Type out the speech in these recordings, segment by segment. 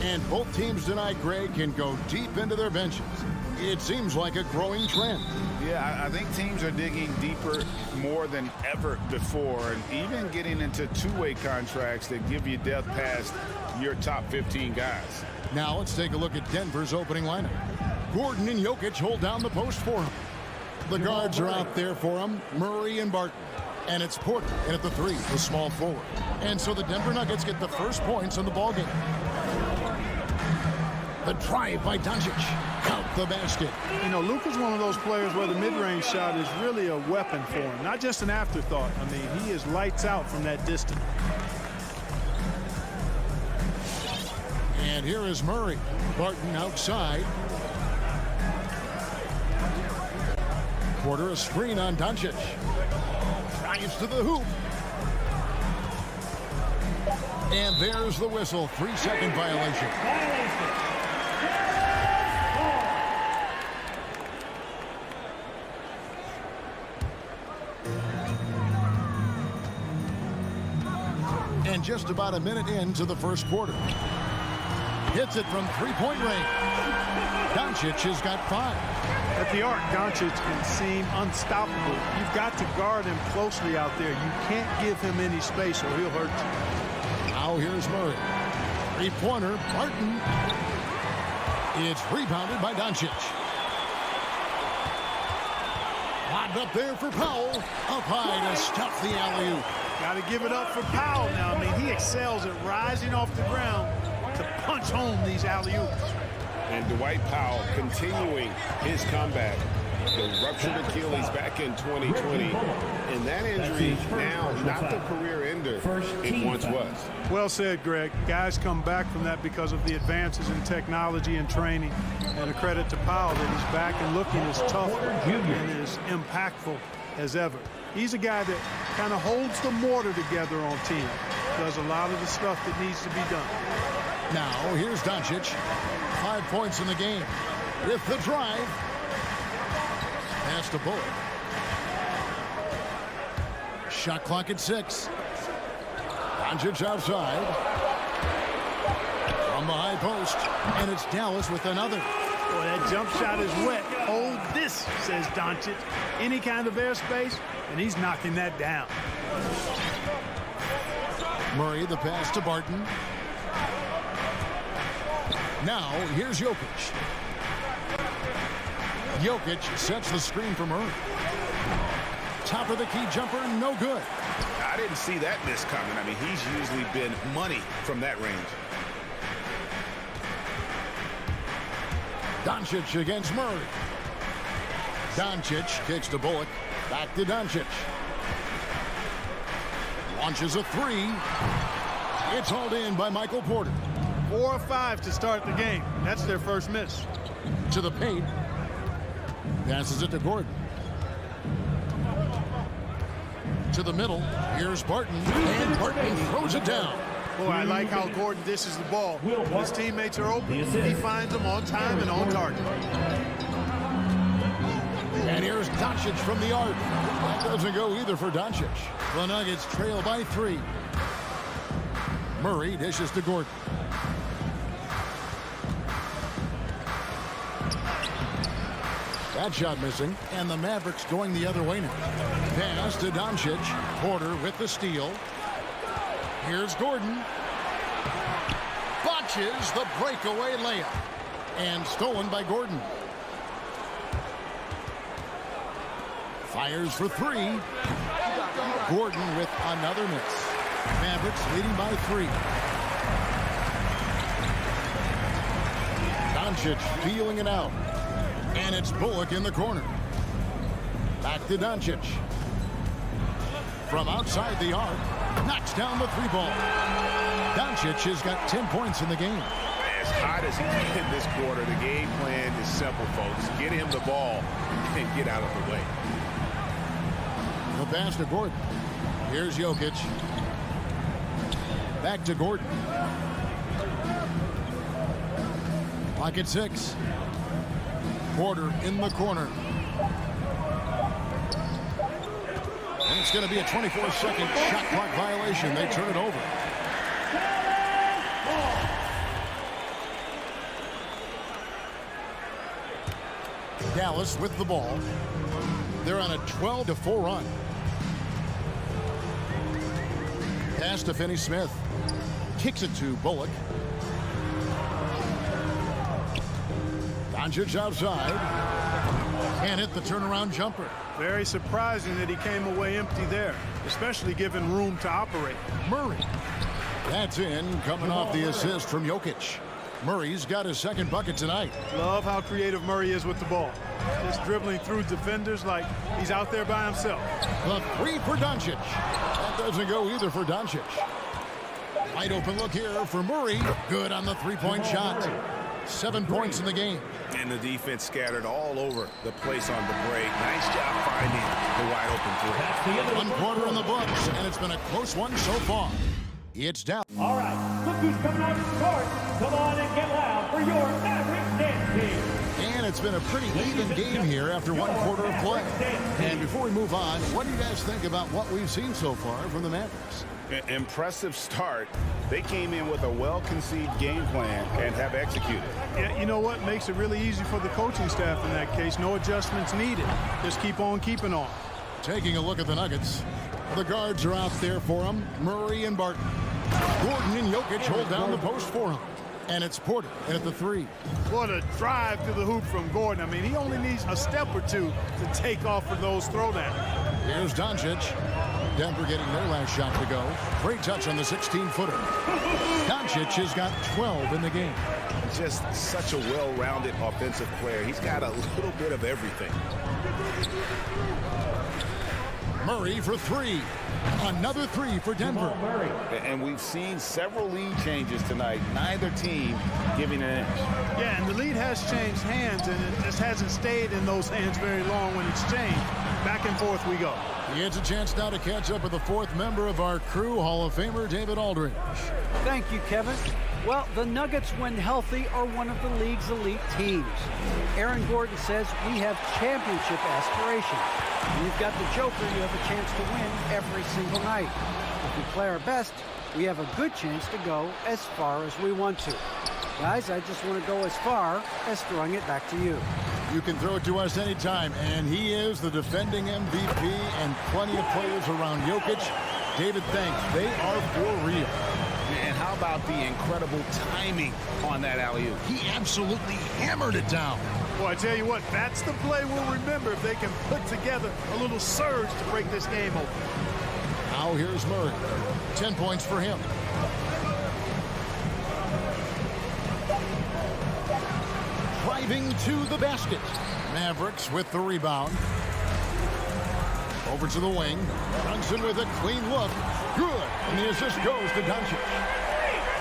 And both teams tonight, Greg, can go deep into their benches. It seems like a growing trend. Yeah, I think teams are digging deeper more than ever before, and even getting into two-way contracts that give you depth past your top 15 guys. Now let's take a look at Denver's opening lineup. Gordon and Jokic hold down the post for him. The guards are out there for him, Murray and Barton. And it's Porter in at the 3, the small forward. And so the Denver Nuggets get the first points in the ballgame. The drive by Doncic. Count the basket. You know, Luka's one of those players where the mid-range shot is really a weapon for him, not just an afterthought. I mean, he is lights out from that distance. And here is Murray. Barton outside. Porter a screen on Doncic. Drives to the hoop. And there's the whistle. 3-second violation. And just about a minute into the first quarter. Hits it from three-point range. Doncic has got 5. At the arc, Doncic can seem unstoppable. You've got to guard him closely out there. You can't give him any space or he'll hurt you. Now here's Murray. Three-pointer, Barton. It's rebounded by Doncic. Lobbed up there for Powell. Up high to stuff the alley-oop. Got to give it up for Powell now. I mean, he excels at rising off the ground to punch home these alley-oops. And Dwight Powell continuing his comeback. The ruptured Achilles back in 2020. And that injury now not the career ender it once was. Well said, Greg. Guys come back from that because of the advances in technology and training. And a credit to Powell that he's back and looking as tough and as impactful as ever. He's a guy that kind of holds the mortar together on team. Does a lot of the stuff that needs to be done. Now, here's Doncic. 5 points in the game. With the drive. Pass to Bullock. Shot clock at 6. Doncic outside. From the high post. And it's Dallas with another. Boy, that jump shot is wet. Hold this, says Doncic. Any kind of airspace, and he's knocking that down. Murray, the pass to Barton. Now, here's Jokic. Jokic sets the screen for Murray. Top of the key jumper, no good. I didn't see that miss coming. I mean, he's usually been money from that range. Doncic against Murray. Doncic kicks to Bullock. Back to Doncic. Launches a 3. It's hauled in by Michael Porter. 4 or 5 to start the game. That's their first miss. To the paint. Passes it to Gordon. To the middle. Here's Barton. And Barton throws it down. Boy, I like how Gordon dishes the ball. His teammates are open. He finds them on time and on target. And here's Doncic from the arc. That doesn't go either for Doncic. The Nuggets trail by 3. Murray dishes to Gordon. That shot missing, and the Mavericks going the other way now. Pass to Doncic. Porter with the steal. Here's Gordon. Botches the breakaway layup. And stolen by Gordon. Fires for 3. Gordon with another miss. Mavericks leading by 3. Doncic feeling it out. And it's Bullock in the corner. Back to Doncic. From outside the arc. Knocks down the 3-ball. Doncic has got 10 points in the game. As hot as he's been this quarter, the game plan is simple, folks. Get him the ball and get out of the way. The pass to Gordon. Here's Jokic. Back to Gordon. Pocket 6. Porter in the corner. And it's going to be a 24-second shot clock violation. They turn it over. Dallas with the ball. They're on a 12-4 run. Pass to Finney-Smith. Kicks it to Bullock. Doncic outside. Can't hit the turnaround jumper. Very surprising that he came away empty there, especially given room to operate. Murray. That's in, coming off the assist from Jokic. Murray's got his second bucket tonight. Love how creative Murray is with the ball. Just dribbling through defenders like he's out there by himself. The three for Doncic. That doesn't go either for Doncic. Wide open look here for Murray. Good on the three-point shot. 7 points in the game. And the defense scattered all over the place on the break. Nice job finding the wide open three. 1 quarter in the books, and it's been a close one so far. It's down. All right, look who's coming out to court. Come on and get loud for your Mavericks dance team. And it's been a pretty even game here after 1 quarter of play. And before we move on, what do you guys think about what we've seen so far from the Mavericks? Impressive start. They came in with a well-conceived game plan and have executed. Yeah, you know what makes it really easy for the coaching staff in that case? No adjustments needed. Just keep on keeping on. Taking a look at the Nuggets. The guards are out there for them. Murray and Barton. Gordon and Jokic hold down the post for him. And it's Porter at the three. What a drive to the hoop from Gordon. I mean, he only needs a step or two to take off for those throwdowns. Here's Doncic. Denver getting their last shot to go. Great touch on the 16-footer. Doncic has got 12 in the game. Just such a well-rounded offensive player. He's got a little bit of everything. Murray for three. Another three for Denver. And we've seen several lead changes tonight. Neither team giving an inch. Yeah, and the lead has changed hands, and it just hasn't stayed in those hands very long when it's changed. Back and forth we go. He gets a chance now to catch up with the fourth member of our crew, Hall of Famer David Aldridge. Thank you, Kevin. Well, the Nuggets, when healthy, are one of the league's elite teams. Aaron Gordon says we have championship aspirations. When you've got the Joker, you have a chance to win every single night. If we play our best, we have a good chance to go as far as we want to. Guys, I just want to go as far as throwing it back to you. You can throw it to us anytime, and he is the defending MVP and plenty of players around Jokic. David, thanks. They are for real. And how about the incredible timing on that alley-oop? He absolutely hammered it down. Well, I tell you what, that's the play we'll remember if they can put together a little surge to break this game open. Now here's Murray. 10 points for him. Driving to the basket. Mavericks with the rebound. Over to the wing. Brunson with a clean look. Good. And the assist goes to Doncic.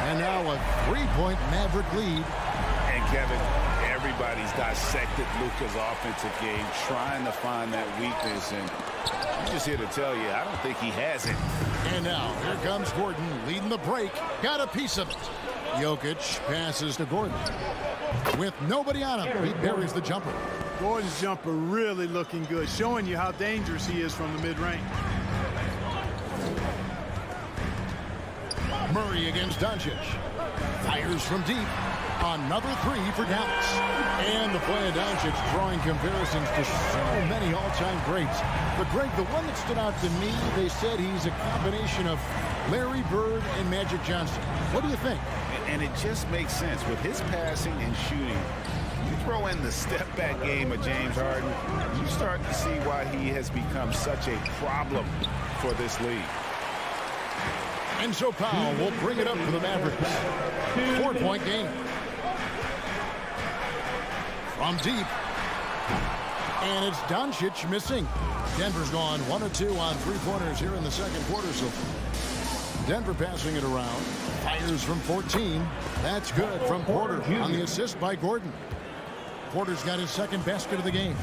And now a three-point Maverick lead. And Kevin, everybody's dissected Luka's offensive game, trying to find that weakness. And I'm just here to tell you, I don't think he has it. And now here comes Gordon leading the break. Got a piece of it. Jokic passes to Gordon. With nobody on him, he buries the jumper. Gordon's jumper really looking good, showing you how dangerous he is from the mid-range. Murray against Doncic. Fires from deep. Another three for Dallas. And the play of Doncic drawing comparisons to so many all-time greats. But Greg, the one that stood out to me, they said he's a combination of Larry Bird and Magic Johnson. What do you think? And it just makes sense. With his passing and shooting, you throw in the step-back game of James Harden, you start to see why he has become such a problem for this league. And so Powell will bring it up for the Mavericks. 4-point game. From deep. And it's Doncic missing. Denver's gone 1 or 2 on three-pointers here in the second quarter. So Denver passing it around. Fires from 14. That's good from Porter on the assist by Gordon. Porter's got his second basket of the game.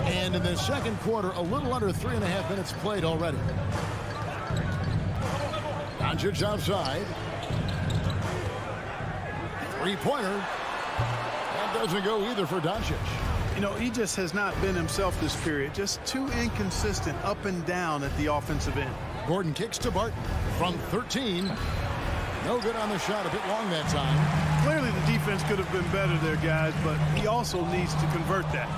And in the second quarter, a little under 3.5 minutes played already. Doncic outside. Three-pointer. That doesn't go either for Doncic. You know, he just has not been himself this period. Just too inconsistent up and down at the offensive end. Gordon kicks to Barton from 13. No good on the shot. A bit long that time. Clearly the defense could have been better there, guys, but he also needs to convert that.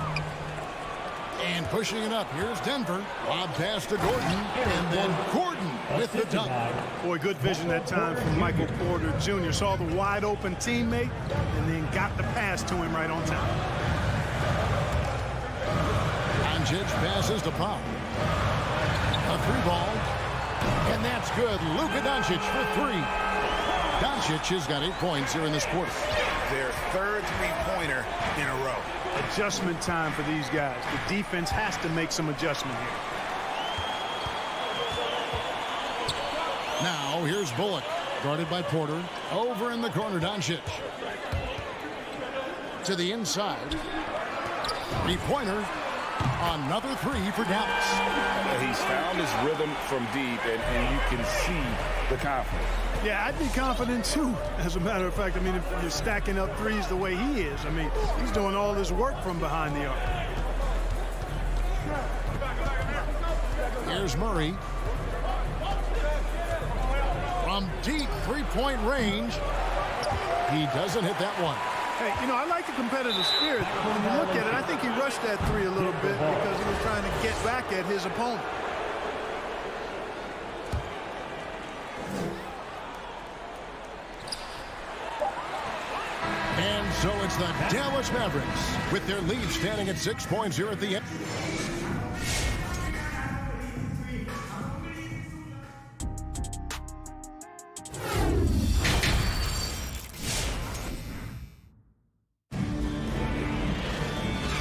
And pushing it up. Here's Denver. Lob pass to Gordon. And then Gordon with the dunk. Boy, good vision that time from Michael Porter Jr. Saw the wide open teammate and then got the pass to him right on time. Doncic passes to Powell. A 3-ball. And that's good. Luka Doncic for 3. Doncic has got 8 points here in this quarter. Their third three-pointer in a row. Adjustment time for these guys. The defense has to make some adjustment here. Now here's Bullock, guarded by Porter. Over in the corner, Doncic. To the inside. 3-pointer. Another 3 for Dallas. He's found his rhythm from deep, and you can see the confidence. Yeah, I'd be confident too, as a matter of fact. I mean, if you're stacking up threes the way he is, I mean, he's doing all this work from behind the arc. Here's Murray. From deep 3-point range. He doesn't hit that one. Hey, you know, I like the competitive spirit. When you look at it, I think he rushed that 3 a little bit because he was trying to get back at his opponent. And so it's the Dallas Mavericks with their lead standing at 6 points here at the end.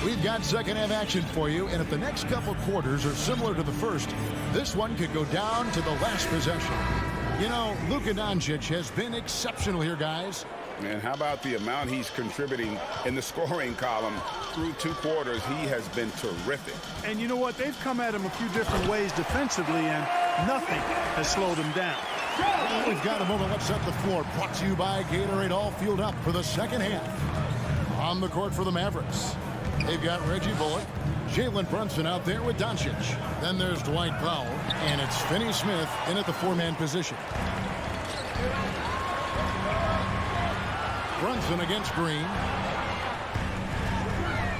We've got second half action for you, and if the next couple quarters are similar to the first, this one could go down to the last possession. You know, Luka Doncic has been exceptional here, guys. And how about the amount he's contributing in the scoring column through 2 quarters? He has been terrific. And you know what? They've come at him a few different ways defensively, and nothing has slowed him down. We've got a moment. Let's set the floor. Brought to you by Gatorade, all fueled up for the second half. On the court for the Mavericks, they've got Reggie Bullock, Jalen Brunson out there with Doncic. Then there's Dwight Powell, and it's Finney Smith in at the 4-man position. Brunson against Green.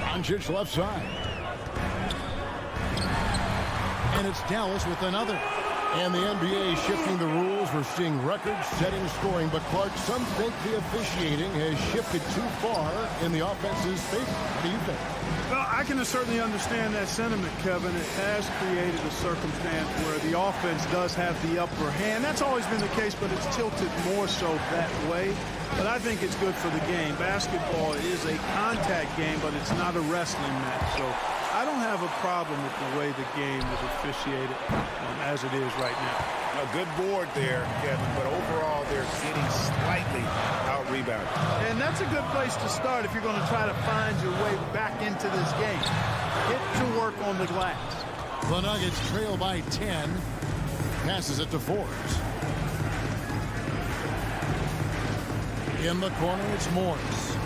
Doncic left side. And it's Dallas with another. And the NBA shifting the rules. We're seeing record-setting scoring, but Clark, some think the officiating has shifted too far in the offense's favor. What do you think? Well, I can certainly understand that sentiment, Kevin. It has created a circumstance where the offense does have the upper hand. That's always been the case, but it's tilted more so that way. But I think it's good for the game. Basketball is a contact game, but it's not a wrestling match. So I don't have a problem with the way the game is officiated as it is right now. A good board there, Kevin, but overall they're getting slightly out-rebounded. And that's a good place to start if you're going to try to find your way back into this game. Get to work on the glass. The Nuggets trail by 10. Passes it to Forbes. In the corner, it's Morris.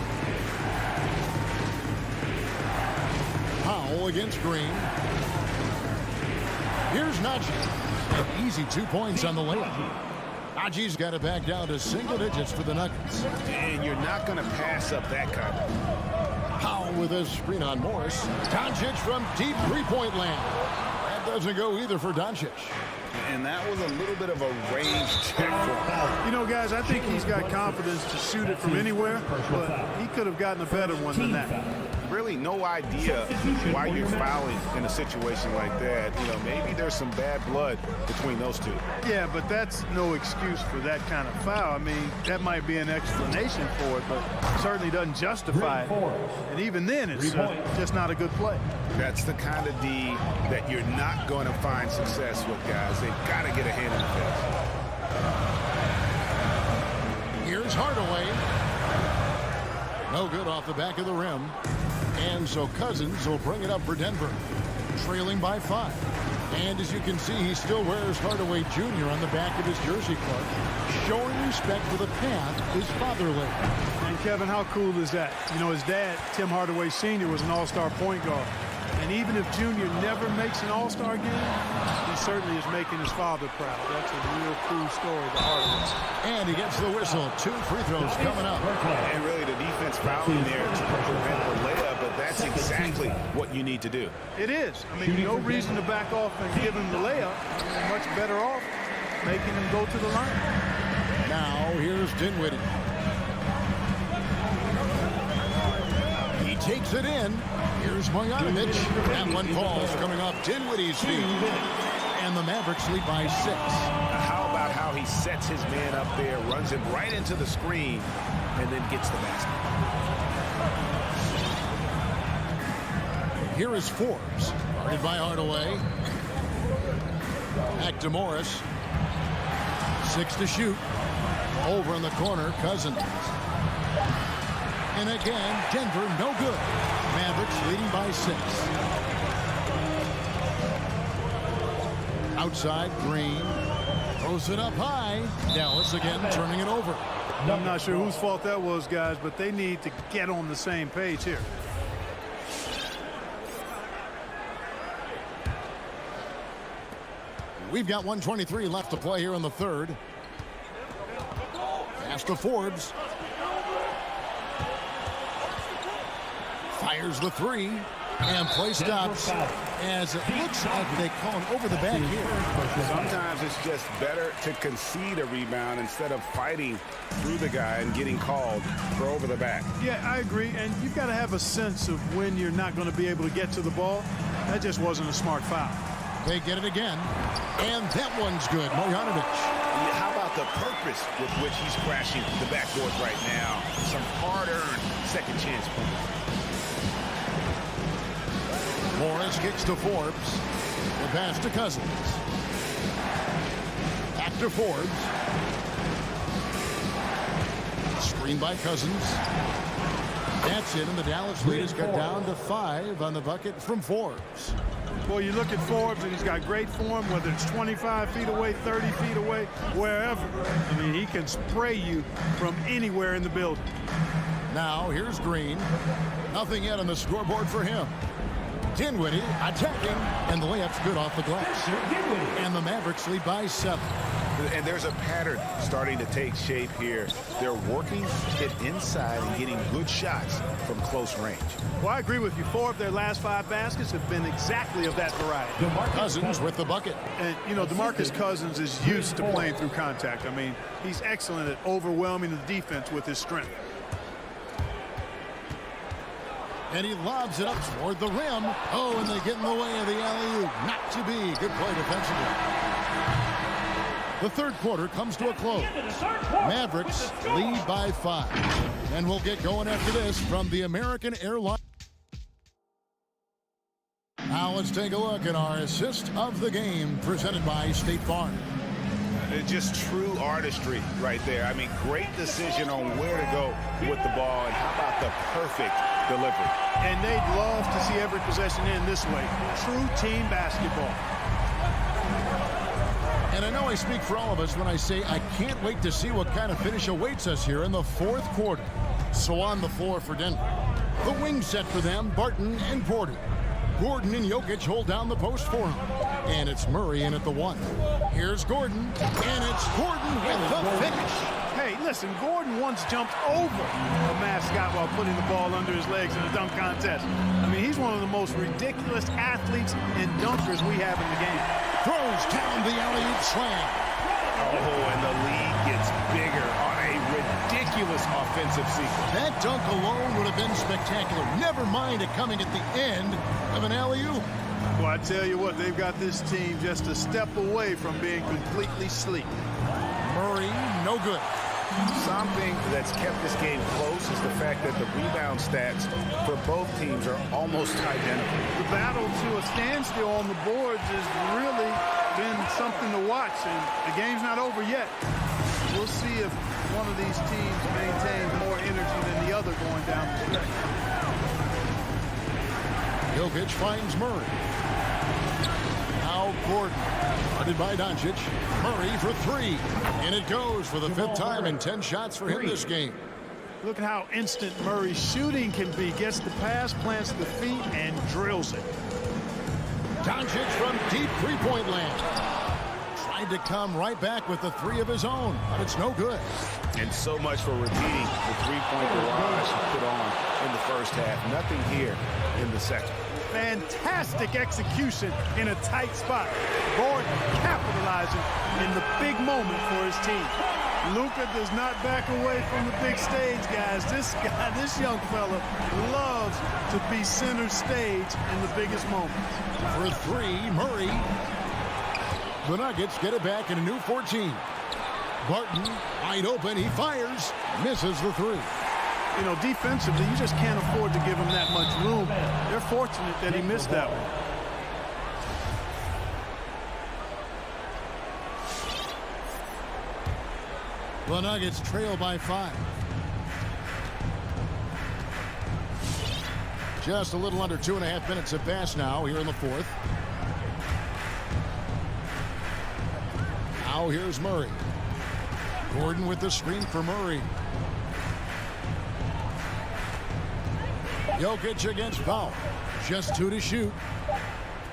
Powell against Green. Here's Najee. An easy 2 points on the layup. Najee's got it back down to single digits for the Nuggets. And you're not going to pass up that kind of. Powell with a screen on Morris. Doncic from deep 3-point land. That doesn't go either for Doncic. And that was a little bit of a range check for him. You know, guys, I think he's got confidence to shoot it from anywhere, but he could have gotten a better one than that. Really no idea why you're fouling in a situation like that. You know, maybe there's some bad blood between those two. Yeah, but that's no excuse for that kind of foul. I mean, that might be an explanation for it, but certainly doesn't justify it. And even then, it's just not a good play. That's the kind of D that you're not going to find success with, guys. They've got to get a hand in the face. Here's Hardaway. No good off the back of the rim. And so Cousins will bring it up for Denver, trailing by 5. And as you can see, he still wears Hardaway Jr. on the back of his jersey, Clark, showing respect for the path his father laid. And Kevin, how cool is that? You know, his dad, Tim Hardaway Sr., was an all-star point guard. And even if Junior never makes an all-star game, he certainly is making his father proud. That's a real cool story to Hardaway. And he gets the whistle. 2 free throws coming up. And really the defense fouling there to prevent the layup, but that's exactly what you need to do. It is. I mean, no reason to back off and give him the layup. You're much better off making him go to the line. Now here's Dinwiddie. He takes it in. Here's Bogdanovic. That one falls coming off Dinwiddie's feet. And the Mavericks lead by 6. How about how he sets his man up there, runs him right into the screen, and then gets the basket. Here is Forbes. Guarded by Hardaway. Back to Morris. 6 to shoot. Over in the corner, Cousins. And again, Denver no good. Mavericks leading by 6. Outside, Green. Throws it up high. Dallas again turning it over. I'm not sure whose fault that was, guys, but they need to get on the same page here. We've got 1:23 left to play here in the third. Pass to Forbes. Fires the 3. And play stops as it looks like they call him over the back here. Sometimes it's just better to concede a rebound instead of fighting through the guy and getting called for over the back. Yeah, I agree. And you've got to have a sense of when you're not going to be able to get to the ball. That just wasn't a smart foul. They get it again. And that one's good. Bogdanovic. How about the purpose with which he's crashing the backboard right now? Some hard-earned second chance points. Morris kicks to Forbes. The pass to Cousins. Back to Forbes. Screen by Cousins. That's it, and the Dallas lead has got down to 5 on the bucket from Forbes. Boy, you look at Forbes, and he's got great form, whether it's 25 feet away, 30 feet away, wherever. I mean, he can spray you from anywhere in the building. Now, here's Green. Nothing yet on the scoreboard for him. Dinwiddie attacking, and the layup's good off the glass. And the Mavericks lead by 7. And there's a pattern starting to take shape here. They're working it inside and getting good shots from close range. Well, I agree with you. 4 of their last 5 baskets have been exactly of that variety. Cousins with the bucket. And, you know, DeMarcus Cousins is used to playing through contact. I mean, he's excellent at overwhelming the defense with his strength. And he lobs it up toward the rim. Oh, and they get in the way of the alley-oop. Not to be. Good play defensively. The third quarter comes to a close. Mavericks lead by 5. And we'll get going after this from the American Airlines. Now let's take a look at our assist of the game presented by State Farm. Just true artistry right there. I mean, great decision on where to go with the ball, and how about the perfect delivery. And they'd love to see every possession end this way. True team basketball. And I know I speak for all of us when I say I can't wait to see what kind of finish awaits us here in the fourth quarter. So on the floor for Denver. The wing set for them, Barton and Porter. Gordon and Jokic hold down the post for him. And it's Murray in at the 1. Here's Gordon, and it's Gordon with the finish. Hey, listen, Gordon once jumped over a mascot while putting the ball under his legs in a dunk contest. I mean, he's one of the most ridiculous athletes and dunkers we have in the game. Throws down the alley-oop slam. Oh, and the lead gets bigger on a ridiculous offensive sequence. That dunk alone would have been spectacular. Never mind it coming at the end of an alley-oop. Well, I tell you what, they've got this team just a step away from being completely sleep. Murray, no good. Something that's kept this game close is the fact that the rebound stats for both teams are almost identical. The battle to a standstill on the boards has really been something to watch, and the game's not over yet. We'll see if one of these teams maintains more energy than the other going down the stretch. Jokic finds Murray. Now Gordon, guarded by Doncic. Murray for 3. And it goes for the 5th time in 10 shots for him this game. Look at how instant Murray's shooting can be. Gets the pass, plants the feet, and drills it. Doncic from deep three-point land. Tried to come right back with the three of his own, but it's no good. And so much for repeating the three-point barrage he put on in the first half. Nothing here in the second. Fantastic execution in a tight spot. Gordon capitalizing in the big moment for his team. Luka does not back away from the big stage, guys. This young fella loves to be center stage in the biggest moments. For three, Murray. The Nuggets get it back in a new 14. Barton, wide open, he fires, misses the three. You know, defensively, you just can't afford to give him that much room. They're fortunate that he missed that one. The Nuggets trail by 5. Just a little under 2.5 minutes have passed now here in the fourth. Now here's Murray. Gordon with the screen for Murray. Jokic against Powell. Just 2 to shoot.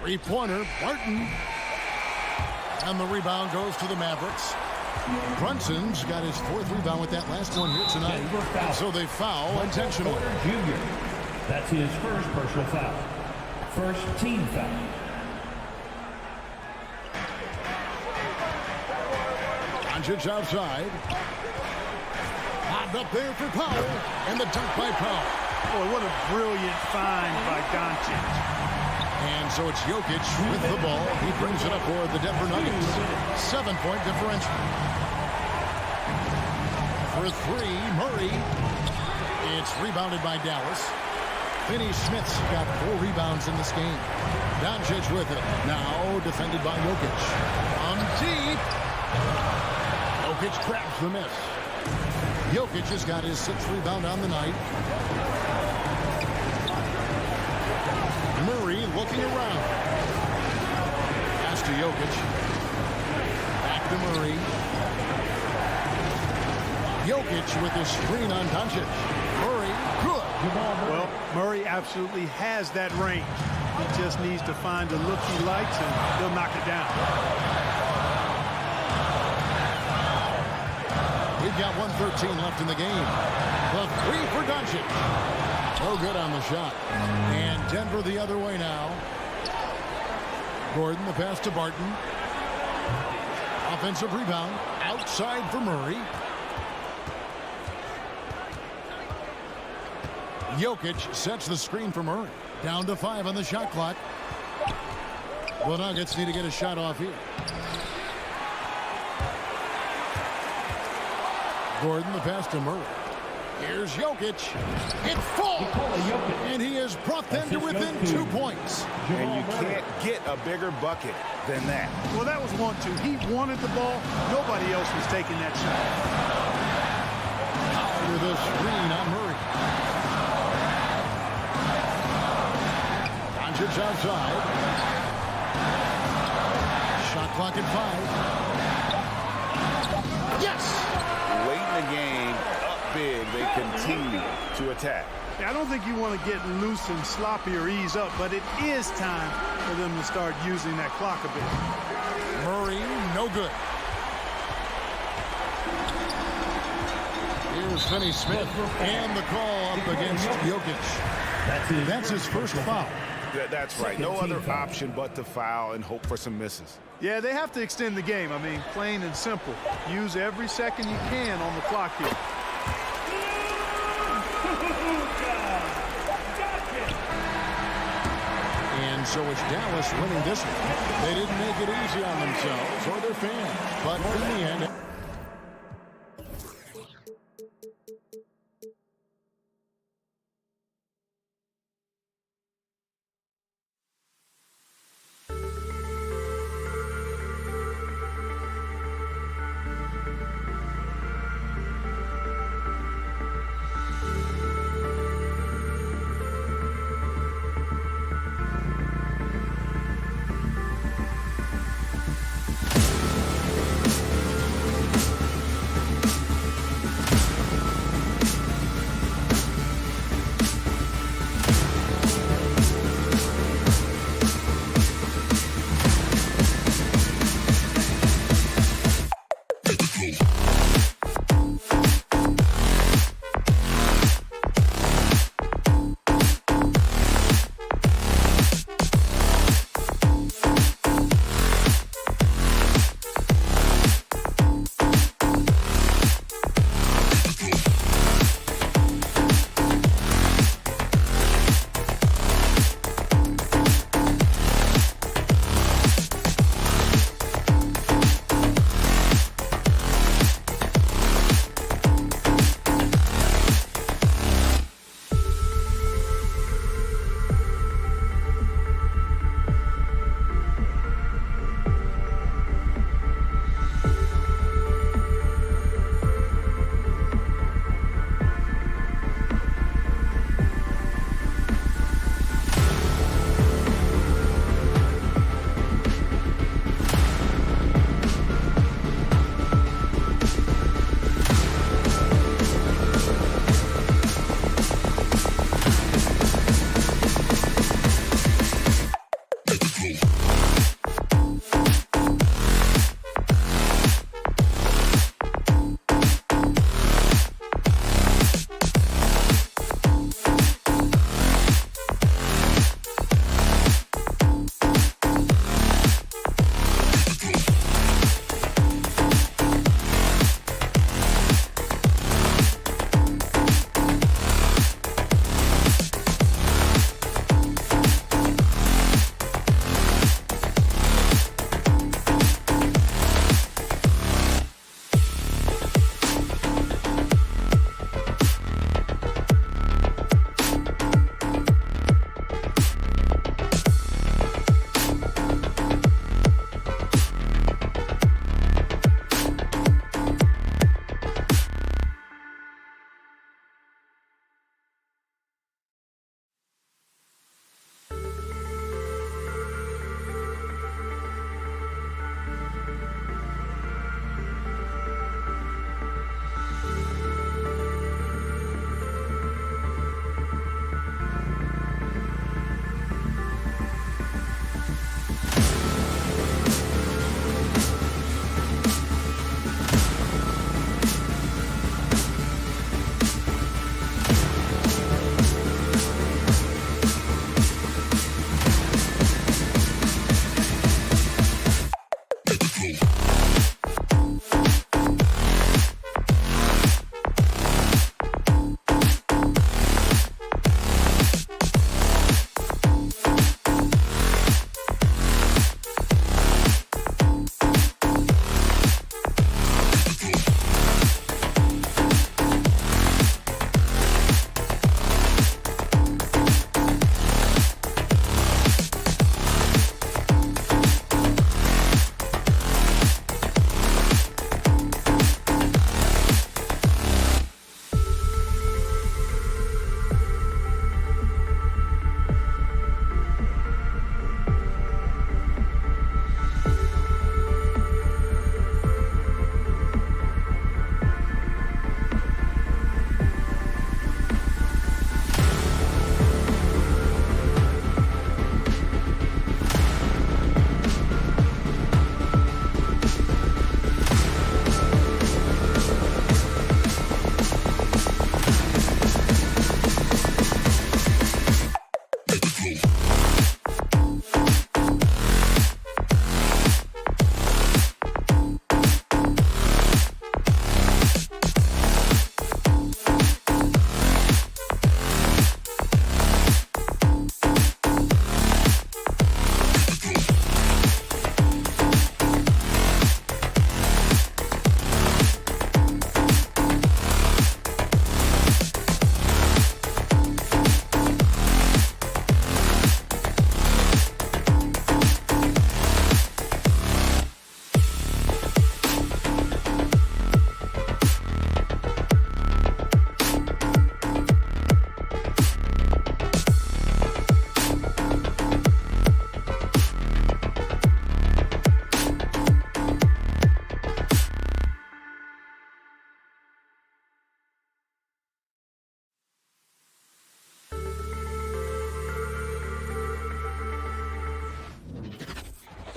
Three-pointer, Barton. And the rebound goes to the Mavericks. Brunson's got his 4th rebound with that last one here tonight. So they foul intentionally. Junior. That's his first personal foul. First team foul. Doncic outside. Lobbed up there for Powell. And the dunk by Powell. Boy, what a brilliant find by Doncic. And so it's Jokic with the ball. He brings it up for the Denver Nuggets. 7-point differential. For three, Murray. It's rebounded by Dallas. Finney-Smith's got 4 rebounds in this game. Doncic with it. Now defended by Jokic. On deep. Jokic grabs the miss. Jokic has got his 6th rebound on the night. Murray looking around. Pass to Jokic. Back to Murray. Jokic with his screen on Doncic. Murray, good. Well, Murray absolutely has that range. He just needs to find a look he likes, and he'll knock it down. We've got 1:13 left in the game. The three for Doncic. No good on the shot. And Denver the other way now. Gordon, the pass to Barton. Offensive rebound. Outside for Murray. Jokic sets the screen for Murray. Down to 5 on the shot clock. The Nuggets need to get a shot off here. Gordon, the pass to Murray. Here's Jokic. It falls. And he has brought them to within 2 points. And you can't get a bigger bucket than that. Well, that was 1-2. He wanted the ball. Nobody else was taking that shot. With a screen on Murray. Doncic outside. Shot clock at 5. Yes! Late in the game, up big, they continue to attack. Yeah, I don't think you want to get loose and sloppy or ease up, but it is time for them to start using that clock a bit. Murray, no good. Here's Finney-Smith, and the call up against Jokic. That's his first foul. That's right. No other option but to foul and hope for some misses. Yeah, they have to extend the game. I mean, plain and simple. Use every second you can on the clock here. And so it's Dallas winning this one. They didn't make it easy on themselves or their fans, but in the end...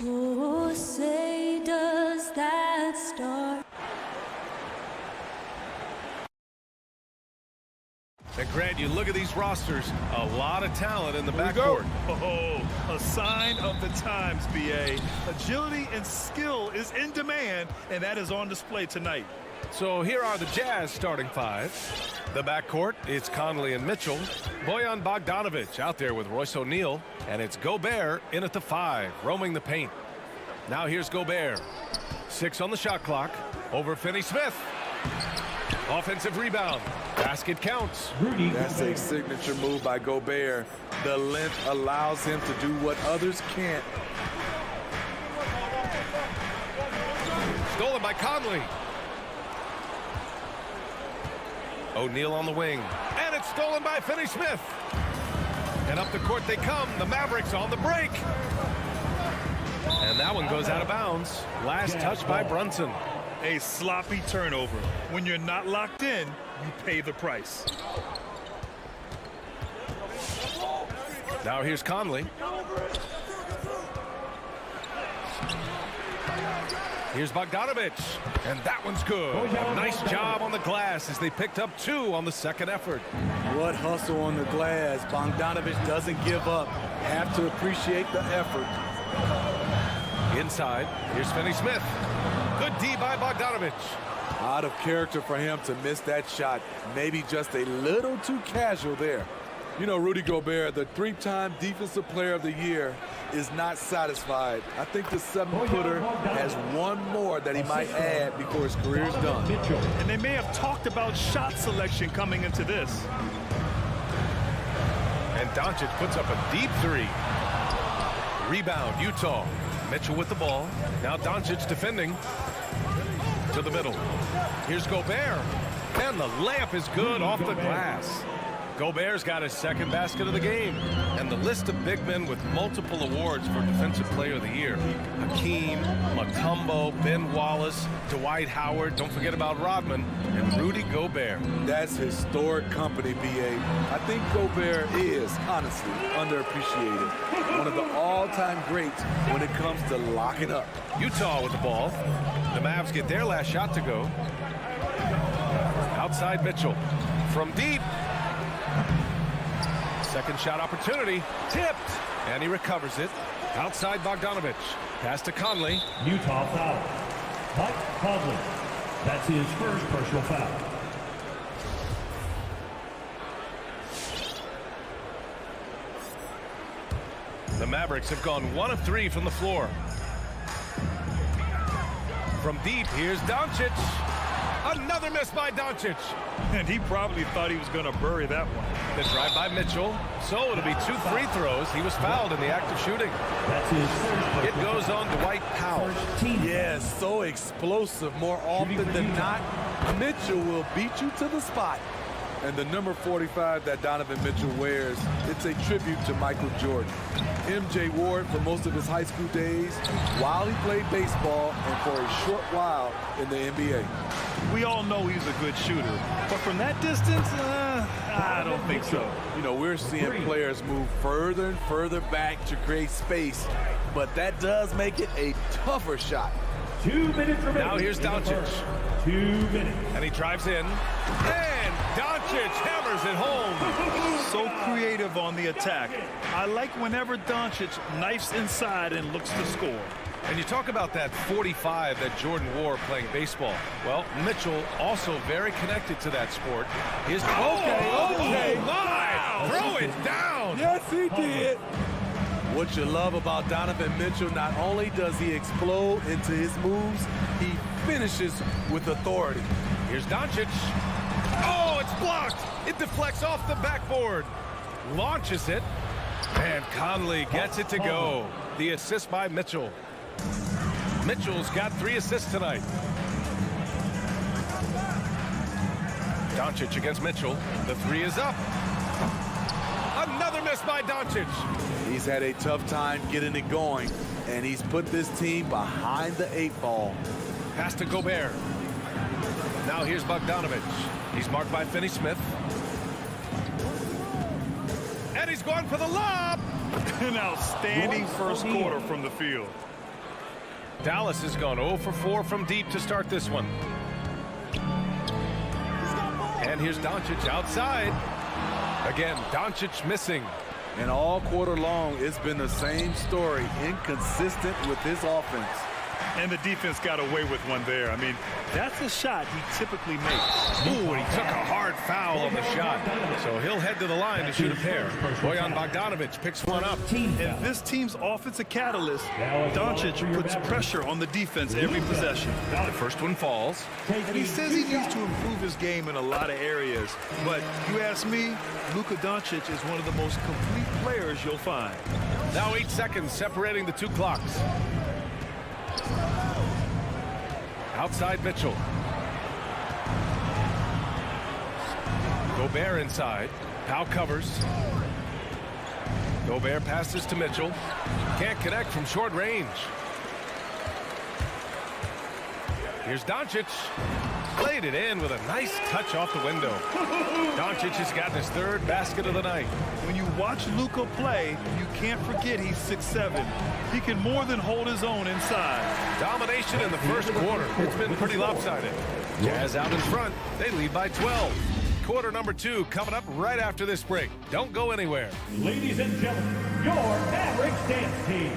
Oh, say does that star. And Grant, you look at these rosters, a lot of talent in the backcourt. Oh, a sign of the times, BA. Agility and skill is in demand, and that is on display tonight. So here are the Jazz starting five. The backcourt, it's Conley and Mitchell. Bojan Bogdanovic out there with Royce O'Neal. And it's Gobert in at the 5, roaming the paint. Now here's Gobert. 6 on the shot clock. Over Finney-Smith. Offensive rebound. Basket counts. That's a signature move by Gobert. The length allows him to do what others can't. Stolen by Conley. O'Neal on the wing. And it's stolen by Finney-Smith. And up the court they come. The Mavericks on the break. And that one goes out of bounds. Last touch by Brunson. A sloppy turnover. When you're not locked in, you pay the price. Now here's Conley. Here's Bogdanovic. And that one's good. A nice job on the glass as they picked up 2 on the second effort. What hustle on the glass. Bogdanovic doesn't give up. Have to appreciate the effort. Inside, here's Finney-Smith. Good D by Bogdanovic. Out of character for him to miss that shot. Maybe just a little too casual there. You know, Rudy Gobert, the 3-time Defensive Player of the Year, is not satisfied. I think the 7-footer has one more that he might add before his career's done. And they may have talked about shot selection coming into this. And Doncic puts up a deep 3. Rebound, Utah. Mitchell with the ball. Now Doncic defending. To the middle. Here's Gobert. And the layup is good off the glass. Gobert's got his second basket of the game. And the list of big men with multiple awards for Defensive Player of the Year. Hakeem, Mutombo, Ben Wallace, Dwight Howard, don't forget about Rodman, and Rudy Gobert. That's historic company, B.A. I think Gobert is, honestly, underappreciated. One of the all-time greats when it comes to locking up. Utah with the ball. The Mavs get their last shot to go. Outside Mitchell. From deep. Second shot opportunity. Tipped. And he recovers it. Outside Bogdanovic. Pass to Conley. Utah foul. Mike Conley. That's his first personal foul. The Mavericks have gone 1 of 3 from the floor. From deep, here's Doncic. Another miss by Doncic. And he probably thought he was going to bury that one. The drive by Mitchell. So it'll be 2 free throws. He was fouled in the act of shooting. That's his first. It goes on Dwight Powell. Yeah, so explosive. More often than not, Mitchell will beat you to the spot. And the number 45 that Donovan Mitchell wears, it's a tribute to Michael Jordan. MJ wore it for most of his high school days while he played baseball and for a short while in the NBA. We all know he's a good shooter, but from that distance, I don't think so. You know, we're seeing players move further and further back to create space, but that does make it a tougher shot. 2 minutes remaining. Now here's Doncic. 2 minutes. And he drives in. And Doncic hammers it home. So creative on the attack. I like whenever Doncic knifes inside and looks to score. And you talk about that 45 that Jordan wore playing baseball. Well, Mitchell also very connected to that sport. Okay. My! Throw it down! Yes, he did. What you love about Donovan Mitchell, not only does he explode into his moves, he finishes with authority. Here's Doncic. Oh, it's blocked. It deflects off the backboard. Launches it. And Conley gets it to go. The assist by Mitchell. Mitchell's got 3 assists tonight. Doncic against Mitchell. The 3 is up. Another miss by Doncic. He's had a tough time getting it going, and he's put this team behind the 8 ball. Pass to Gobert. Now here's Bogdanovic. He's marked by Finney-Smith. And he's going for the lob. An outstanding first quarter from the field. Dallas has gone 0 for 4 from deep to start this one. And here's Doncic outside. Again, Doncic missing. And all quarter long, it's been the same story, inconsistent with his offense. And the defense got away with one there. I mean, that's a shot he typically makes. Ooh, and he took a hard foul on the shot. So he'll head to the line to shoot a pair. Bojan Bogdanovic picks one up. And this team's offensive catalyst, Doncic, puts pressure on the defense every possession. The first one falls. And he says he needs to improve his game in a lot of areas. But you ask me, Luka Doncic is one of the most complete players you'll find. Now 8 seconds separating the 2 clocks. Outside Mitchell. Gobert inside. Powell covers. Gobert passes to Mitchell. Can't connect from short range. Here's Doncic. Played it in with a nice touch off the window. Doncic has gotten his 3rd basket of the night. When you watch Luka play, you can't forget he's 6'7". He can more than hold his own inside. Domination in the first quarter. It's been pretty lopsided. Jazz out in front. They lead by 12. Quarter number 2 coming up right after this break. Don't go anywhere. Ladies and gentlemen, your Mavericks dance team.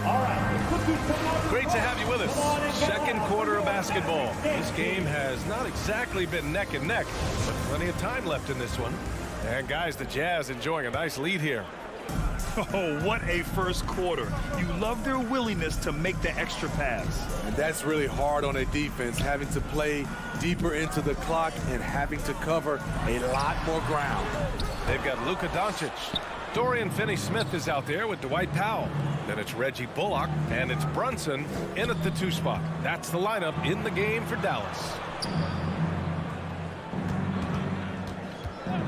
All right. Great to have you with us. Second quarter of basketball. This game has not exactly been neck and neck, but plenty of time left in this one. And guys, the Jazz enjoying a nice lead here. Oh, what a first quarter. You love their willingness to make the extra pass. And that's really hard on a defense, having to play deeper into the clock and having to cover a lot more ground. They've got Luka Doncic. Dorian Finney-Smith is out there with Dwight Powell. Then it's Reggie Bullock, and it's Brunson in at the 2 spot. That's the lineup in the game for Dallas.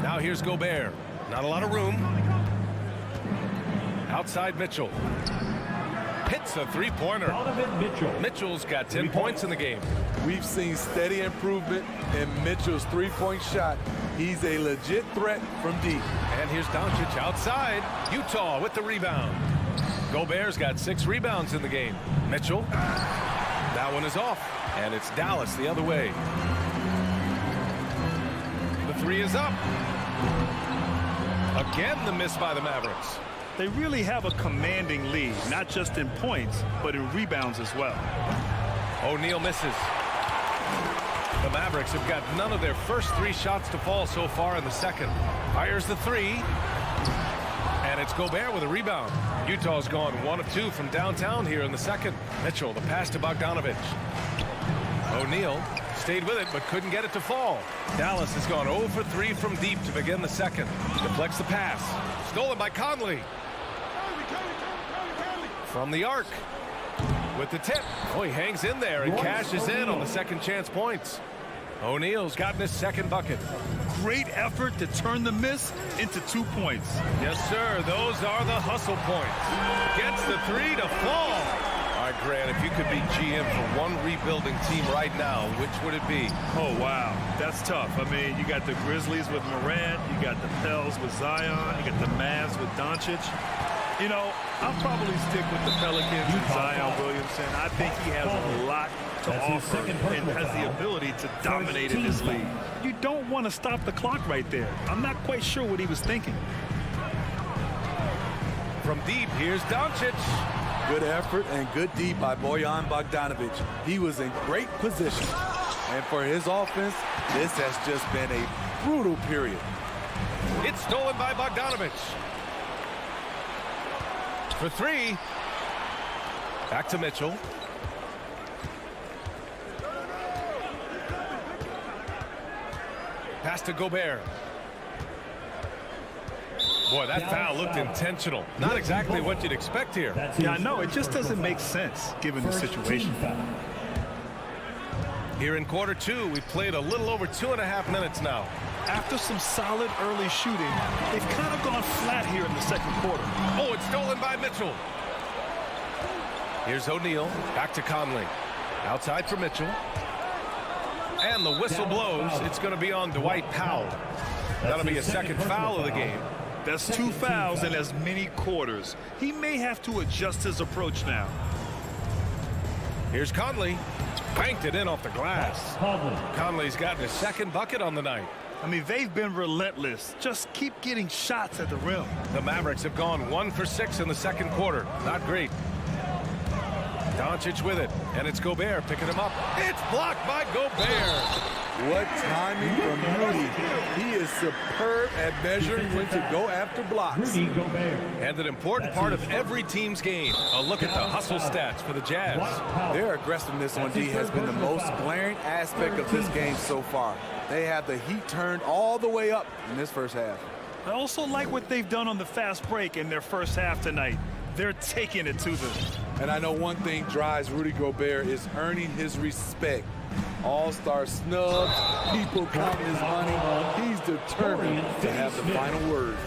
Now here's Gobert. Not a lot of room. Outside Mitchell. Hits a 3-pointer. Donovan Mitchell. Mitchell's got 10 points in the game. We've seen steady improvement in Mitchell's 3-point shot. He's a legit threat from deep. And here's Doncic outside. Utah with the rebound. Gobert's got 6 rebounds in the game. Mitchell. That one is off. And it's Dallas the other way. The 3 is up. Again, the miss by the Mavericks. They really have a commanding lead, not just in points, but in rebounds as well. O'Neal misses. The Mavericks have got none of their first 3 shots to fall so far in the second. Fires the 3. And it's Gobert with a rebound. Utah's gone 1 of 2 from downtown here in the second. Mitchell, the pass to Bogdanovic. O'Neal stayed with it but couldn't get it to fall. Dallas has gone 0 for 3 from deep to begin the second. Deflects the pass. Stolen by Conley. From the arc. With the tip. Oh, he hangs in there and cashes in on the second chance points. O'Neal's gotten his second bucket. Great effort to turn the miss into 2 points. Yes, sir. Those are the hustle points. Gets the 3 to fall. All right, Grant, if you could be GM for one rebuilding team right now, which would it be? Oh, wow. That's tough. I mean, you got the Grizzlies with Morant. You got the Pels with Zion. You got the Mavs with Doncic. You know, I'll probably stick with the Pelicans and Zion Williamson. I think he has a lot to offer and has the ability to dominate in this league. You don't want to stop the clock right there. I'm not quite sure what he was thinking. From deep, here's Doncic. Good effort and good D by Bojan Bogdanovic. He was in great position. And for his offense, this has just been a brutal period. It's stolen by Bogdanovic. For 3. Back to Mitchell. Pass to Gobert. Boy, that foul looked intentional. Not exactly what you'd expect here. Yeah, I know. It just doesn't make sense given the situation. Here in quarter 2, we've played a little over 2.5 minutes now. After some solid early shooting, they've kind of gone flat here in the second quarter. Oh, it's stolen by Mitchell. Here's O'Neal. Back to Conley. Outside for Mitchell. And the whistle blows. It's going to be on Dwight Powell. That'll be a second foul of the game. That's 2 fouls in as many quarters. He may have to adjust his approach now. Here's Conley. Banked it in off the glass. Conley's gotten his second bucket on the night. I mean, they've been relentless. Just keep getting shots at the rim. The Mavericks have gone 1 for 6 in the second quarter. Not great. Doncic with it, and it's Gobert picking him up. It's blocked by Gobert. What timing from Rudy. He is superb at measuring when to go after blocks. And an important part of every team's game. A look at the hustle stats for the Jazz. Their aggressiveness on D has been the most glaring aspect of this game so far. They have the heat turned all the way up in this first half. I also like what they've done on the fast break in their first half tonight. They're taking it to them. And I know one thing drives Rudy Gobert is earning his respect. All-star snubs, people counting his money. He's determined to have the final word.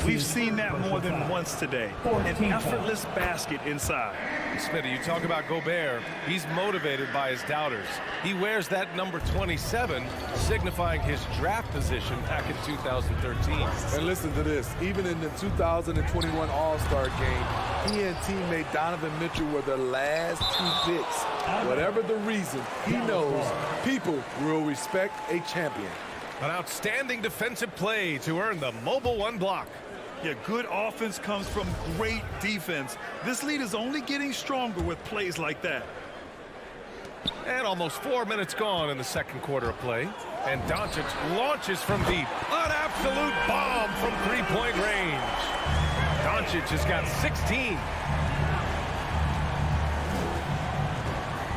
We've seen that more than once today. An effortless basket inside. Smitty, you talk about Gobert. He's motivated by his doubters. He wears that number 27, signifying his draft position back in 2013. And listen to this. Even in the 2021 All-Star game, he and teammate Donovan Mitchell were the last 2 picks. Whatever the reason, he knows people will respect a champion. An outstanding defensive play to earn the Mobile 1 block. Yeah, good offense comes from great defense. This lead is only getting stronger with plays like that. And almost 4 minutes gone in the second quarter of play. And Doncic launches from deep. An absolute bomb from three-point range. Doncic has got 16.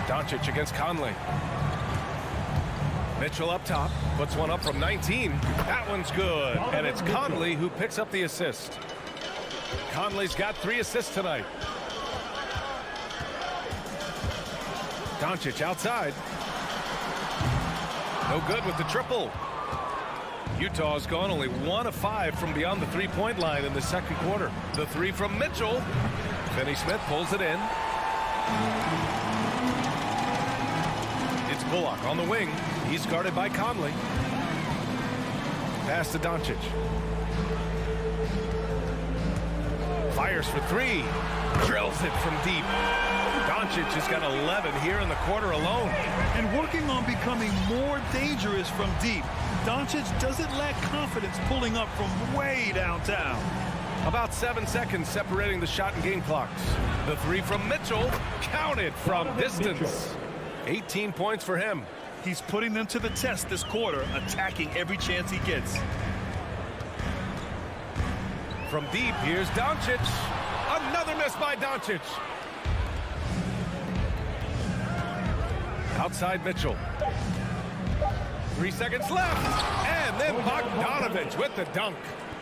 Doncic against Conley. Mitchell up top, puts one up from 19. That one's good, and it's Conley who picks up the assist. Conley's got 3 assists tonight. Doncic outside. No good with the triple. Utah's gone only 1 of 5 from beyond the three-point line in the second quarter. The 3 from Mitchell. Finney Smith pulls it in. It's Bullock on the wing. He's guarded by Conley. Pass to Doncic. Fires for 3. Drills it from deep. Doncic has got 11 here in the quarter alone. And working on becoming more dangerous from deep. Doncic doesn't lack confidence pulling up from way downtown. About 7 seconds separating the shot and game clocks. The three from Mitchell, counted from distance. 18 points for him. He's putting them to the test this quarter, attacking every chance he gets. From deep, here's Doncic. Another miss by Doncic. Outside Mitchell. 3 seconds left. And then Bogdanovic with the dunk.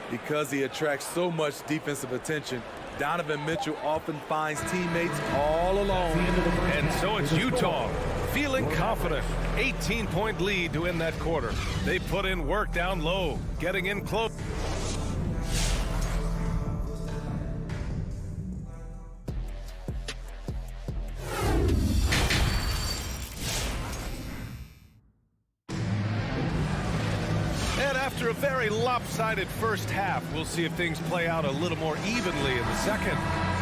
Because he attracts so much defensive attention, Donovan Mitchell often finds teammates all alone. And so it's Utah, feeling confident. 18-point lead to end that quarter. They put in work down low, getting in close. After a very lopsided first half, we'll see if things play out a little more evenly in the second.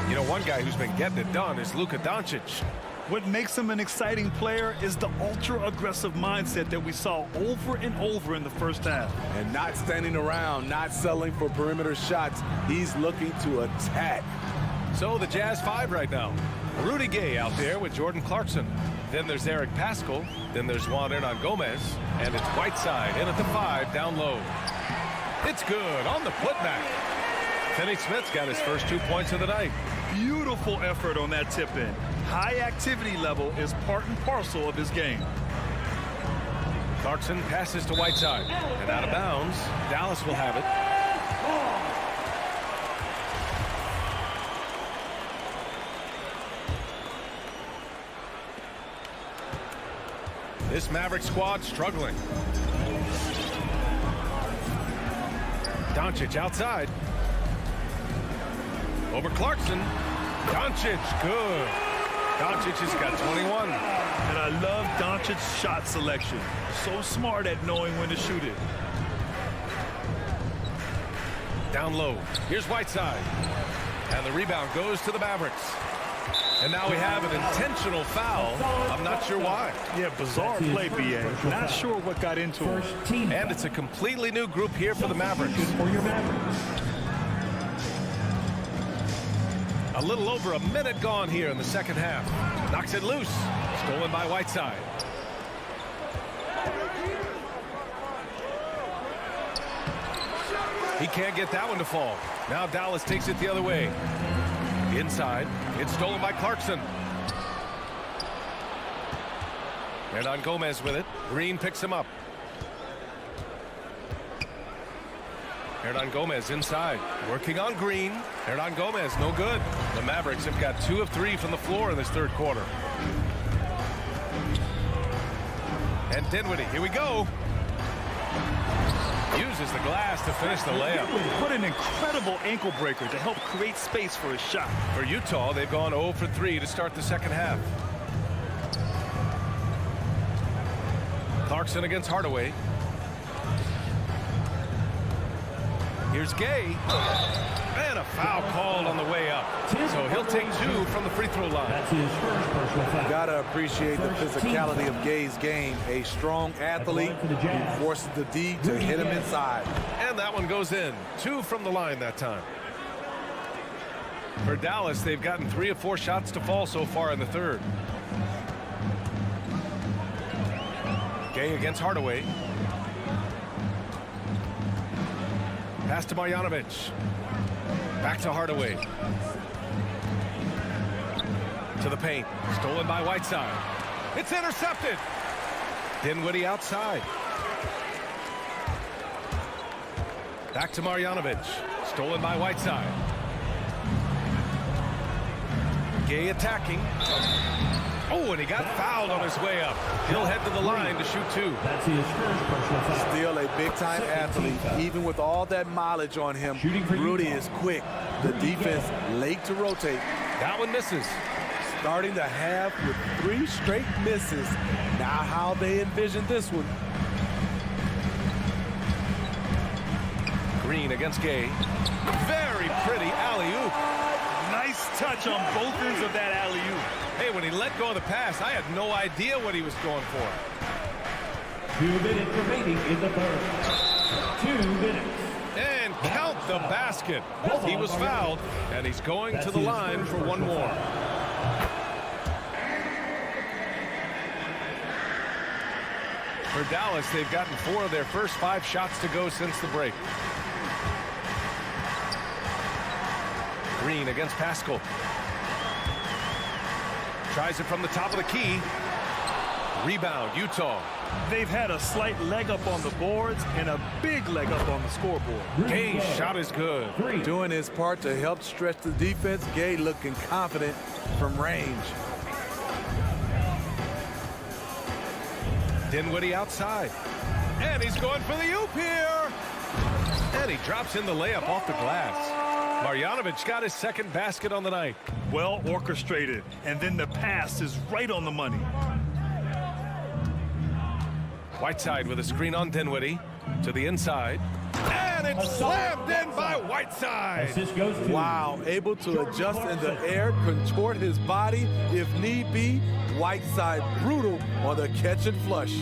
You know, one guy who's been getting it done is Luka Doncic. What makes him an exciting player is the ultra-aggressive mindset that we saw over and over in the first half. And not standing around, not settling for perimeter shots. He's looking to attack. So the Jazz 5 right now. Rudy Gay out there with Jordan Clarkson. Then there's Eric Paschall. Then there's Juan Hernan-Gomez. And it's Whiteside in at the 5 down low. It's good on the putback. Finney Smith's got his first 2 points of the night. Beautiful effort on that tip-in. High activity level is part and parcel of his game. Clarkson passes to Whiteside. And out of bounds, Dallas will have it. This Maverick squad struggling. Doncic outside. Over Clarkson. Doncic, good. Doncic has got 21. And I love Doncic's shot selection. So smart at knowing when to shoot it. Down low. Here's Whiteside. And the rebound goes to the Mavericks. And now we have an intentional foul. I'm not sure why. Yeah, bizarre play, B.A. Not sure what got into him. And it's a completely new group here for the Mavericks. A little over a minute gone here in the second half. Knocks it loose. Stolen by Whiteside. He can't get that one to fall. Now Dallas takes it the other way. Inside, it's stolen by Clarkson. Hernan-Gomez with it. Green picks him up. Hernan-Gomez inside, working on Green. Hernan-Gomez, no good. The Mavericks have got 2 of 3 from the floor in this third quarter. And Dinwiddie, here we go. Uses the glass to finish the layup. What an incredible ankle breaker to help create space for his shot. For Utah, they've gone 0 for 3 to start the second half. Clarkson against Hardaway. Here's Gay. And a foul called on the way up. So he'll take 2 from the free throw line. That's his first personal foul. Gotta appreciate the physicality of Gay's game. A strong athlete who forces the D to hit him inside. And that one goes in. 2 from the line that time. For Dallas, they've gotten 3 of 4 shots to fall so far in the third. Gay against Hardaway. Pass to Marjanovic. Back to Hardaway. To the paint. Stolen by Whiteside. It's intercepted. Dinwiddie outside. Back to Marjanovic. Stolen by Whiteside. Gay attacking. Oh, and he got fouled on his way up. He'll head to the line to shoot 2. That's his first personal foul. Still a big-time athlete. Even with all that mileage on him, Rudy is quick. The defense late to rotate. That one misses. Starting the half with 3 straight misses. Now how they envision this one. Green against Gay. Very pretty alley-oop. Nice touch on both ends of that alley-oop. Hey, when he let go of the pass, I had no idea what he was going for. 2 minutes remaining in the third. 2 minutes. And count the basket. He was fouled, and he's going to the line for one more. For Dallas, they've gotten 4 of their first 5 shots to go since the break. Green against Pascal. Tries it from the top of the key. Rebound, Utah. They've had a slight leg up on the boards and a big leg up on the scoreboard. Gay's shot is good. Doing his part to help stretch the defense. Gay looking confident from range. Dinwiddie outside. And he's going for the oop here. And he drops in the layup off the glass. Marjanovic got his second basket on the night. Well orchestrated, and then the pass is right on the money. Whiteside with a screen on Dinwiddie to the inside. And it's slammed in by Whiteside. Wow, able to adjust in the air, contort his body if need be. Whiteside brutal on the catch and flush.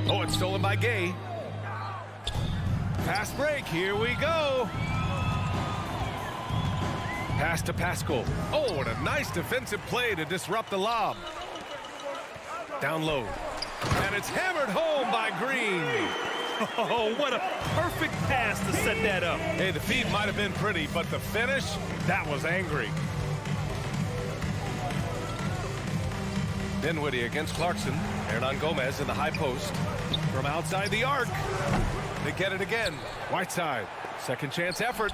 Oh, it's stolen by Gay. Fast break, here we go. Pass to Pascal. Oh, and a nice defensive play to disrupt the lob. Down low. And it's hammered home by Green. Oh, what a perfect pass to set that up. Hey, the feed might have been pretty, but the finish, that was angry. Dinwiddie against Clarkson. Hernan Gomez in the high post. From outside the arc. They get it again. Whiteside. Second chance effort.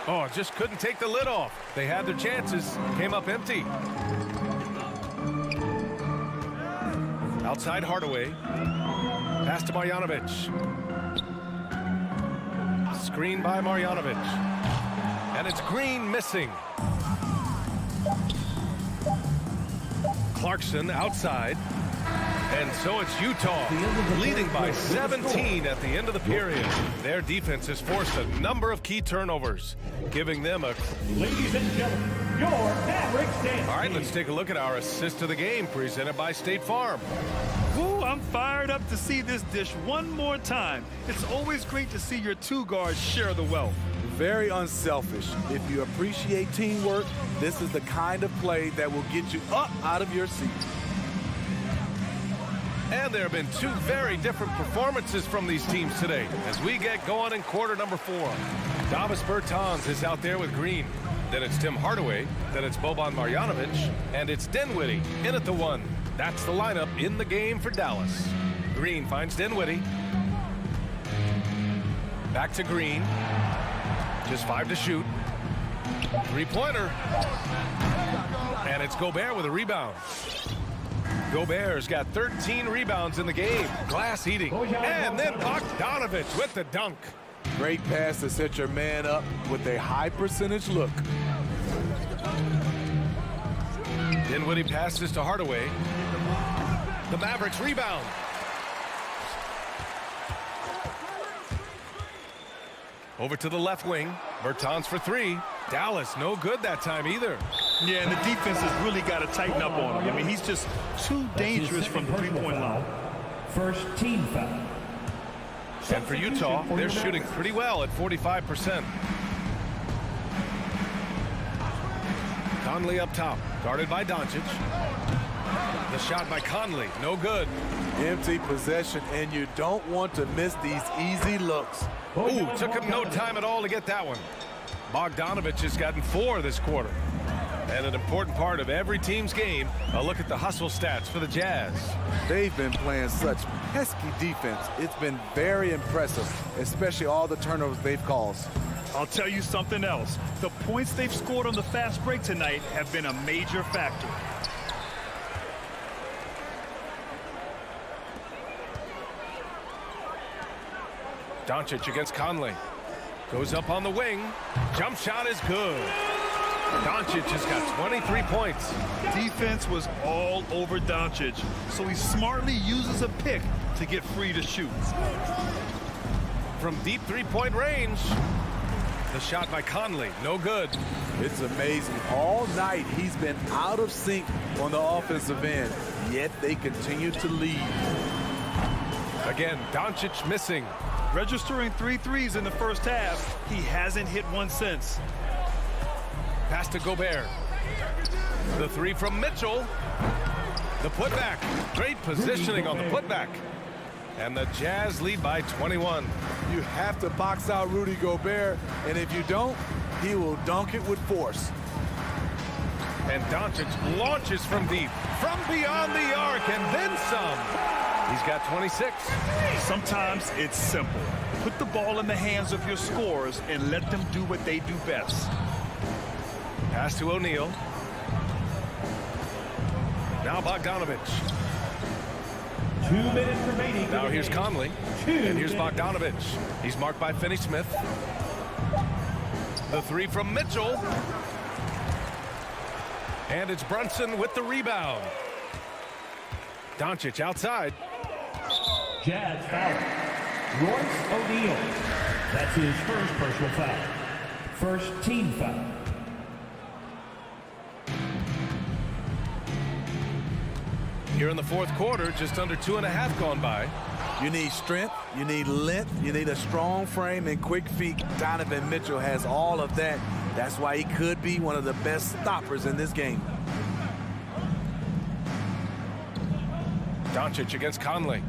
Oh, just couldn't take the lid off. They had their chances. Came up empty. Outside Hardaway. Pass to Marjanovic. Screen by Marjanovic. And it's Green missing. Clarkson outside. And so it's Utah leading by 17 at the end of the period. Their defense has forced a number of key turnovers, giving them a... Ladies and gentlemen, your Mavericks dance. All right, let's take a look at our assist of the game presented by State Farm. Ooh, I'm fired up to see this dish one more time. It's always great to see your 2 guards share the wealth. Very unselfish. If you appreciate teamwork, this is the kind of play that will get you up out of your seat. And there have been 2 very different performances from these teams today as we get going in quarter number 4. Davis Bertans is out there with Green. Then it's Tim Hardaway. Then it's Boban Marjanovic. And it's Dinwiddie in at the 1. That's the lineup in the game for Dallas. Green finds Dinwiddie. Back to Green. Just 5 to shoot. 3-pointer. And it's Gobert with a rebound. Gobert's got 13 rebounds in the game. Glass eating. And then Bogdanovic with the dunk. Great pass to set your man up with a high percentage look. Dinwiddie passes to Hardaway. The Mavericks rebound. Over to the left wing. Bertans for 3. Dallas no good that time either. Yeah, and the defense has really got to tighten up on him. I mean, he's just too dangerous from the 3-point line. First team foul. And for Utah, they're shooting pretty well at 45%. Conley up top, guarded by Doncic. The shot by Conley, no good. Empty possession, and you don't want to miss these easy looks. Ooh, took him no time at all to get that one. Bogdanovic has gotten 4 this quarter. And an important part of every team's game, a look at the hustle stats for the Jazz. They've been playing such pesky defense. It's been very impressive, especially all the turnovers they've caused. I'll tell you something else. The points they've scored on the fast break tonight have been a major factor. Doncic against Conley. Goes up on the wing. Jump shot is good. Doncic has got 23 points. Defense was all over Doncic, so he smartly uses a pick to get free to shoot. From deep 3-point range. The shot by Conley, no good. It's amazing. All night he's been out of sync on the offensive end, yet they continue to lead. Again, Doncic missing. Registering 3 threes in the first half, he hasn't hit one since. Pass to Gobert. The three from Mitchell. The putback. Great positioning on the putback. And the Jazz lead by 21. You have to box out Rudy Gobert, and if you don't, he will dunk it with force. And Doncic launches from deep, from beyond the arc, and then some. He's got 26. Sometimes it's simple. Put the ball in the hands of your scorers and let them do what they do best. Pass to O'Neal. Now Bogdanovic. 2 minutes remaining. Now here's Conley. And here's Bogdanovic. He's marked by Finney-Smith. The three from Mitchell. And it's Brunson with the rebound. Doncic outside. Jazz foul. Royce O'Neal. That's his first personal foul. First team foul. Here in the fourth quarter, just under 2.5 gone by. You need strength, you need length, you need a strong frame and quick feet. Donovan Mitchell has all of that. That's why he could be one of the best stoppers in this game. Doncic against Conley.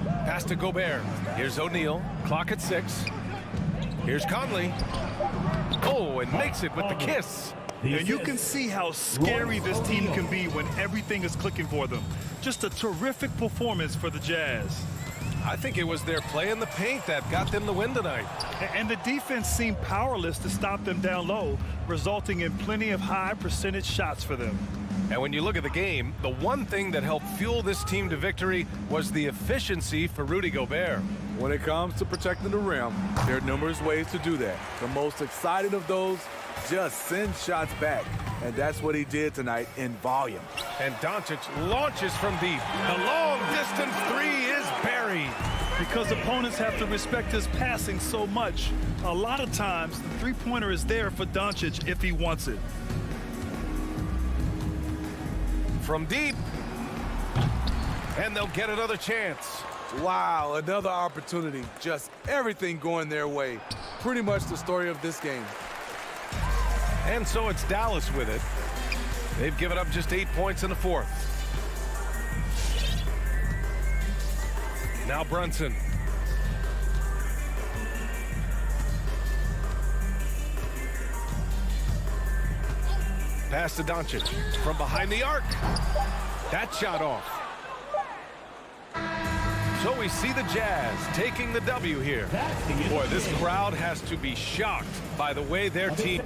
Pass to Gobert. Here's O'Neal. Clock at 6. Here's Conley. Oh, and makes it with the kiss. And you can see how scary this team can be when everything is clicking for them. Just a terrific performance for the Jazz. I think it was their play in the paint that got them the win tonight. And the defense seemed powerless to stop them down low, resulting in plenty of high percentage shots for them. And when you look at the game, the one thing that helped fuel this team to victory was the efficiency for Rudy Gobert. When it comes to protecting the rim, there are numerous ways to do that. The most exciting of those, just send shots back. And that's what he did tonight in volume. And Doncic launches from deep. The long-distance three is buried. Because opponents have to respect his passing so much, a lot of times the three-pointer is there for Doncic if he wants it. From deep. And they'll get another chance. Wow, another opportunity. Just everything going their way. Pretty much the story of this game. And so it's Dallas with it. They've given up just 8 points in the fourth. Now Brunson. Pass to Doncic from behind the arc. That shot off. So we see the Jazz taking the W here. Boy, this crowd has to be shocked by the way their team...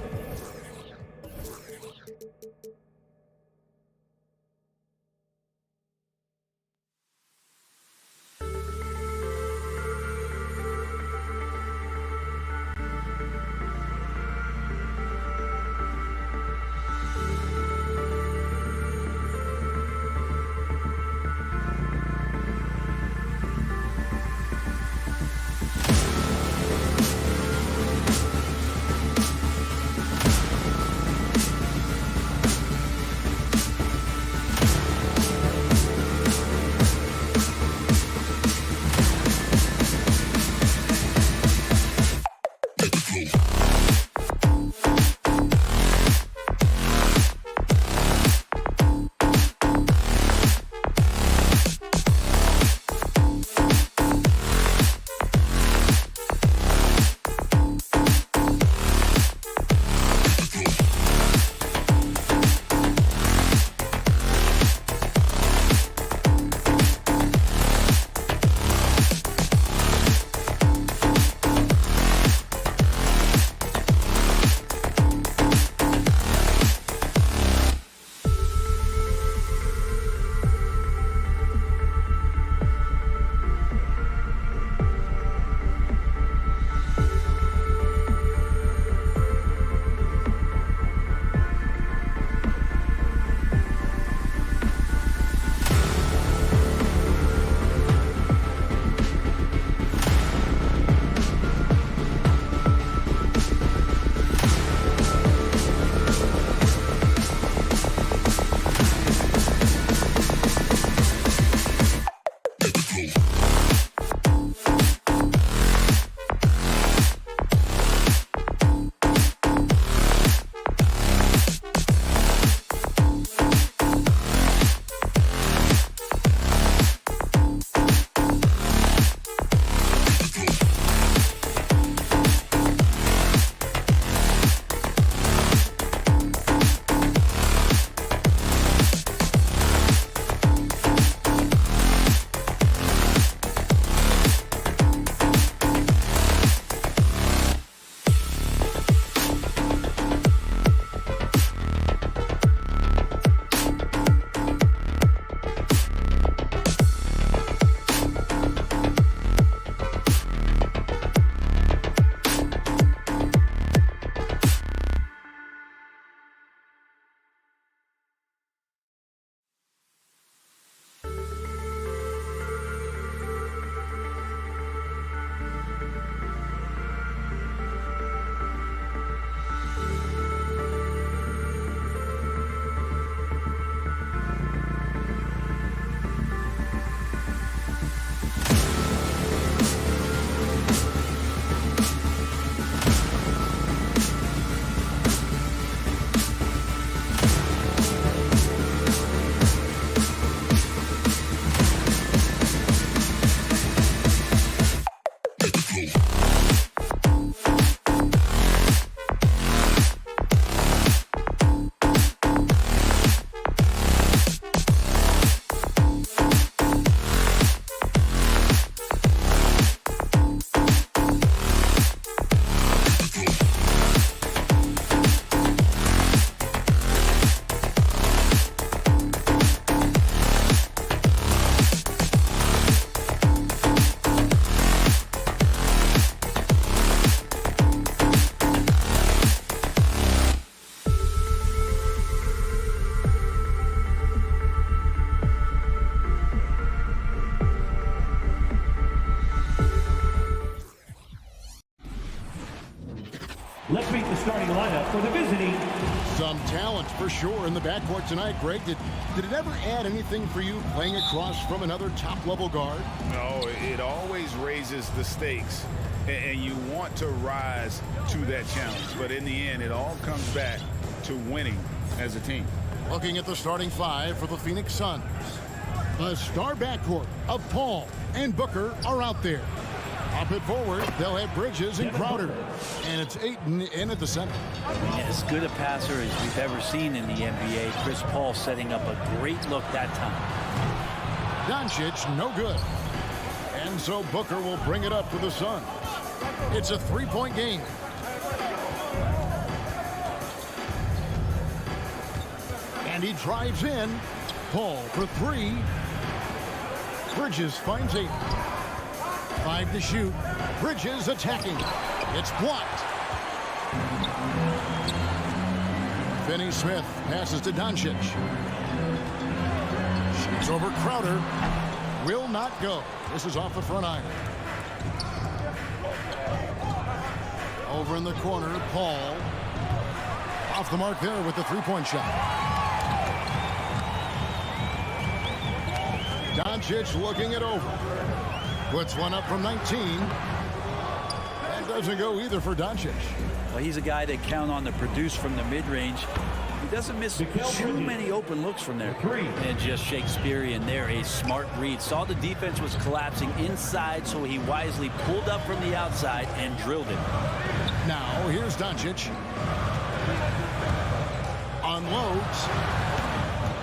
for the visiting. Some talent for sure in the backcourt tonight, Greg. Did it ever add anything for you playing across from another top-level guard? No, it always raises the stakes, and you want to rise to that challenge. But in the end, it all comes back to winning as a team. Looking at the starting five for the Phoenix Suns. The star backcourt of Paul and Booker are out there. Up at forward, they'll have Bridges and Crowder. And it's Ayton in at the center. As good a passer as we've ever seen in the NBA. Chris Paul setting up a great look that time. Doncic, no good. And so Booker will bring it up for the Suns. It's a three-point game. And he drives in. Paul for three. Bridges finds Ayton. 5 to shoot. Bridges attacking. It's blocked. Finney-Smith passes to Doncic. Shoots over Crowder. Will not go. This is off the front iron. Over in the corner, Paul. Off the mark there with the three-point shot. Doncic looking it over. Puts one up from 19. That doesn't go either for Doncic. Well, he's a guy that count on to produce from the mid-range. He doesn't miss too many open looks from there. And just Shakespearean there, a smart read. Saw the defense was collapsing inside, so he wisely pulled up from the outside and drilled it. Now, here's Doncic. Unloads.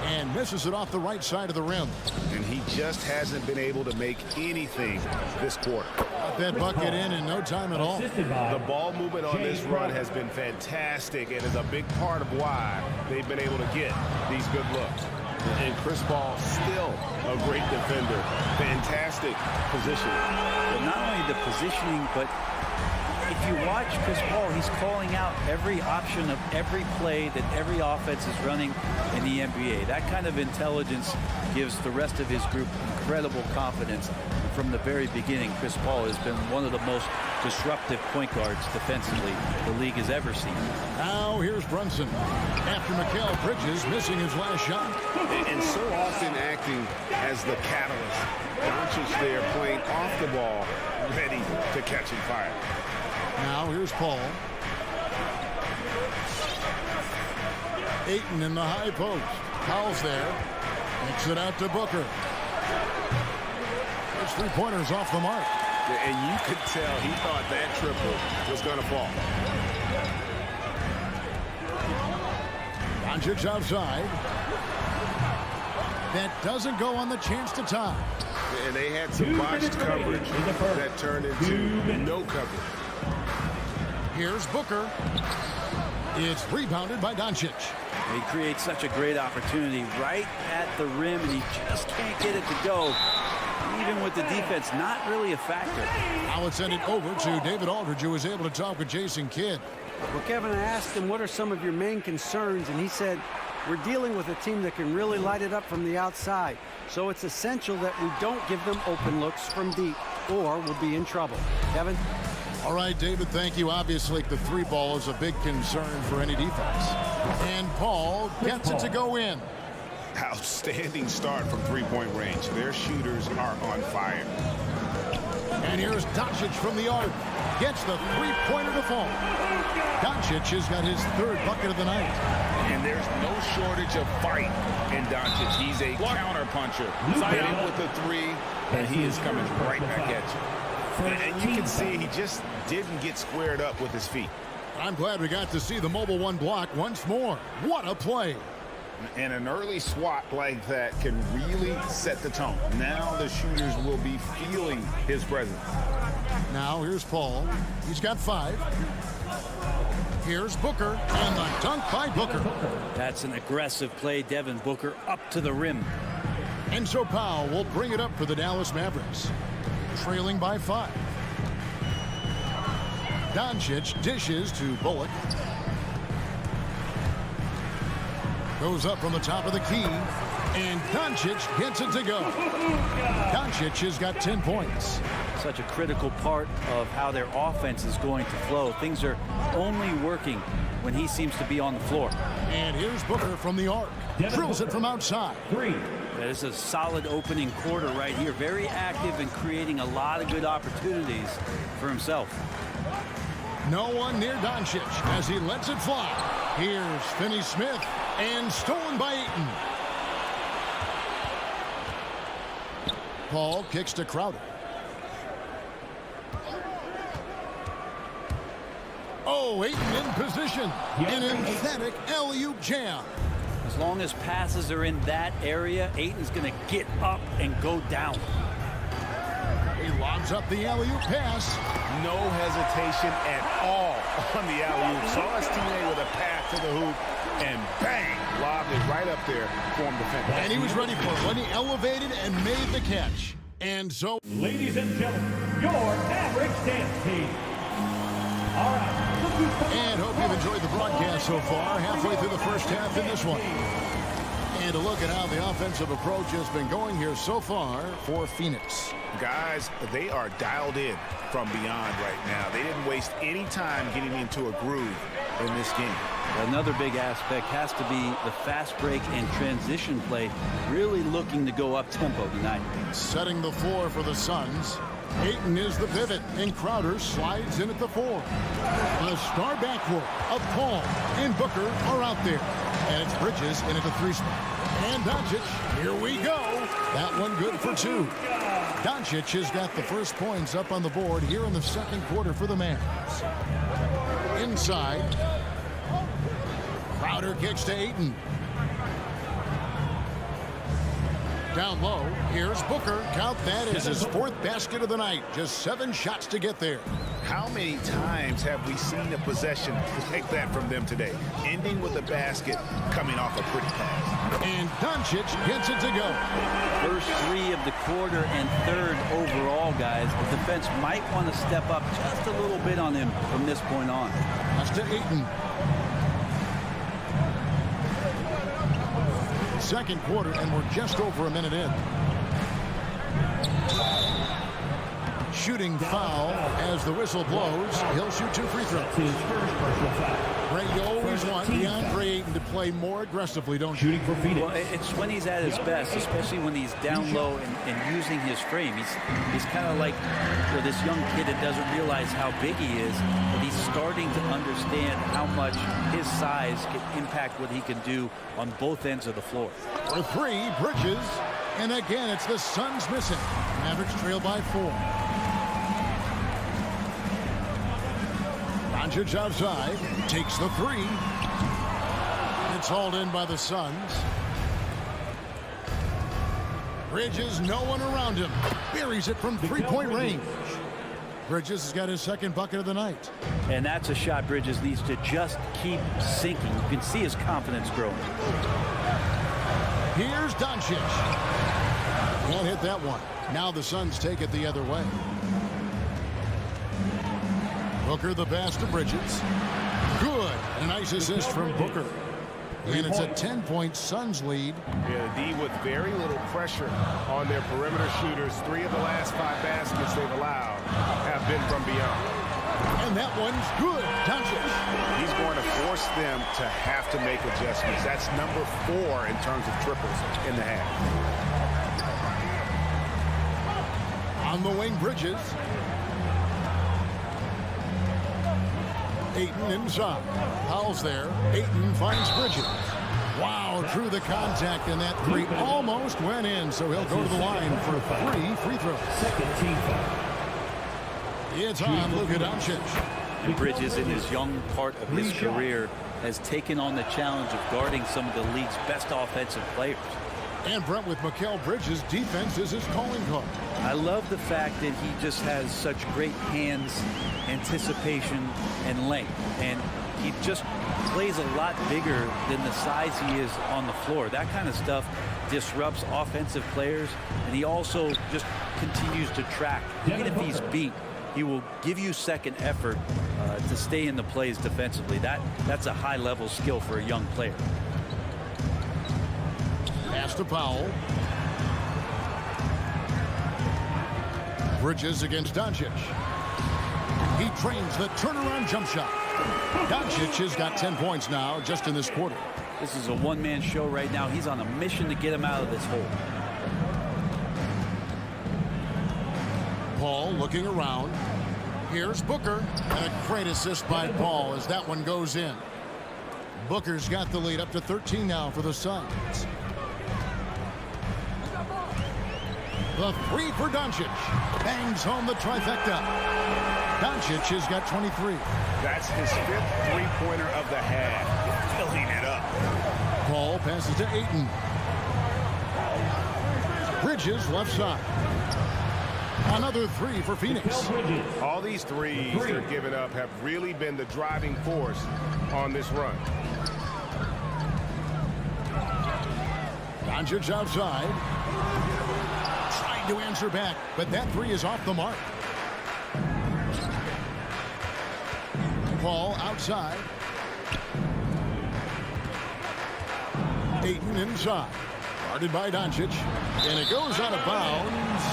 And misses it off the right side of the rim. And he just hasn't been able to make anything this quarter. Got that bucket in no time at all. The ball movement on this run has been fantastic and is a big part of why they've been able to get these good looks. And Chris Paul still a great defender. Fantastic position. But not only the positioning, but if you watch Chris Paul, he's calling out every option of every play that every offense is running in the NBA. That kind of intelligence gives the rest of his group incredible confidence. From the very beginning, Chris Paul has been one of the most disruptive point guards defensively the league has ever seen. Now here's Brunson. After Mikal Bridges missing his last shot. And so often acting as the catalyst. Doncic there playing off the ball, ready to catch and fire. Now here's Paul. Ayton in the high post. Powell's there. Makes it out to Booker. His three-pointers off the mark. And you could tell he thought that triple was going to fall. Doncic outside. That doesn't go on the chance to tie. And they had some botched coverage that turned into no coverage. Here's Booker. It's rebounded by Doncic. He creates such a great opportunity right at the rim, and he just can't get it to go. Even with the defense, not really a factor. Now let's send it over to David Aldridge, who was able to talk with Jason Kidd. Well, Kevin, I asked him, what are some of your main concerns? And he said, we're dealing with a team that can really light it up from the outside. So it's essential that we don't give them open looks from deep, or we'll be in trouble. Kevin? All right, David, thank you. Obviously, the three ball is a big concern for any defense. And Paul gets it to go in. Outstanding start from three-point range. Their shooters are on fire. And here's Doncic from the arc. Gets the three-pointer to fall. Doncic has got his third bucket of the night. And there's no shortage of fight in Doncic. He's a counter-puncher. Hit him with the three, and he is coming right back at you. And you can see he just didn't get squared up with his feet. I'm glad we got to see the mobile one block once more. What a play. And an early swat like that can really set the tone. Now the shooters will be feeling his presence. Now here's Paul. He's got 5. Here's Booker, and the dunk by Booker. That's an aggressive play. Devin Booker up to the rim. And so Powell will bring it up for the Dallas Mavericks. Trailing by 5. Doncic dishes to Bullock. Goes up from the top of the key. And Doncic gets it to go. Doncic has got 10 points. such a critical part of how their offense is going to flow. Things are only working when he seems to be on the floor. And here's Booker from the arc. Drills it from outside. 3. This is a solid opening quarter right here. Very active and creating a lot of good opportunities for himself. No one near Doncic as he lets it fly. Here's Finney-Smith, and stolen by Ayton. Paul kicks to Crowder. Oh, Ayton in position. An emphatic alley-oop jam. As long as passes are in that area, Ayton's going to get up and go down. He lobs up the alley-oop pass. No hesitation at all on the alley-oop. Saw his teammate with a pass to the hoop, and bang, lobbed it right up there for him to finish. And he was ready for it when he elevated and made the catch. And so, Ladies and gentlemen, your Mavericks dance team. All right. and hope you've enjoyed the broadcast so far. Halfway through the first half in this one. And a look at how the offensive approach has been going here so far for Phoenix. Guys, they are dialed in from beyond right now. They didn't waste any time getting into a groove in this game. Another big aspect has to be the fast break and transition play, really looking to go up tempo tonight. Setting the floor for the Suns. Ayton is the pivot, and Crowder slides in at the 4. The star backcourt of Paul and Booker are out there. And it's Bridges in at the 3 spot. And Doncic, here we go. That one good for 2. Doncic has got the first points up on the board here in the second quarter for the Mavs. Inside. Crowder kicks to Ayton. Down low, here's Booker. Count that as his 4th basket of the night. Just 7 shots to get there. How many times have we seen a possession like that from them today? Ending with a basket, coming off a pretty pass. And Doncic gets it to go. First 3 of the quarter and 3rd overall, guys. The defense might want to step up just a little bit on him from this point on. That's to Ayton. Second quarter, and we're just over a minute in. Shooting foul as the whistle blows. He'll shoot 2 free throws. His first personal foul. Ray, you always want DeAndre Ayton to play more aggressively, don't you? Shooting for Phoenix. Well, it's when he's at his best, especially when he's down low and using his frame. He's kind of like this young kid that doesn't realize how big he is, but he's starting to understand how much his size can impact what he can do on both ends of the floor. For 3, Bridges. And again, it's the Suns missing. Mavericks trail by 4. Doncic outside, takes the 3. It's hauled in by the Suns. Bridges, no one around him. Buries it from 3-point range. Bridges has got his 2nd bucket of the night. And that's a shot Bridges needs to just keep sinking. You can see his confidence growing. Here's Doncic. Can't hit that one. Now the Suns take it the other way. Booker the pass to Bridges. Good. A nice assist from Booker. And it's a 10-point Suns lead. Yeah, the D with very little pressure on their perimeter shooters. 3 of the last 5 baskets they've allowed have been from beyond. And that one's good. Doncic. He's going to force them to have to make adjustments. That's number 4 in terms of triples in the half. On the wing, Bridges. Ayton inside. Powell's there. Ayton finds Bridges. Wow, drew the contact, and that 3 almost went in, so he'll go to the line for 3 free throws. Second team foul. It's on Luka Doncic. And Bridges, in his young part of his career, has taken on the challenge of guarding some of the league's best offensive players. And Brent, with Mikal Bridges, defense is his calling card. I love the fact that he just has such great hands, anticipation, and length. And he just plays a lot bigger than the size he is on the floor. That kind of stuff disrupts offensive players, and he also just continues to track. Even if he's beat, he will give you second effort to stay in the plays defensively. That's a high-level skill for a young player. Pass to Powell. Bridges against Doncic. He trains the turnaround jump shot. Doncic has got 10 points now just in this quarter. This is a one-man show right now. He's on a mission to get him out of this hole. Paul looking around. Here's Booker. And a great assist by Paul as that one goes in. Booker's got the lead up to 13 now for the Suns. The three for Doncic. Bangs home the trifecta. Doncic has got 23. That's his 5th three-pointer of the half. Filling it up. Paul passes to Ayton. Bridges left side. Another three for Phoenix. All these threes they're giving up have really been the driving force on this run. Doncic outside. Trying to answer back, but that three is off the mark. Paul outside. Ayton inside. Guarded by Doncic. And it goes out of bounds.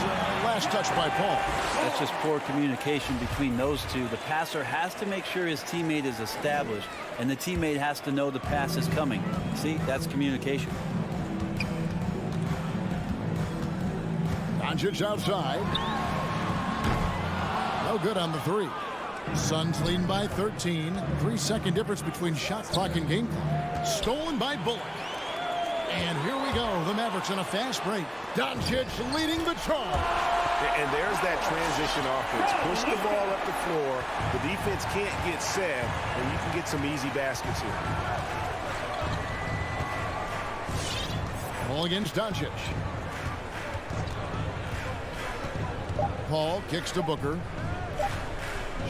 Last touch by Paul. That's just poor communication between those two. The passer has to make sure his teammate is established, and the teammate has to know the pass is coming. See, that's communication. Doncic outside. No good on the three. Suns leading by 13. 3-second difference between shot clock and game clock. Stolen by Bullock. And here we go. The Mavericks on a fast break. Doncic leading the charge. And there's that transition offense. Push the ball up the floor. The defense can't get set, and you can get some easy baskets here. Ball against Doncic. Paul kicks to Booker.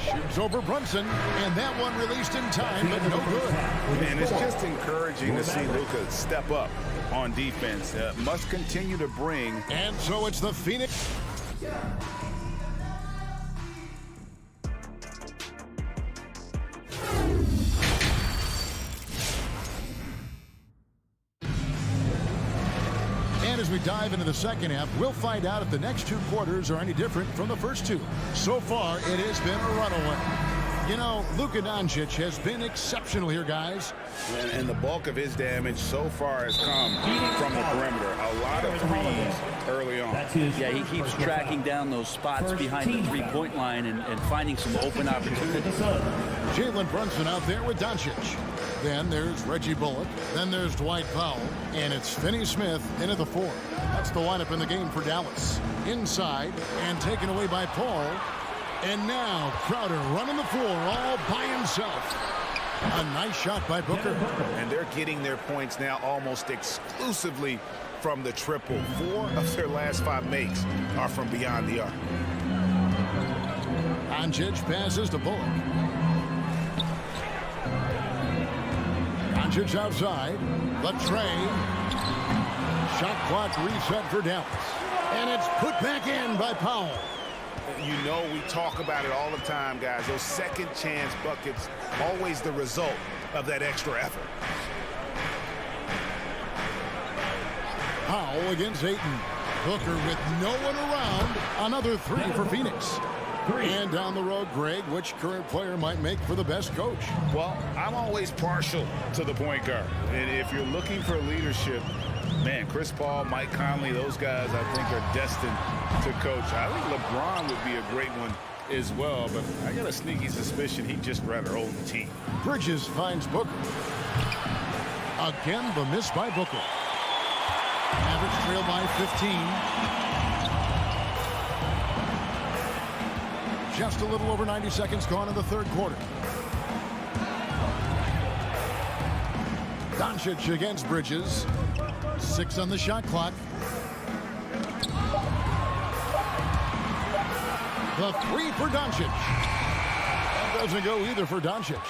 Shoots over Brunson, and that one released in time, but no good. And it's just encouraging to see Luka step up on defense. Must continue to bring. And so it's the Phoenix. And as we dive into the second half, we'll find out if the next two quarters are any different from the first two. So far, it has been a runaway. You know, Luka Doncic has been exceptional here, guys. And the bulk of his damage so far has come from the perimeter. A lot of threes early on. Yeah, he keeps tracking down those spots behind the three-point line and finding some open opportunities. Jalen Brunson out there with Doncic. Then there's Reggie Bullock. Then there's Dwight Powell. And it's Finney-Smith into the fourth. That's the lineup in the game for Dallas. Inside and taken away by Paul. And now Crowder running the floor all by himself. A nice shot by Booker. And they're getting their points now almost exclusively from the triple. 4 of their last 5 makes are from beyond the arc. Doncic passes to Bullock. Doncic outside. The tray. Shot clock reset for Dallas. And it's put back in by Powell. You know, we talk about it all the time, guys. Those second chance buckets, always the result of that extra effort. Powell against Ayton. Booker with no one around. Another three for Phoenix. And down the road, Greg, which current player might make for the best coach? Well, I'm always partial to the point guard. And if you're looking for leadership, man, Chris Paul, Mike Conley, those guys I think are destined to coach. I think LeBron would be a great one as well, but I got a sneaky suspicion he'd just rather hold the team. Bridges finds Booker. Again, the miss by Booker. Mavericks trail by 15. Just a little over 90 seconds gone in the third quarter. Doncic against Bridges. 6 on the shot clock. The three for Doncic. That doesn't go either for Doncic.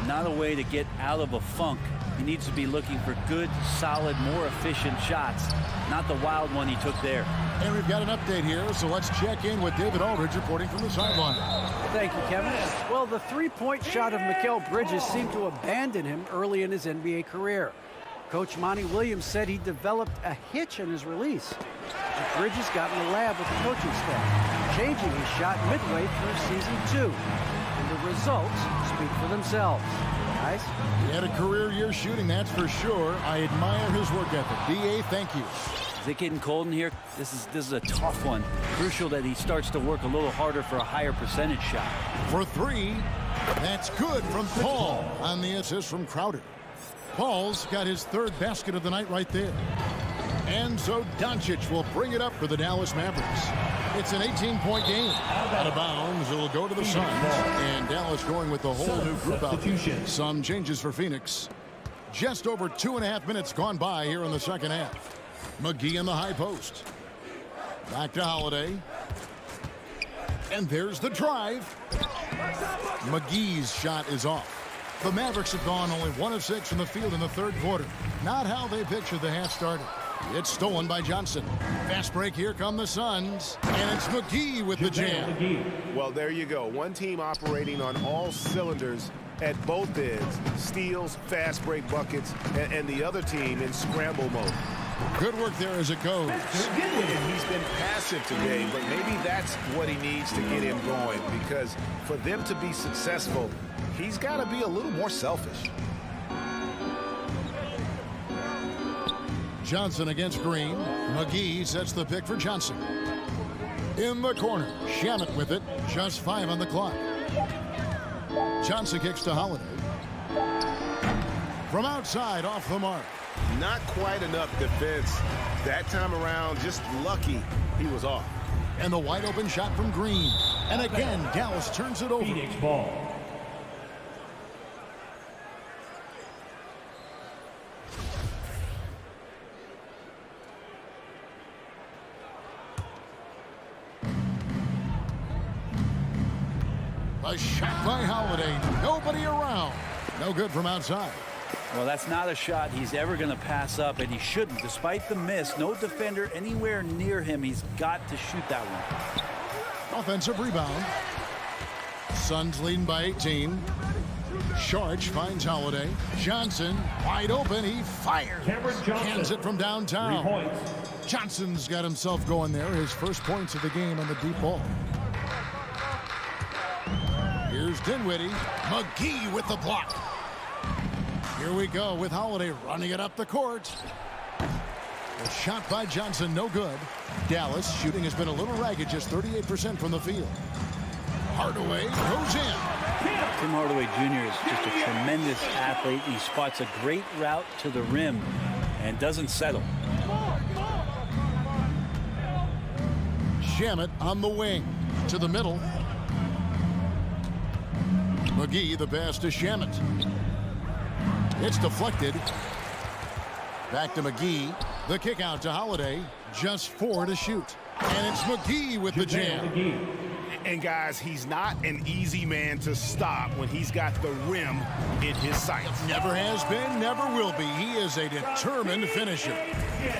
Not a way to get out of a funk. He needs to be looking for good, solid, more efficient shots, not the wild one he took there. And we've got an update here, so let's check in with David Aldridge reporting from the sideline. Thank you, Kevin. Well, the three-point shot of Mikal Bridges seemed to abandon him early in his NBA career. Coach Monty Williams said he developed a hitch in his release. And Bridges got in the lab with the coaching staff, changing his shot midway through season 2. And the results speak for themselves. Guys? He had a career year shooting, that's for sure. I admire his work ethic. D.A., thank you. Is it getting cold in here? This is a tough one. Crucial that he starts to work a little harder for a higher percentage shot. For 3, that's good from Paul on the assist from Crowder. Paul's got his 3rd basket of the night right there. And so Doncic will bring it up for the Dallas Mavericks. It's an 18-point game. Out of bounds, it'll go to the Suns. And Dallas going with the whole new group out there. Some changes for Phoenix. Just over 2.5 minutes gone by here in the second half. McGee in the high post. Back to Holiday. And there's the drive. McGee's shot is off. The Mavericks have gone only 1 of 6 from the field in the 3rd quarter. Not how they pictured the half started. It's stolen by Johnson. Fast break, here come the Suns. And it's McGee with the jam. Well, there you go. One team operating on all cylinders at both ends. Steals, fast break buckets, and the other team in scramble mode. Good work there as it goes. And he's been passive today, but maybe that's what he needs to get him going, because for them to be successful, he's got to be a little more selfish. Johnson against Green. McGee sets the pick for Johnson. In the corner, Shamet with it. Just 5 on the clock. Johnson kicks to Holiday. From outside, off the mark. Not quite enough defense. That time around, just lucky he was off. And the wide open shot from Green. And again, Dallas turns it over. Phoenix ball. A shot by Holiday. Nobody around. No good from outside. Well, that's not a shot he's ever going to pass up, and he shouldn't. Despite the miss, no defender anywhere near him. He's got to shoot that one. Offensive rebound. Suns leading by 18. Sharch finds Holiday. Johnson wide open. He fires. Hands it from downtown. Johnson's got himself going there. His first points of the game on the deep ball. Here's Dinwiddie. McGee with the block. Here we go with Holiday running it up the court. A shot by Johnson, no good. Dallas shooting has been a little ragged, just 38% from the field. Hardaway goes in. Tim Hardaway Jr. is just a tremendous athlete. He spots a great route to the rim and doesn't settle. Shamet on the wing to the middle. McGee the pass to Shamet. It's deflected. Back to McGee. The kick out to Holiday. Just 4 to shoot. And it's McGee with the jam. And guys, he's not an easy man to stop when he's got the rim in his sights. Never has been, never will be. He is a determined finisher.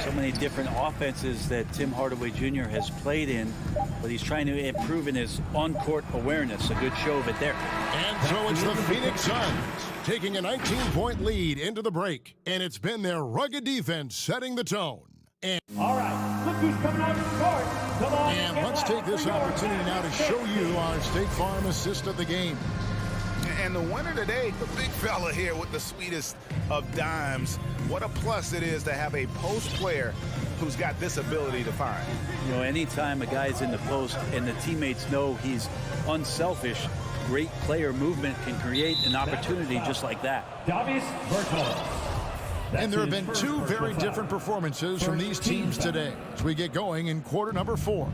So many different offenses that Tim Hardaway Jr. has played in, but he's trying to improve in his on-court awareness. A good show of it there. And so it's the Phoenix Suns taking a 19-point lead into the break. And it's been their rugged defense setting the tone. And all right, look who's coming out of the court. Come on. And let's take this opportunity now to show you our State Farm assist of the game. And the winner today, the big fella here with the sweetest of dimes. What a plus it is to have a post player who's got this ability to find. You know, anytime a guy's in the post and the teammates know he's unselfish, great player movement can create an opportunity just like that. Davis Bertels. And there have been 2 very different performances from these teams today as we get going in quarter number 4.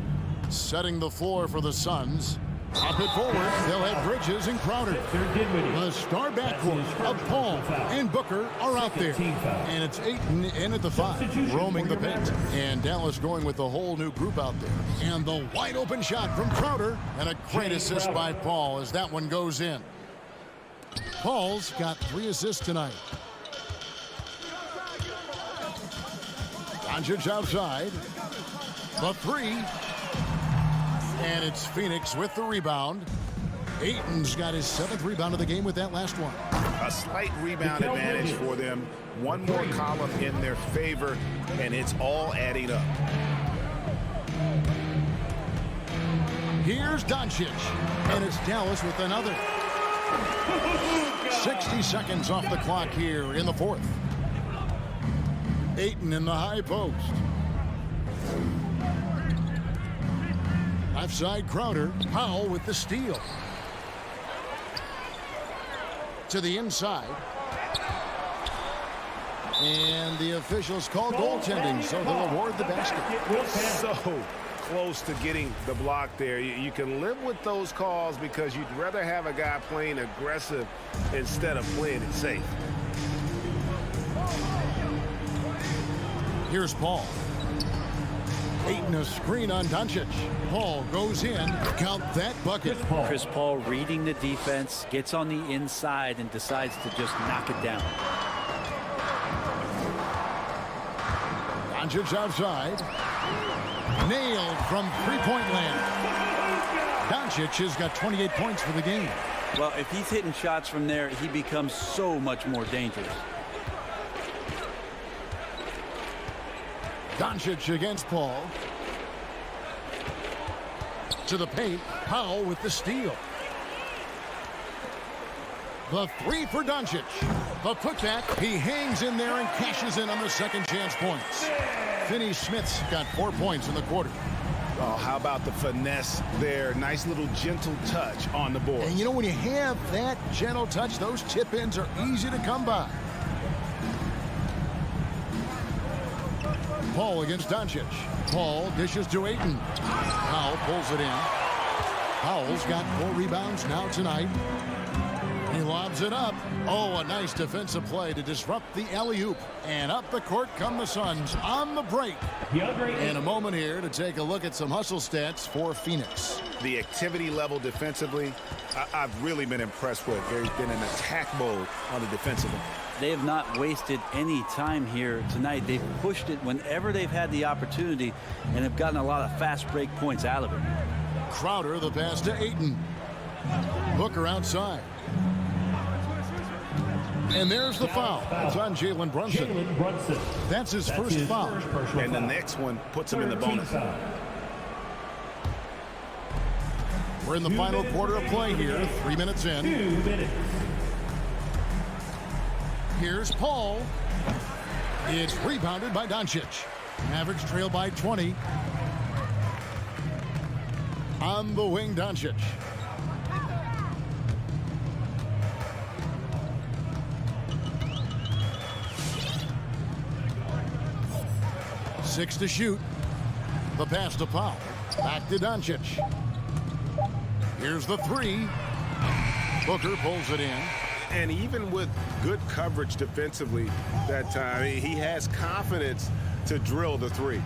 Setting the floor for the Suns. Up it forward, they'll have Bridges and Crowder. The star backcourt of Paul and Booker are out there. And it's Ayton in at the 5, roaming the paint. And Dallas going with the whole new group out there. And the wide open shot from Crowder. And a great assist by Paul as that one goes in. Paul's got 3 assists tonight. Doncic outside. The 3. And it's Phoenix with the rebound. Ayton's got his 7th rebound of the game with that last one. A slight rebound advantage for them. One more column in their favor, and it's all adding up. Here's Doncic, and it's Dallas with another. 60 seconds off the clock here in the fourth. Ayton in the high post. Left side Crowder. Powell with the steal. To the inside. And the officials call goaltending, so they'll award the basket. So close to getting the block there. You can live with those calls because you'd rather have a guy playing aggressive instead of playing it safe. Here's Paul. Ayton a screen on Doncic. Paul goes in. Count that bucket. Chris Paul reading the defense, gets on the inside and decides to just knock it down. Doncic outside. Nailed from three-point land. Doncic has got 28 points for the game. Well, if he's hitting shots from there, he becomes so much more dangerous. Doncic against Paul. To the paint. Powell with the steal. The three for Doncic. The putback. He hangs in there and cashes in on the second chance points. Finney-Smith's got 4 points in the quarter. Oh, how about the finesse there? Nice little gentle touch on the board. And you know, when you have that gentle touch, those tip-ins are easy to come by. Paul against Doncic. Paul dishes to Ayton. Powell pulls it in. Powell's got 4 rebounds now tonight. He lobs it up. Oh, a nice defensive play to disrupt the alley-oop. And up the court come the Suns on the break. And a moment here to take a look at some hustle stats for Phoenix. The activity level defensively, I've really been impressed with. There's been an attack mode on the defensive end. They have not wasted any time here tonight. They've pushed it whenever they've had the opportunity and have gotten a lot of fast break points out of it. Crowder the pass to Ayton. Booker outside. And there's the foul. It's on Jalen Brunson. That's his first foul. And the next one puts him in the bonus. We're in the final quarter of play here. 3 minutes in. 2 minutes. Here's Paul. It's rebounded by Doncic. Mavericks trail by 20. On the wing, Doncic. Six to shoot. The pass to Powell. Back to Doncic. Here's the three. Booker pulls it in. And even with good coverage defensively that time, he has confidence to drill the three.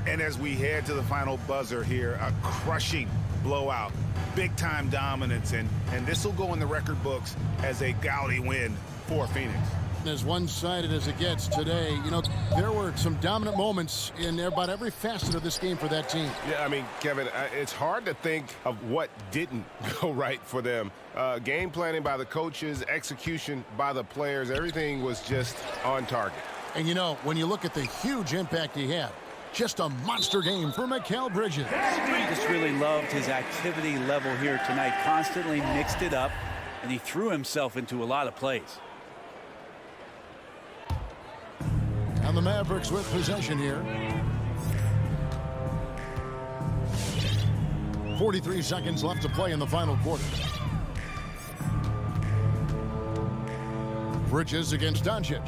And as we head to the final buzzer here, a crushing blowout, big-time dominance, and this will go in the record books as a gaudy win for Phoenix. As one-sided as it gets today, you know, there were some dominant moments in about every facet of this game for that team. Yeah, I mean, Kevin, it's hard to think of what didn't go right for them. Game planning by the coaches, execution by the players, everything was just on target. And, you know, when you look at the huge impact he had, just a monster game for Mikal Bridges. Just really loved his activity level here tonight. Constantly mixed it up, and he threw himself into a lot of plays. And the Mavericks with possession here. 43 seconds left to play in the final quarter. Bridges against Doncic.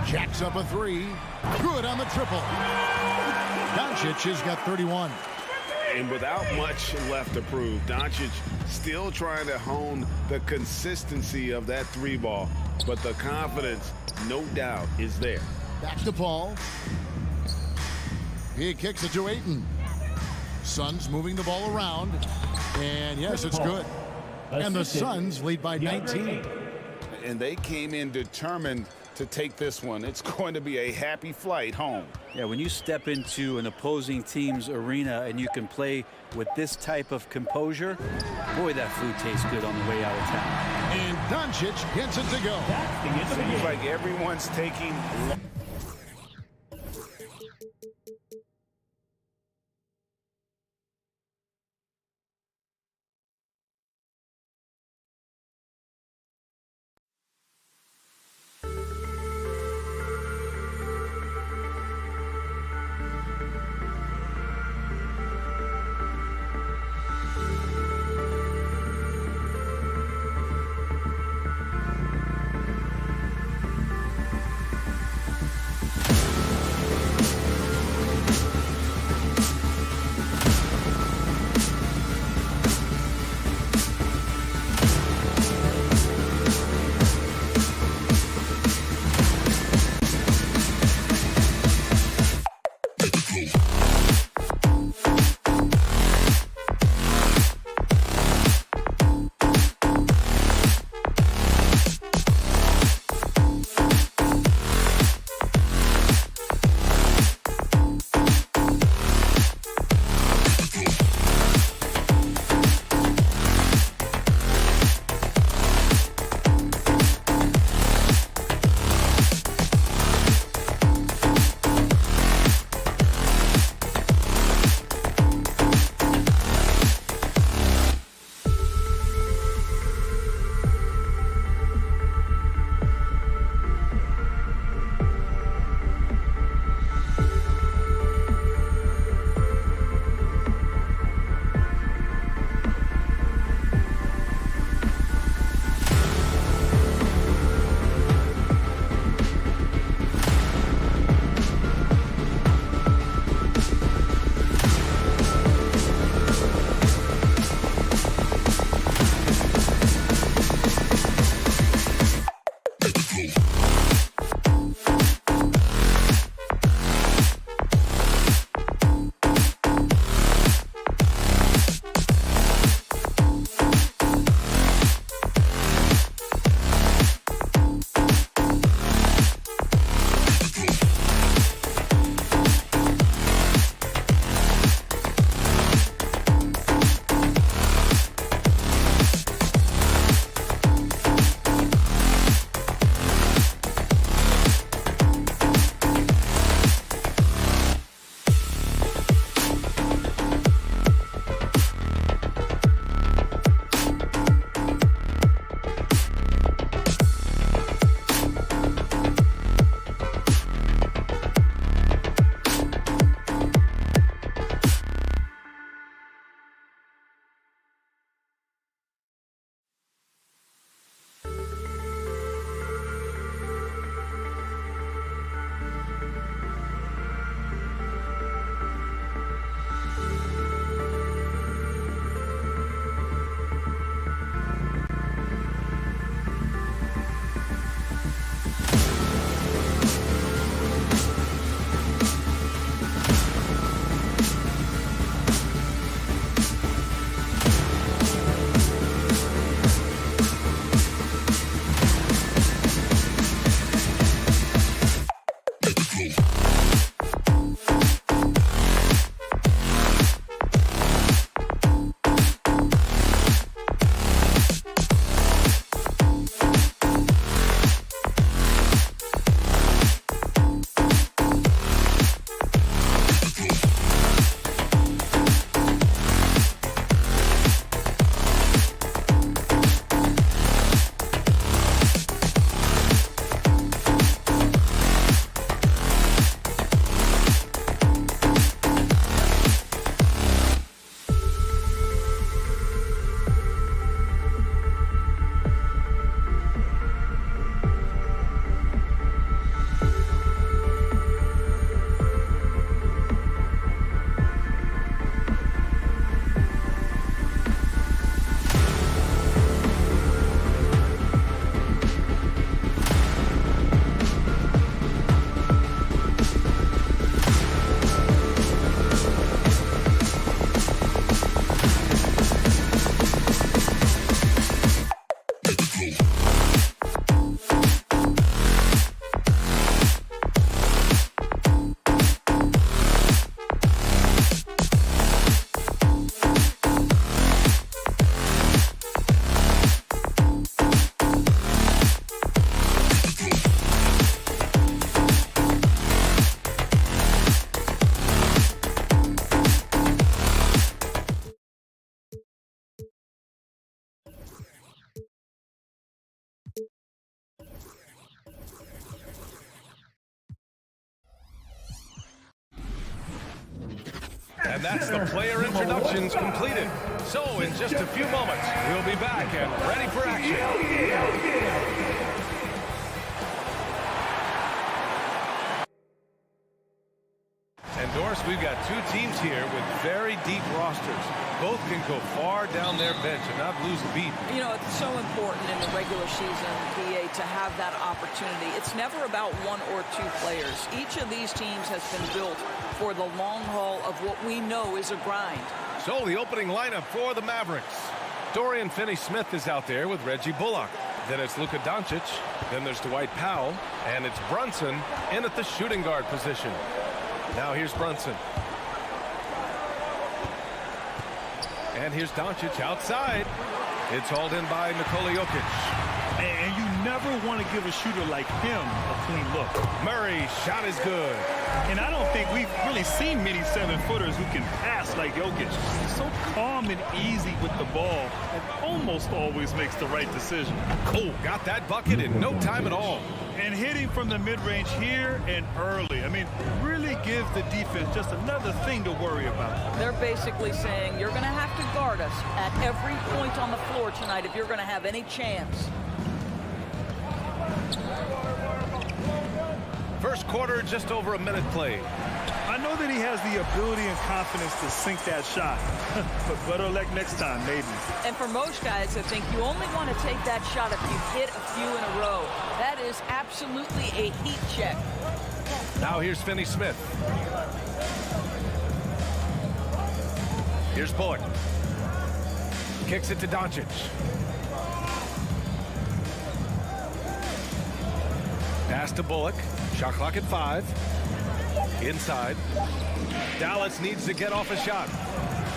Jacks up a three. Good on the triple. Doncic has got 31. And without much left to prove, Doncic still trying to hone the consistency of that three ball. But the confidence, no doubt, is there. Back to Paul. He kicks it to Ayton. Suns moving the ball around. And yes, it's good. And the Suns lead by 19. And they came in determined to take this one. It's going to be a happy flight home. Yeah, when you step into an opposing team's arena and you can play with this type of composure, boy, that food tastes good on the way out of town. And Doncic gets it to go. Seems like everyone's taking... And that's the player introductions completed. So in just a few moments, we'll be back and ready for action. And Doris, we've got two teams here with very deep rosters. Both can go far down their bench and not lose a beat. You know, it's so important in the regular season, PA, to have that opportunity. It's never about one or two players. Each of these teams has been built for the long haul of what we know is a grind. So the opening lineup for the Mavericks. Dorian Finney-Smith is out there with Reggie Bullock. Then it's Luka Doncic. Then there's Dwight Powell. And it's Brunson in at the shooting guard position. Now here's Brunson. And here's Doncic outside. It's hauled in by Nikola Jokic. And you never want to give a shooter like him a clean look. Murray's shot is good. And I don't think we've really seen many 7-footers who can pass like Jokic. He's so calm and easy with the ball and almost always makes the right decision. Oh, got that bucket in no time at all. And hitting from the mid-range here and early. I mean, really gives the defense just another thing to worry about. They're basically saying you're going to have to guard us at every point on the floor tonight if you're going to have any chance. First quarter, just over a minute played. I know that he has the ability and confidence to sink that shot. But better luck next time, maybe. And for most guys, I think you only want to take that shot if you've hit a few in a row. That is absolutely a heat check. Now here's Finney-Smith. Here's Bullock. Kicks it to Doncic. Pass to Bullock. Shot clock at 5. Inside. Dallas needs to get off a shot.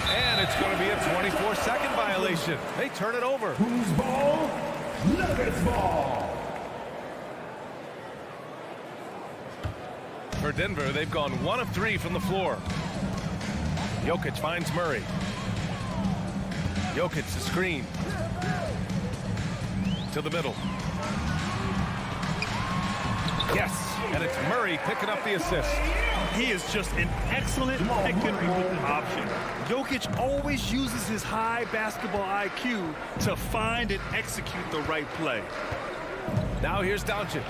And it's going to be a 24-second violation. They turn it over. Who's ball? Nuggets ball. For Denver, they've gone 1 of 3 from the floor. Jokic finds Murray. Jokic the screen. To the middle. Yes, and it's Murray picking up the assist. He is just an excellent pick-and-roll option. Jokic always uses his high basketball IQ to find and execute the right play. Now here's Doncic.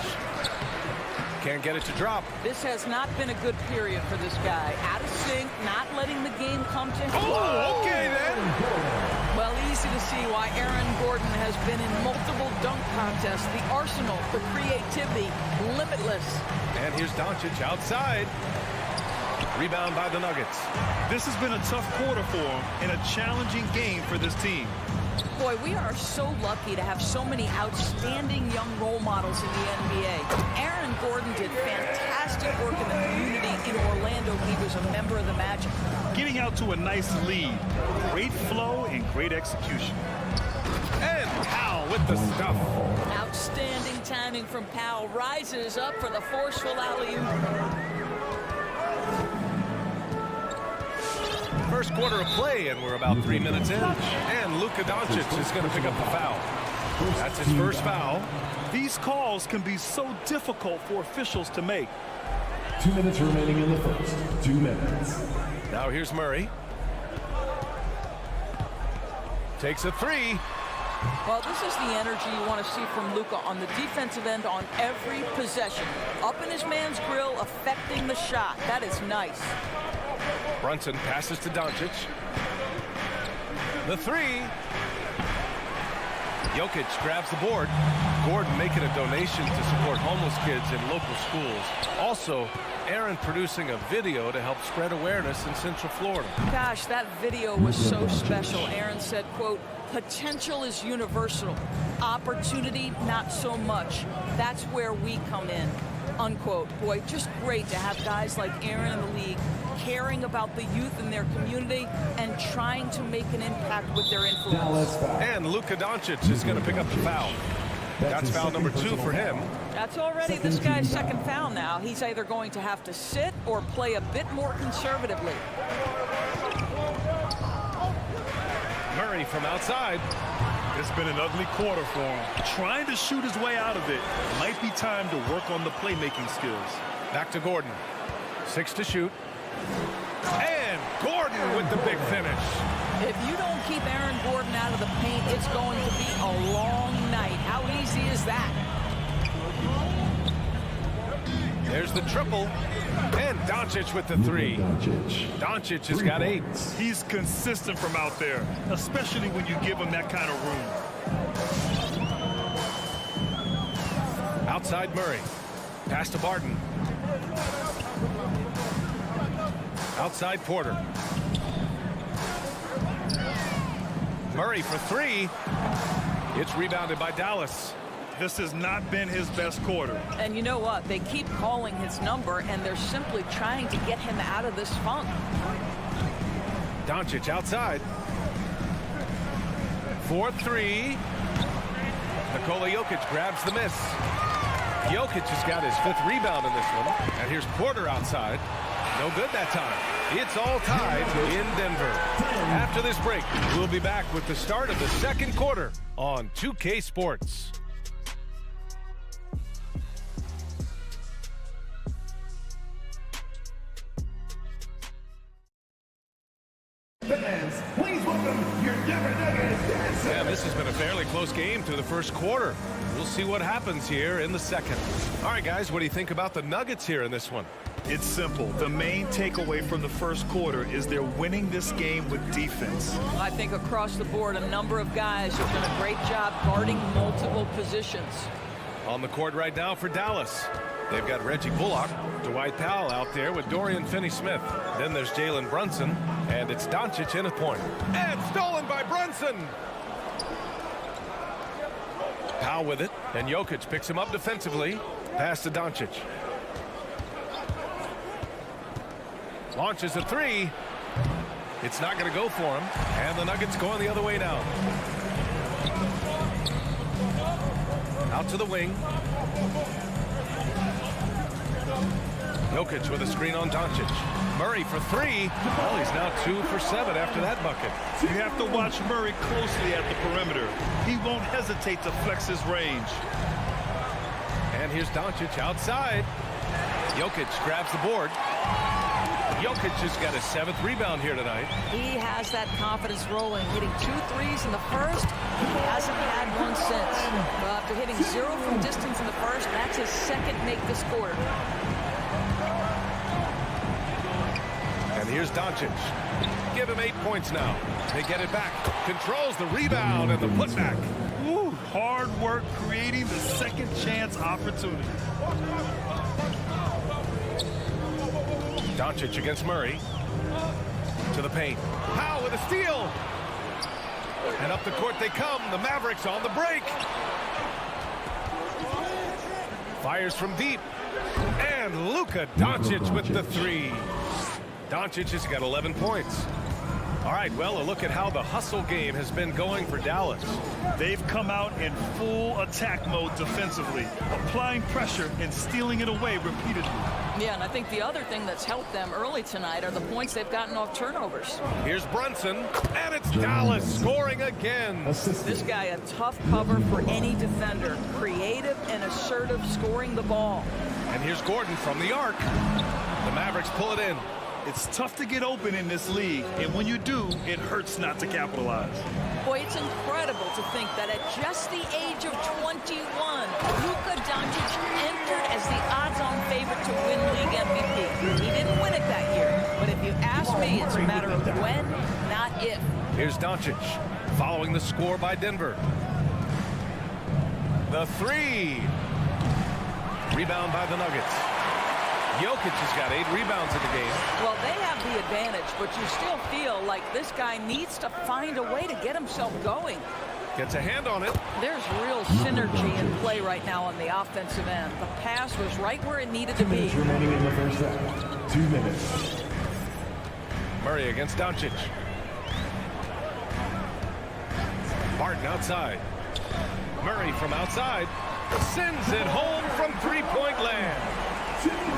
Can't get it to drop. This has not been a good period for this guy. Out of sync, not letting the game come to him. Oh, okay then. Well, easy to see why Aaron Gordon has been in multiple dunk contests. The arsenal for creativity, limitless. And here's Doncic outside. Rebound by the Nuggets. This has been a tough quarter for him and a challenging game for this team. Boy, we are so lucky to have so many outstanding young role models in the NBA. Aaron Gordon did fantastic work in the community in Orlando when he was a member of the Magic. Getting out to a nice lead. Great flow and great execution. And Powell with the stuff. Outstanding timing from Powell. Rises up for the forceful alley-oop. First quarter of play, and we're about 3 minutes in. And Luka Doncic is going to pick up the foul. That's his first foul. These calls can be so difficult for officials to make. 2 minutes remaining in the first. 2 minutes. Now here's Murray. Takes a 3. Well, this is the energy you want to see from Luka on the defensive end on every possession. Up in his man's grill, affecting the shot. That is nice. Brunson passes to Doncic. The 3. Jokic grabs the board. Gordon making a donation to support homeless kids in local schools. Also, Aaron producing a video to help spread awareness in Central Florida. Gosh, that video was so special. Aaron said, quote, potential is universal. Opportunity, not so much. That's where we come in, unquote. Boy, just great to have guys like Aaron in the league caring about the youth in their community and trying to make an impact with their influence. And Luka Doncic is going to pick up the foul. That's foul number 2 for him. That's already this guy's second foul now. He's either going to have to sit or play a bit more conservatively. Murray from outside. It's been an ugly quarter for him. Trying to shoot his way out of it. Might be time to work on the playmaking skills. Back to Gordon. 6 to shoot. And Gordon with the big finish. If you don't keep Aaron Gordon out of the paint, it's going to be a long night. How easy is that? There's the triple. And Doncic with the three. Doncic has got 8. He's consistent from out there, especially when you give him that kind of room. Outside Murray. Pass to Barton. Outside Porter. Murray for 3. It's rebounded by Dallas. This has not been his best quarter. And you know what? They keep calling his number, and they're simply trying to get him out of this funk. Doncic outside. 4-3. Nikola Jokic grabs the miss. Jokic has got his 5th rebound in this one. And here's Porter outside. No good that time. It's all tied in Denver. After this break, we'll be back with the start of the second quarter on 2K Sports. Fans, please welcome your Denver Nuggets. Yeah, this has been a fairly close game through the first quarter. We'll see what happens here in the second. All right, guys, what do you think about the Nuggets here in this one? It's simple. The main takeaway from the first quarter is they're winning this game with defense. I think across the board, a number of guys have done a great job guarding multiple positions. On the court right now for Dallas. They've got Reggie Bullock, Dwight Powell out there with Dorian Finney-Smith. Then there's Jalen Brunson, and it's Doncic in a point. And stolen by Brunson! Powell with it, and Jokic picks him up defensively. Pass to Doncic. Launches a 3. It's not going to go for him, and the Nuggets going the other way now. Out to the wing. Jokic with a screen on Doncic. Murray for 3. Well, he's now 2 for 7 after that bucket. You have to watch Murray closely at the perimeter. He won't hesitate to flex his range. And here's Doncic outside. Jokic grabs the board. Jokic has got his 7th rebound here tonight. He has that confidence rolling, hitting 2 threes in the first. He hasn't had one since. After hitting 0 from distance in the first, that's his 2nd make this quarter. And here's Doncic. Give him 8 points now. They get it back. Controls the rebound and the putback. Ooh, hard work creating the second chance opportunity. Doncic against Murray. To the paint. Powell with a steal. And up the court they come. The Mavericks on the break. Fires from deep. And Luka Doncic with the 3. Doncic has got 11 points. All right, well, a look at how the hustle game has been going for Dallas. They've come out in full attack mode defensively, applying pressure and stealing it away repeatedly. Yeah, and I think the other thing that's helped them early tonight are the points they've gotten off turnovers. Here's Brunson, and it's Dallas scoring again. This guy, a tough cover for any defender. Creative and assertive scoring the ball. And here's Gordon from the arc. The Mavericks pull it in. It's tough to get open in this league, and when you do, it hurts not to capitalize. Boy, it's incredible to think that at just the age of 21, Luka Doncic entered as the odds-on favorite to win league MVP. He didn't win it that year, but if you ask me, it's a matter of when, not if. Here's Doncic, following the score by Denver. The 3. Rebound by the Nuggets. Jokic has got 8 rebounds in the game. Well, they have the advantage, but you still feel like this guy needs to find a way to get himself going. Gets a hand on it. There's real synergy in play right now on the offensive end. The pass was right where it needed to be. 2 minutes remaining in the first half. 2 minutes. Murray against Doncic. Barton outside. Murray from outside. Sends it home from three-point land.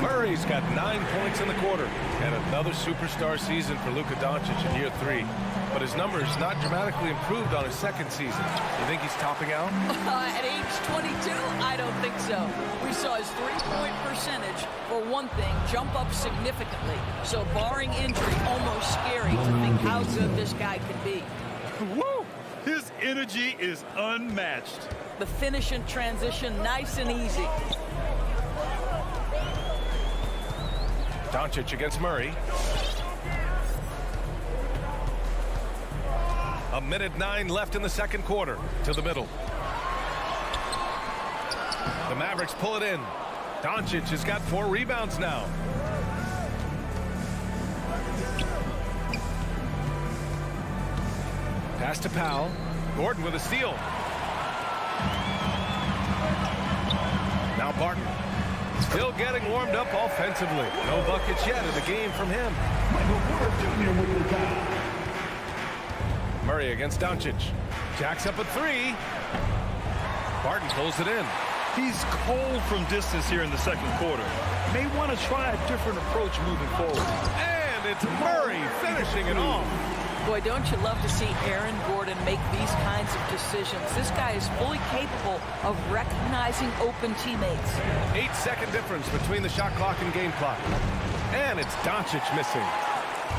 Murray's got 9 points in the quarter. And another superstar season for Luka Doncic in year 3. But his numbers not dramatically improved on his second season. You think he's topping out? At age 22, I don't think so. We saw his three-point percentage for for one thing, jump up significantly. So barring injury, almost scary to think how good this guy can be. Woo! His energy is unmatched. The finish in transition, nice and easy. Doncic against Murray. 1:09 left in the second quarter. To the middle. The Mavericks pull it in. Doncic has got 4 rebounds now. Pass to Powell. Gordon with a steal. Now Barton. Still getting warmed up offensively. No buckets yet in the game from him. Murray against Doncic. Jacks up a 3. Barton pulls it in. He's cold from distance here in the second quarter. May want to try a different approach moving forward. And it's Murray finishing it off. Boy, don't you love to see Aaron Gordon make these kinds of decisions. This guy is fully capable of recognizing open teammates. 8-second difference between the shot clock and game clock. And it's Doncic missing.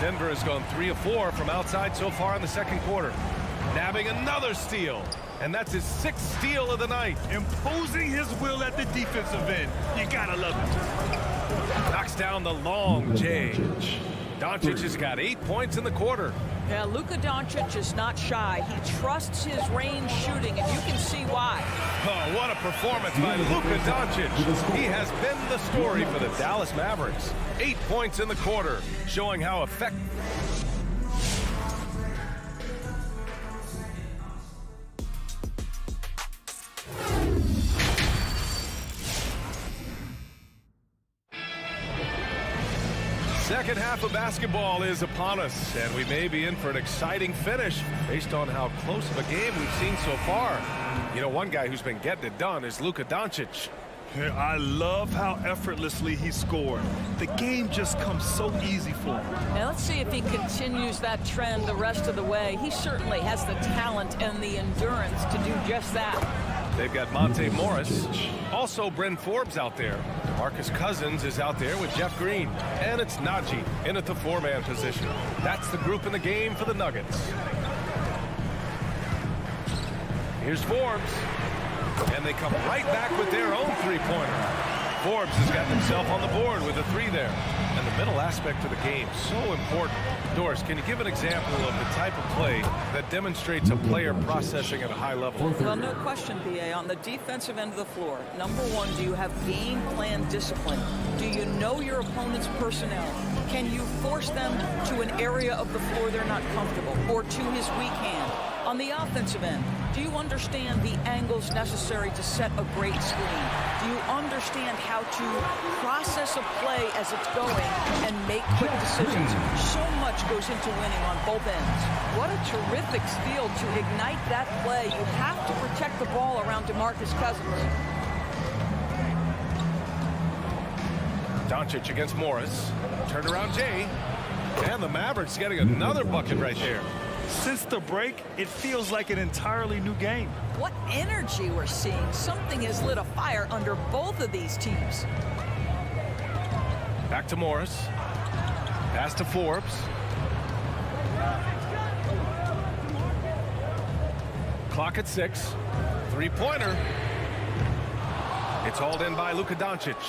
Denver has gone 3 of 4 from outside so far in the second quarter. Nabbing another steal. And that's his 6th steal of the night. Imposing his will at the defensive end. You gotta love it. Knocks down the long J. Doncic has got 8 points in the quarter. Yeah, Luka Doncic is not shy. He trusts his range shooting, and you can see why. Oh, what a performance by Luka Doncic. He has been the story for the Dallas Mavericks. 8 points in the quarter, showing how effective. Second half of basketball is upon us, and we may be in for an exciting finish based on how close of a game we've seen so far. You know, one guy who's been getting it done is Luka Doncic. I love how effortlessly he scored. The game just comes so easy for him. Now let's see if he continues that trend the rest of the way. He certainly has the talent and the endurance to do just that. They've got Monte Morris, also Bryn Forbes out there. Marcus Cousins is out there with Jeff Green. And it's Najee in at the 4-man position. That's the group in the game for the Nuggets. Here's Forbes. And they come right back with their own 3-pointer. Forbes has gotten himself on the board with a 3 there. And the middle aspect of the game, so important. Doris, can you give an example of the type of play that demonstrates a player processing at a high level? Well, no question, B.A. On the defensive end of the floor, number one, do you have game plan discipline? Do you know your opponent's personnel? Can you force them to an area of the floor they're not comfortable or to his weak hand? On the offensive end, do you understand the angles necessary to set a great screen? Do you understand how to process a play as it's going and make quick decisions? So much goes into winning on both ends. What a terrific steal to ignite that play. You have to protect the ball around DeMarcus Cousins. Doncic against Morris. Turnaround Jay. And the Mavericks getting another bucket right there. Since the break, it feels like an entirely new game. What energy we're seeing. Something has lit a fire under both of these teams. Back to Morris. Pass to Forbes. Clock at 6. 3-pointer. It's hauled in by Luka Doncic.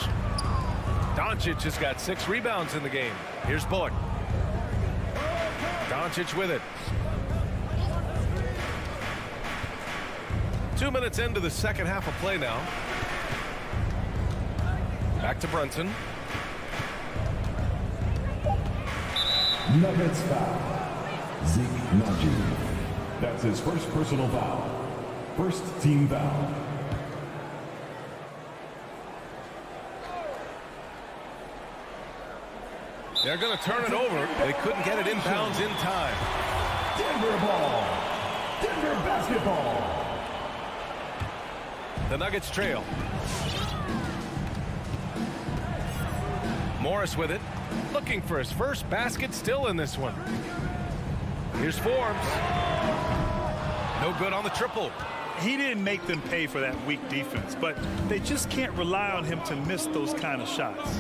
Doncic has got 6 rebounds in the game. Here's Bullock. Doncic with it. 2 minutes into the second half of play now. Back to Brunson. Nuggets foul. Zeke Najee. That's his first personal foul. First team foul. They're going to turn it over. They couldn't get it inbounds in time. Denver ball. Denver basketball. The Nuggets trail. Morris with it. Looking for his first basket still in this one. Here's Forbes. No good on the triple. He didn't make them pay for that weak defense, but they just can't rely on him to miss those kind of shots.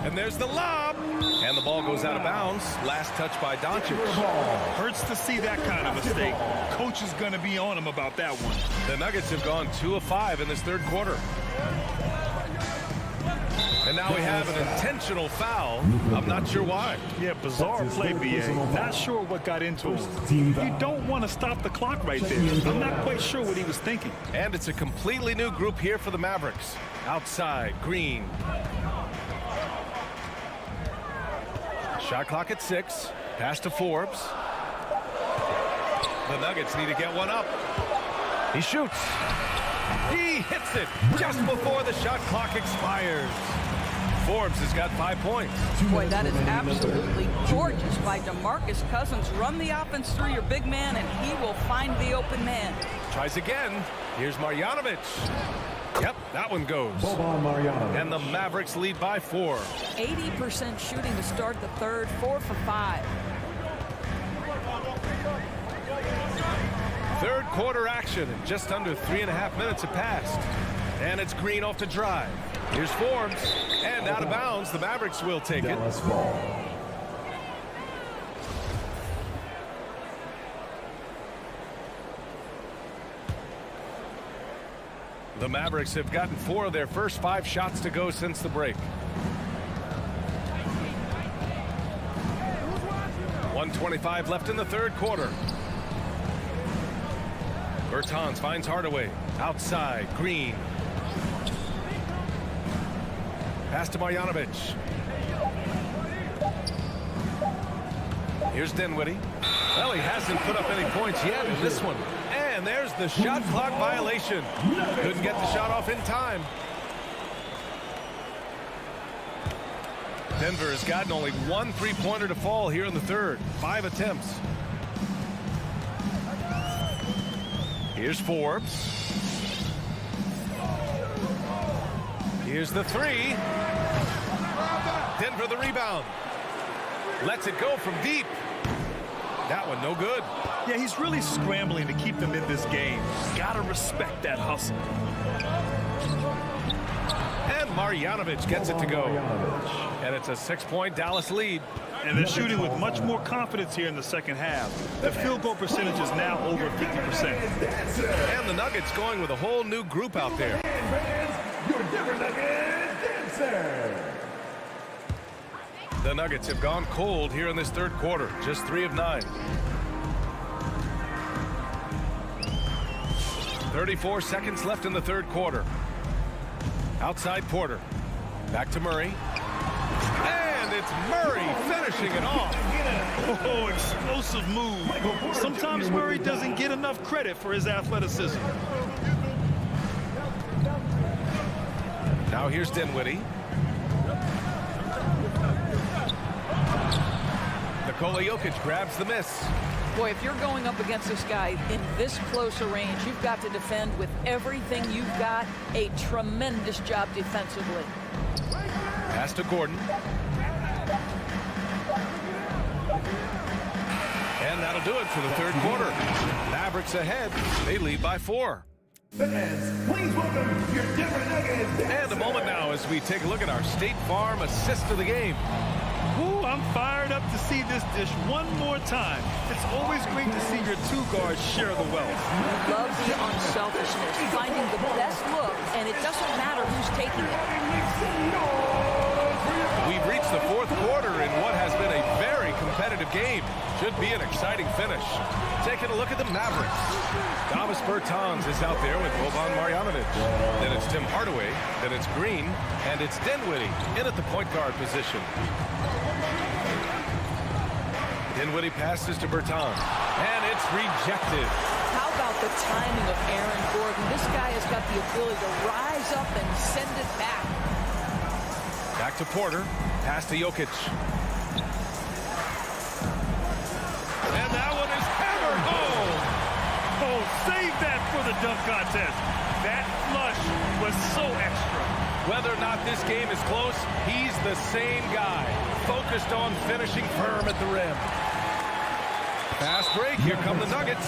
And there's the lob. And the ball goes out of bounds. Last touch by Doncic. Hurts to see that kind of mistake. Coach is going to be on him about that one. The Nuggets have gone 2 of 5 in this third quarter. And now we have an intentional foul. I'm not sure why. Yeah, bizarre play, BA. Not sure what got into him. You don't want to stop the clock right there. I'm not quite sure what he was thinking. And it's a completely new group here for the Mavericks. Outside, Green. Shot clock at 6. Pass to Forbes. The Nuggets need to get one up. He shoots. He hits it just before the shot clock expires. Forbes has got 5 points. Boy, that is absolutely gorgeous by DeMarcus Cousins. Run the offense through your big man, and he will find the open man. Tries again. Here's Marjanovic. Yep, that one goes. And the Mavericks lead by 4. 80% shooting to start the third, 4 for 5. Third quarter action, and just under 3.5 minutes have passed. And it's Green off to drive. Here's Forbes, and out of bounds. The Mavericks will take it. The Mavericks have gotten 4 of their first 5 shots to go since the break. 1:25 left in the third quarter. Bertans finds Hardaway. Outside, Green. Pass to Marjanovic. Here's Dinwiddie. Well, he hasn't put up any points yet in this one. And there's the shot clock violation. Couldn't get the shot off in time. Denver has gotten only 1 3-pointer to fall here in the third. 5 attempts. Here's Forbes. Here's the 3. Denver the rebound. Lets it go from deep. That one no good. Yeah, he's really scrambling to keep them in this game. Gotta respect that hustle. And Marjanovic gets it to go. And it's a 6-point Dallas lead. And they're shooting with much more confidence here in the second half. The field goal percentage is now over 50%. And the Nuggets going with a whole new group out there. The Nuggets have gone cold here in this third quarter. Just 3 of 9. 34 seconds left in the third quarter. Outside Porter. Back to Murray. And it's Murray finishing it off. Oh, explosive move. Sometimes Murray doesn't get enough credit for his athleticism. Now here's Dinwiddie. Nikola Jokic grabs the miss. Boy, if you're going up against this guy in this close a range, you've got to defend with everything you've got. A tremendous job defensively. Pass to Gordon. And that'll do it for the third quarter. Mavericks ahead. They lead by 4. Fans, please welcome your Denver Nuggets. And a moment now as we take a look at our State Farm assist of the game. Ooh, I'm fired up to see this dish one more time. It's always great to see your 2 guards share the wealth. Love the unselfishness, finding the best look, and it doesn't matter who's taking it. We've reached the fourth quarter in what has been a very competitive game. Should be an exciting finish. Taking a look at the Mavericks. Davis Bertans is out there with Boban Marjanovic. Then it's Tim Hardaway. Then it's Green. And it's Dinwiddie in at the point guard position. Dinwiddie passes to Bertans. And it's rejected. How about the timing of Aaron Gordon? This guy has got the ability to rise up and send it back. Back to Porter. Pass to Jokic. And that one is hammered home. Oh, save that for the dunk contest. That flush was so extra. Whether or not this game is close, he's the same guy. Focused on finishing firm at the rim. Fast break. Here come the Nuggets.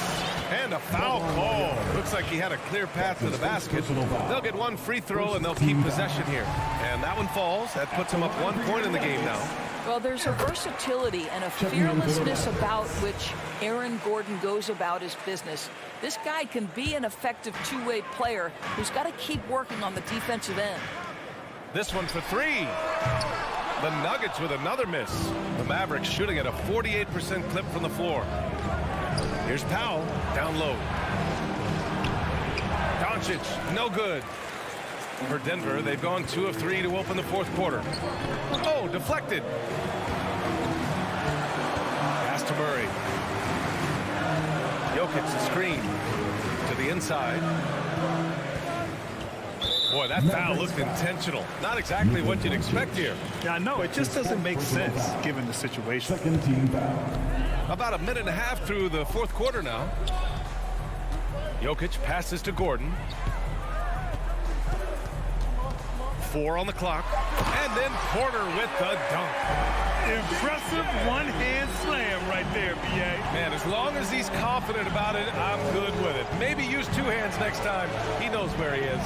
And a foul call. Looks like he had a clear path to the basket. They'll get one free throw, and they'll keep possession here. And that one falls. That puts them up 1 point in the game now. Well, there's a versatility and a fearlessness about which Aaron Gordon goes about his business. This guy can be an effective two-way player who's got to keep working on the defensive end. This one for three. The Nuggets with another miss. The Mavericks shooting at a 48% clip from the floor. Here's Powell, down low. Doncic, no good. For Denver, they've gone 2 of 3 to open the fourth quarter. Oh, deflected. Pass to Murray. Jokic, the screen to the inside. Boy, that foul looked intentional. Not exactly what you'd expect here. Yeah, I know. It just doesn't make sense given the situation. Second team foul. About a minute and a half through the fourth quarter now. Jokic passes to Gordon. 4 on the clock. And then Porter with the dunk. Impressive one-hand slam right there, B.A. Man, as long as he's confident about it, I'm good with it. Maybe use 2 hands next time. He knows where he is.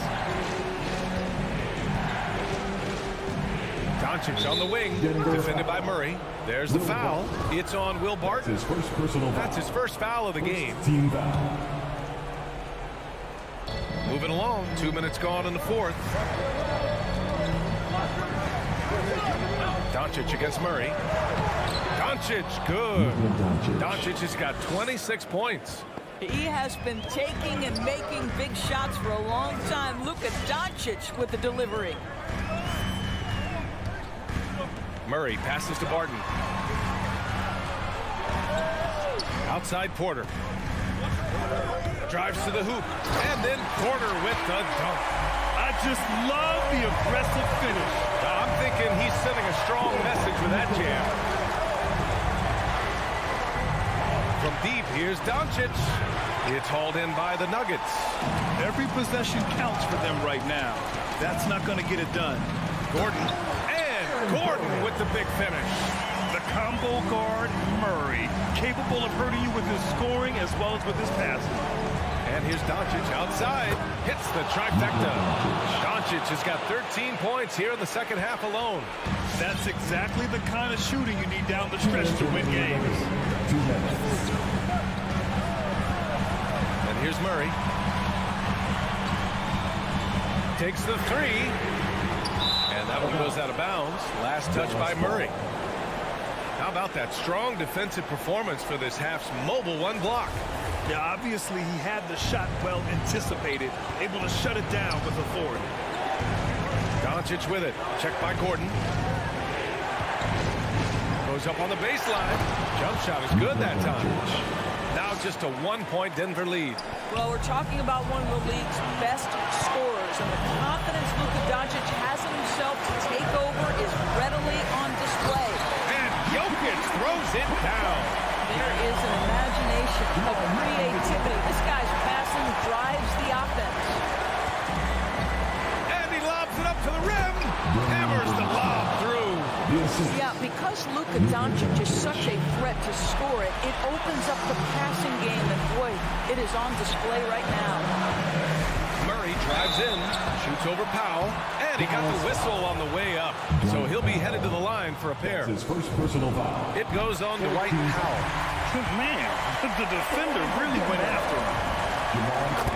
Doncic on the wing, defended by Murray. There's the foul. It's on Will Barton. That's his first personal foul. That's his first foul of the game. Team foul. Moving along, 2 minutes gone in the fourth. Doncic against Murray. Doncic, good. Doncic has got 26 points. He has been taking and making big shots for a long time. Look at Doncic with the delivery. Murray passes to Barton. Outside Porter. Drives to the hoop. And then Porter with the dunk. I just love the aggressive finish. I'm thinking he's sending a strong message with that jam. From deep, here's Doncic. It's hauled in by the Nuggets. Every possession counts for them right now. That's not going to get it done. Gordon. Gordon with the big finish. The combo guard, Murray, capable of hurting you with his scoring as well as with his passing. And here's Doncic outside. Hits the trifecta. Doncic has got 13 points here in the second half alone. That's exactly the kind of shooting you need down the stretch to win games. And here's Murray. Takes the three. And that one goes out of bounds. Last touch by Murray. How about that strong defensive performance for this half's mobile one block? Yeah, obviously he had the shot well anticipated, able to shut it down with authority. Doncic with it. Checked by Gordon. Goes up on the baseline. Jump shot is good that time. Now just a 1-point Denver lead. Well, we're talking about one of the league's best scorers, and the confidence Luka Doncic has in himself to take over is readily on display. And Jokic throws it down. There is an imagination of creativity. This guy's passing drives the offense. And he lobs it up to the rim. Hammers the lob through. Yeah, because Luka Doncic is such a threat to score it, it opens up the passing game, and boy, it is on display right now. Murray drives in, shoots over Powell, and he got the whistle on the way up. So he'll be headed to the line for a pair. His first personal foul. It goes on to White and Powell. Man, the defender really went after him.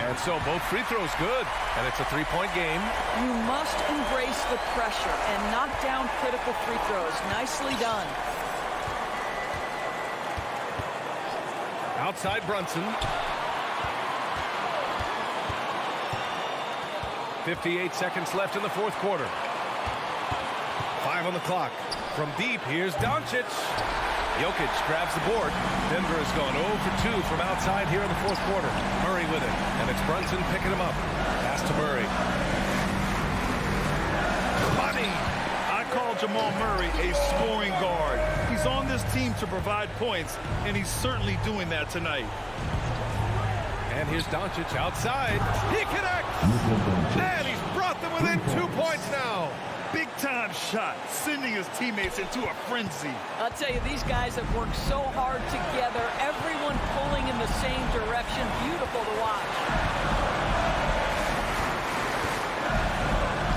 And so both free throws good, and it's a 3-point game. You must embrace the pressure and knock down critical free throws. Nicely done. Outside Brunson. 58 seconds left in the fourth quarter. 5 on the clock. From deep, here's Doncic. Jokic grabs the board. Denver has gone 0 for 2 from outside here in the fourth quarter. Murray with it, and it's Brunson picking him up. Pass to Murray. Money. I call Jamal Murray a scoring guard. He's on this team to provide points, and he's certainly doing that tonight. And here's Doncic outside. He connects! And he's brought them within 2 points now. Big-time shot, sending his teammates into a frenzy. I'll tell you, these guys have worked so hard together, everyone pulling in the same direction. Beautiful to watch.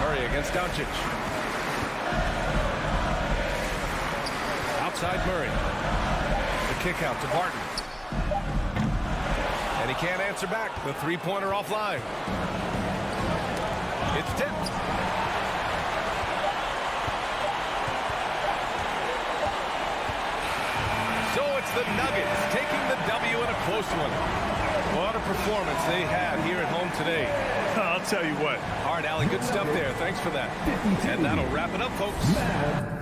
Murray against Doncic. Outside Murray. The kick out to Barton. And he can't answer back. The three-pointer offline. It's tipped. So it's the Nuggets taking the W in a close one. What a performance they had here at home today. I'll tell you what. All right, Allie, good stuff there. Thanks for that. And that'll wrap it up, folks.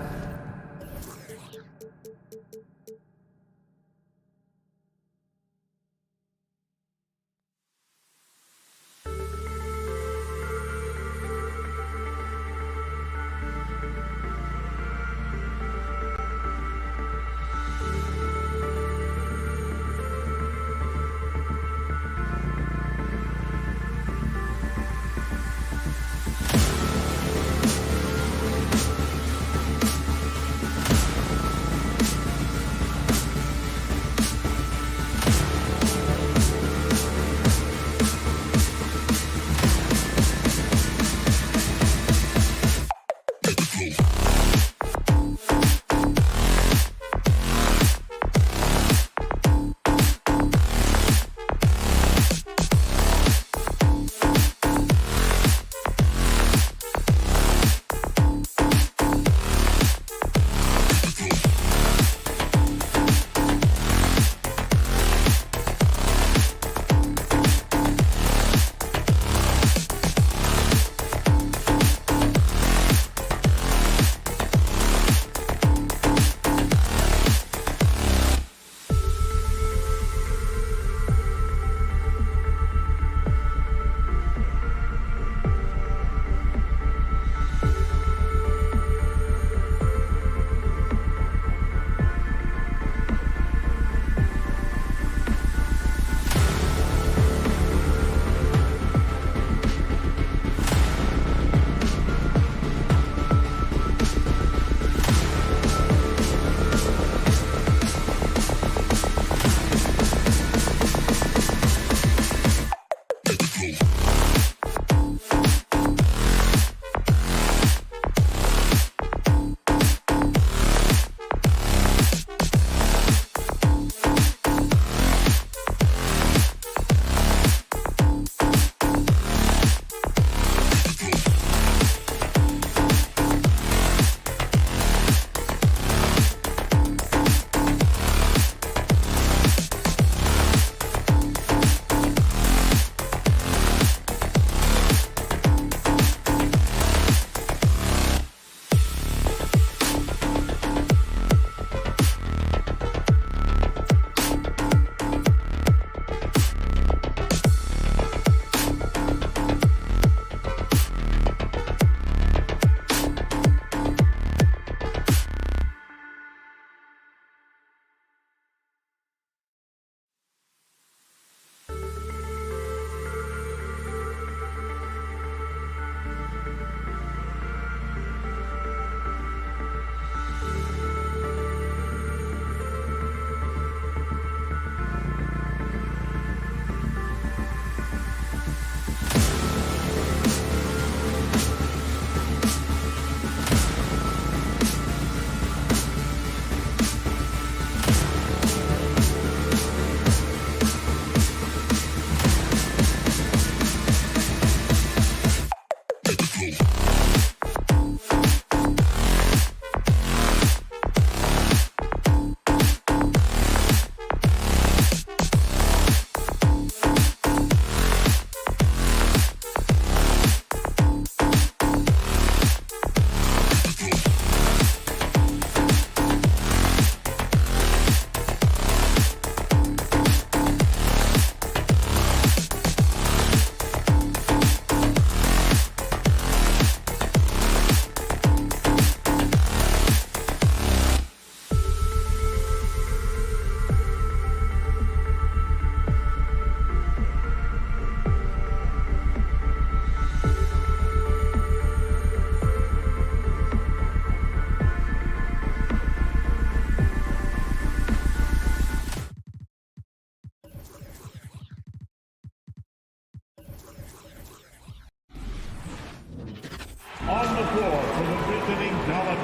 score for the visiting Dallas.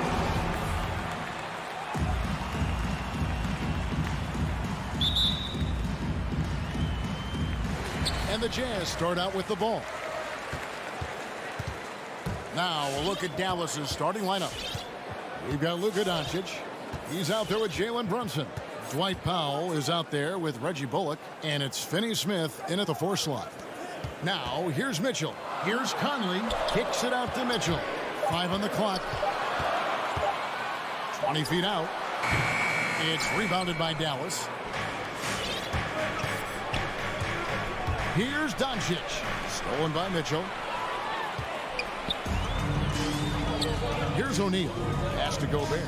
And the Jazz start out with the ball. Now a look at Dallas's starting lineup. We've got Luka Doncic. He's out there with Jalen Brunson. Dwight Powell is out there with Reggie Bullock. And it's Finney-Smith in at the 4 slot. Now here's Mitchell. Here's Conley. Kicks it out to Mitchell. 5 on the clock. 20 feet out. It's rebounded by Dallas. Here's Doncic. Stolen by Mitchell. Here's O'Neal. Pass to Gobert.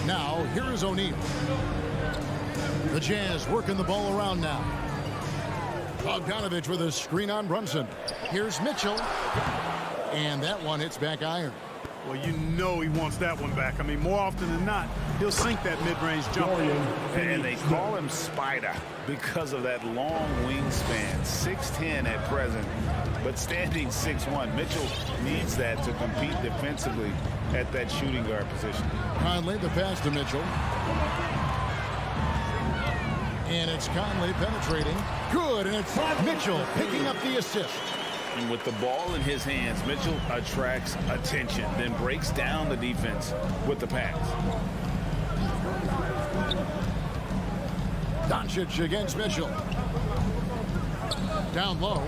Now, here is O'Neal. The Jazz working the ball around now. Bogdanovic with a screen on Brunson. Here's Mitchell. And that one hits back iron. Well, you know he wants that one back. I mean, more often than not, he'll sink that mid-range jumper. And they call him Spider because of that long wingspan. 6'10" at present, but standing 6'1". Mitchell needs that to compete defensively at that shooting guard position. Conley, the pass to Mitchell. And it's Conley penetrating. Good, and it's Mitchell picking up the assist. And with the ball in his hands, Mitchell attracts attention, then breaks down the defense with the pass. Doncic against Mitchell. Down low.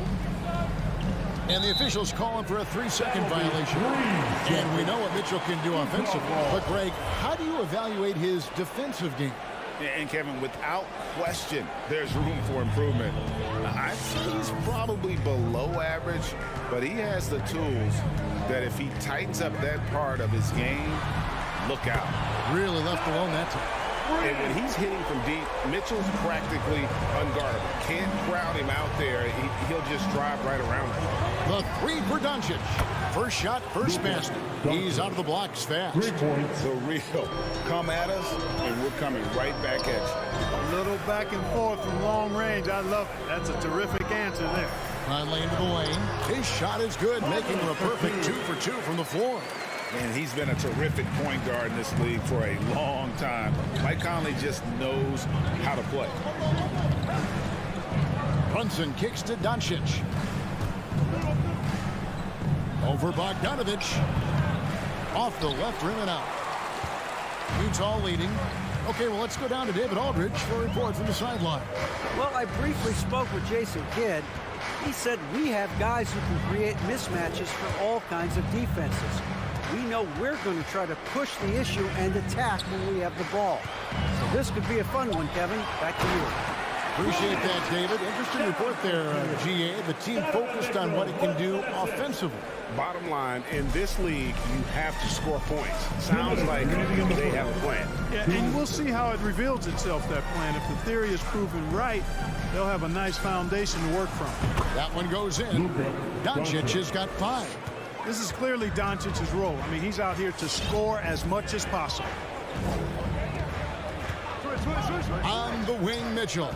And the officials calling for a 3-second violation. And we know what Mitchell can do offensively. But, Greg, how do you evaluate his defensive game? And, Kevin, without question, there's room for improvement. I'd say he's probably below average, but he has the tools that if he tightens up that part of his game, look out. Really left alone that time. And when he's hitting from deep, Mitchell's practically unguardable. Can't crowd him out there. He'll just drive right around him. The 3 for Doncic. First shot, first basket. He's out of the blocks fast. 3 points. The real. Come at us, and we're coming right back at you. A little back and forth from long range. I love it. That's a terrific answer there. Conley into the lane. His shot is good, making him a perfect 2 for 2 from the floor. And he's been a terrific point guard in this league for a long time. Mike Conley just knows how to play. Brunson kicks to Doncic. Over Bogdanovic. Off the left rim and out. Utah leading. Okay, well, let's go down to David Aldridge for a report from the sideline. Well, I briefly spoke with Jason Kidd. He said we have guys who can create mismatches for all kinds of defenses. We know we're going to try to push the issue and attack when we have the ball. So this could be a fun one, Kevin. Back to you. Appreciate that, David. Interesting report there, GA. The team focused on what it can do offensively. Bottom line, in this league, you have to score points. Sounds like they have a plan. Yeah, and we'll see how it reveals itself, that plan. If the theory is proven right, they'll have a nice foundation to work from. That one goes in. Doncic has got 5. This is clearly Doncic's role. I mean, he's out here to score as much as possible. On the wing, Mitchell.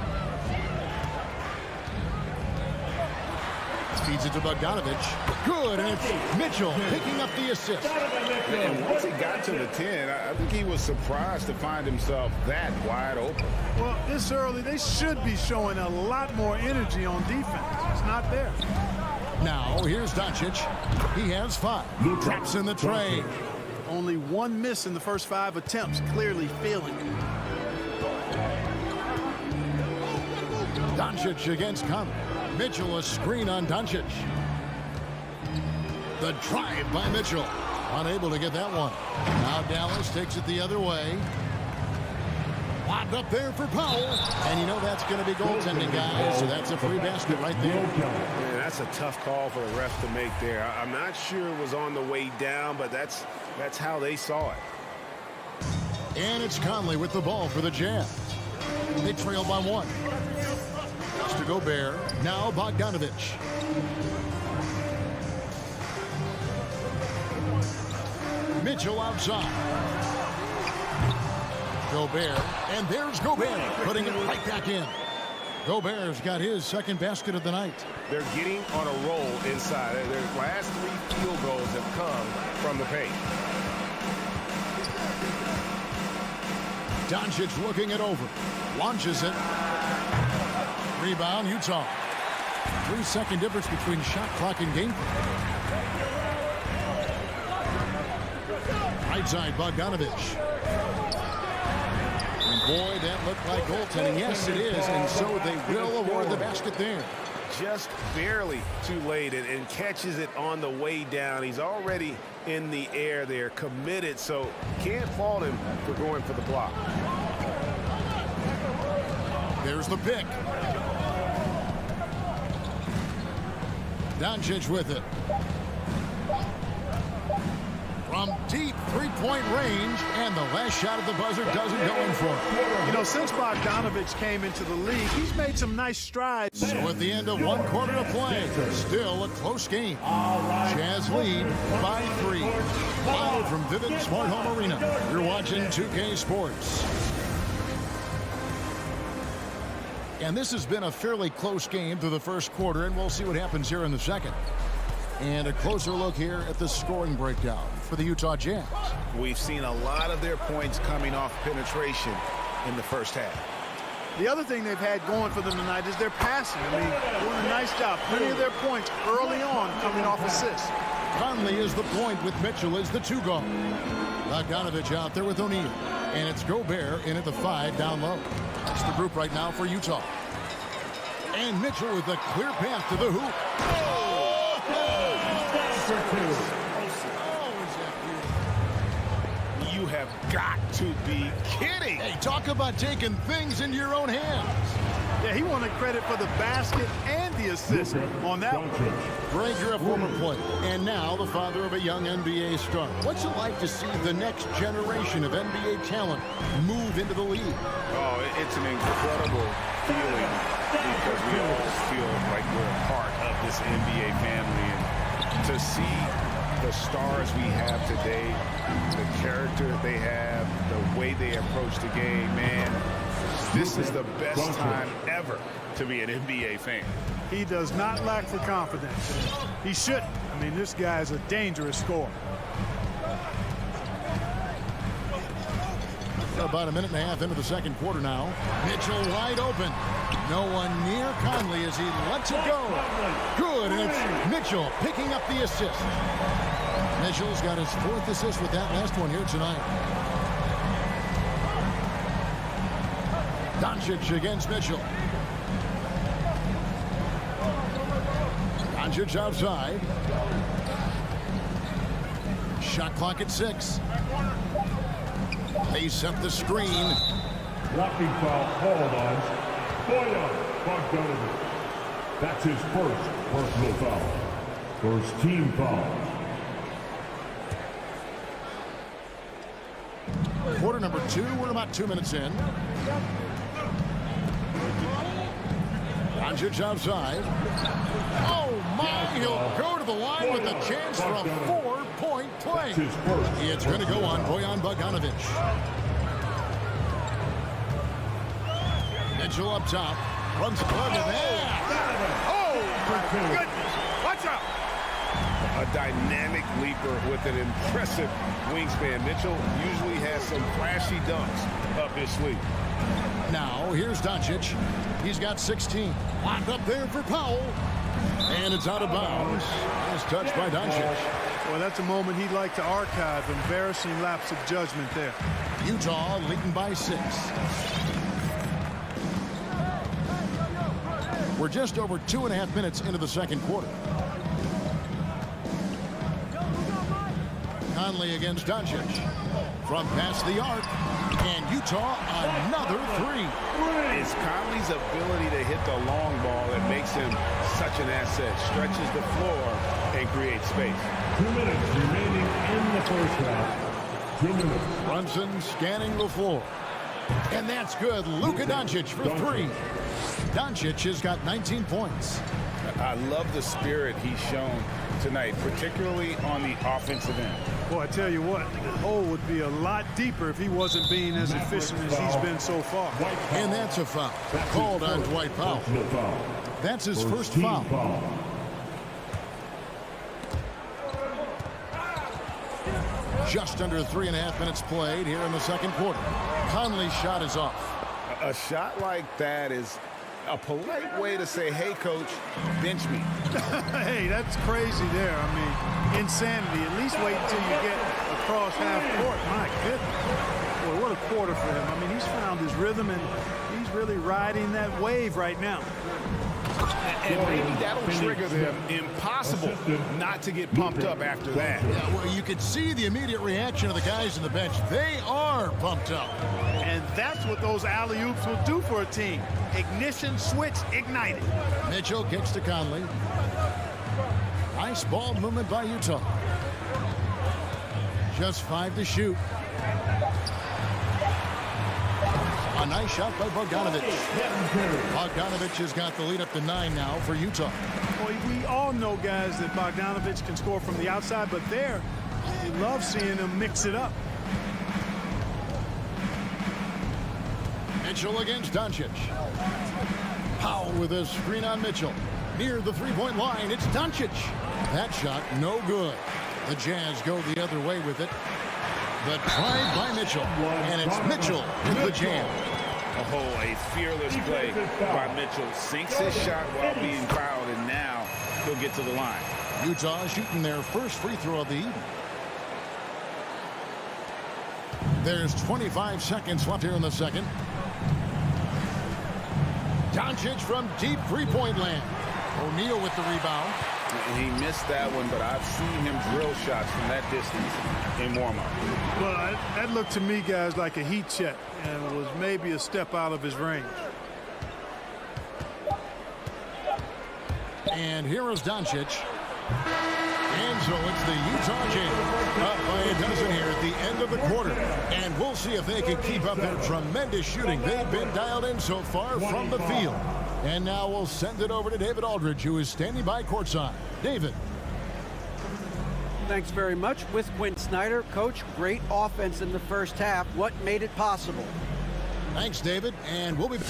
Feeds it to Bogdanovic. Good, and it's Mitchell picking up the assist. And once he got to the 10, I think he was surprised to find himself that wide open. Well, this early, they should be showing a lot more energy on defense. It's not there. Now, here's Doncic. He has 5. Drops in the tray. Only 1 miss in the first 5 attempts. Clearly failing. Doncic against Conley. Mitchell a screen on Doncic. The drive by Mitchell. Unable to get that one. Now Dallas takes it the other way. Lobbed up there for Powell. And you know that's going to be goaltending, guys. So that's a free basket right there. Man, that's a tough call for the ref to make there. I'm not sure it was on the way down, but that's how they saw it. And it's Conley with the ball for the Jazz. They trail by 1. Pass to Gobert. Now Bogdanovic. Mitchell outside. Gobert. And there's Gobert putting it right back in. Gobert's got his second basket of the night. They're getting on a roll inside. Their last 3 field goals have come from the paint. Doncic looking it over. Launches it. Rebound, Utah. 3-second difference between shot clock and game clock. Right side, Bogdanovic. And boy, that looked like goaltending. Yes, it is. And so they will award the basket there. Just barely too late and catches it on the way down. He's already in the air there, committed, so can't fault him for going for the block. There's the pick. Doncic with it. From deep three-point range, and the last shot at the buzzer doesn't go in for it. You know, since Bogdanovic came into the league, he's made some nice strides. So at the end of 1 quarter to play, still a close game. Jazz lead by 3. Live from Vivint Smart Home Arena, you're watching 2K Sports. And this has been a fairly close game through the first quarter, and we'll see what happens here in the second. And a closer look here at the scoring breakdown for the Utah Jazz. We've seen a lot of their points coming off penetration in the first half. The other thing they've had going for them tonight is their passing. I mean, doing a nice job. Plenty of their points early on coming off assists. Conley is the point with Mitchell as the 2 guard. Bogdanovic out there with O'Neal. And it's Gobert in at the 5 down low. That's the group right now for Utah. And Mitchell with a clear path to the hoop. You have got to be kidding. Hey, talk about taking things into your own hands. Yeah, he wanted credit for the basket and the assist on that one. Greg, you're a former player, and now the father of a young NBA star. What's it like to see the next generation of NBA talent move into the league? Oh, it's an incredible feeling because we all feel like we're a part of this NBA family. And to see the stars we have today, the character they have, the way they approach the game, man, this is the best time ever to be an NBA fan. He does not lack for confidence. He shouldn't. I mean, this guy is a dangerous scorer. About a minute and a half into the second quarter now. Mitchell wide open. No one near Conley as he lets it go. Good, and it's Mitchell picking up the assist. Mitchell's got his 4th assist with that last one here tonight. Doncic against Mitchell. Doncic outside. Shot clock at 6. They set the screen. Blocking foul called on Bogdanovic. That's his first personal foul. First team foul. Quarter number 2. We're about 2 minutes in. Doncic outside. Oh, my. He'll go to the line with a chance for a 4-point play. It's going to go on Bojan Bogdanovic. Mitchell up top. Runs it. Look at that. Oh, my goodness. Watch out. A dynamic leaper with an impressive wingspan. Mitchell usually has some flashy dunks up his sleeve. Now, here's Doncic. He's got 16. Locked up there for Powell. And it's out of bounds. Nice touch by Doncic. Well, that's a moment he'd like to archive. Embarrassing lapse of judgment there. Utah leading by 6. We're just over 2.5 minutes into the second quarter. Conley against Doncic. From past the arc. And Utah, another 3. It's Conley's ability to hit the long ball that makes him such an asset. Stretches the floor and creates space. 2 minutes remaining in the first half. 2 minutes. Brunson scanning the floor. And that's good. Luka Doncic for 3. Doncic has got 19 points. I love the spirit he's shown tonight, particularly on the offensive end. Boy, I tell you what, the hole would be a lot deeper if he wasn't being as efficient as he's been so far. And that's a foul called on Dwight Powell. That's his first foul. Just under 3.5 minutes played here in the second quarter. Conley's shot is off. A shot like that is a polite way to say, hey, coach, bench me. Hey, that's crazy there. I mean, insanity. At least wait until you get across half court. My goodness. Boy, what a quarter for him. I mean, he's found his rhythm, and he's really riding that wave right now. And maybe that'll trigger them. Impossible not to get pumped up after that. Yeah, well, you could see the immediate reaction of the guys on the bench. They are pumped up. And that's what those alley-oops will do for a team. Ignition switch ignited. Mitchell kicks to Conley. Nice ball movement by Utah. Just 5 to shoot. A nice shot by Bogdanovic. Bogdanovic has got the lead up to 9 now for Utah. Boy, we all know, guys, that Bogdanovic can score from the outside, but there, you love seeing him mix it up. Mitchell against Doncic. Powell with a screen on Mitchell. Near the three-point line, it's Doncic. That shot, no good. The Jazz go the other way with it. The drive by Mitchell, and it's Mitchell with the jam. Oh, a fearless play by Mitchell. Sinks his shot while being fouled, and now he'll get to the line. Utah shooting their first free throw of the evening. There's 25 seconds left here in the second. Doncic from deep three-point land. O'Neal with the rebound. And he missed that one, but I've seen him drill shots from that distance in warm-up. Well, that looked to me, guys, like a heat check, and it was maybe a step out of his range. And here is Doncic. And so it's the Utah Jazz up by a dozen here at the end of the quarter. And we'll see if they can keep up their tremendous shooting. They've been dialed in so far from the field. And now we'll send it over to David Aldridge, who is standing by courtside. David. Thanks very much. With Quinn Snyder, Coach, great offense in the first half. What made it possible? Thanks, David. And we'll be back.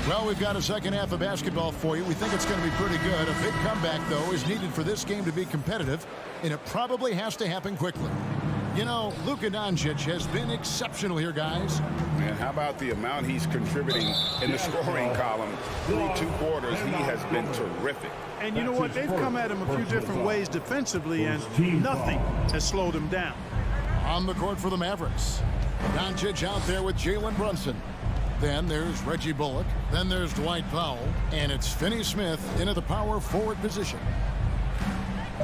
Well, we've got a second half of basketball for you. We think it's going to be pretty good. A big comeback, though, is needed for this game to be competitive, and it probably has to happen quickly. You know, Luka Doncic has been exceptional here, guys. And how about the amount he's contributing in the scoring column through 2 quarters? He has been terrific. And you know what? They've come at him a few different ways defensively, and nothing has slowed him down. On the court for the Mavericks. Doncic out there with Jalen Brunson. Then there's Reggie Bullock. Then there's Dwight Powell. And it's Finney-Smith into the power forward position.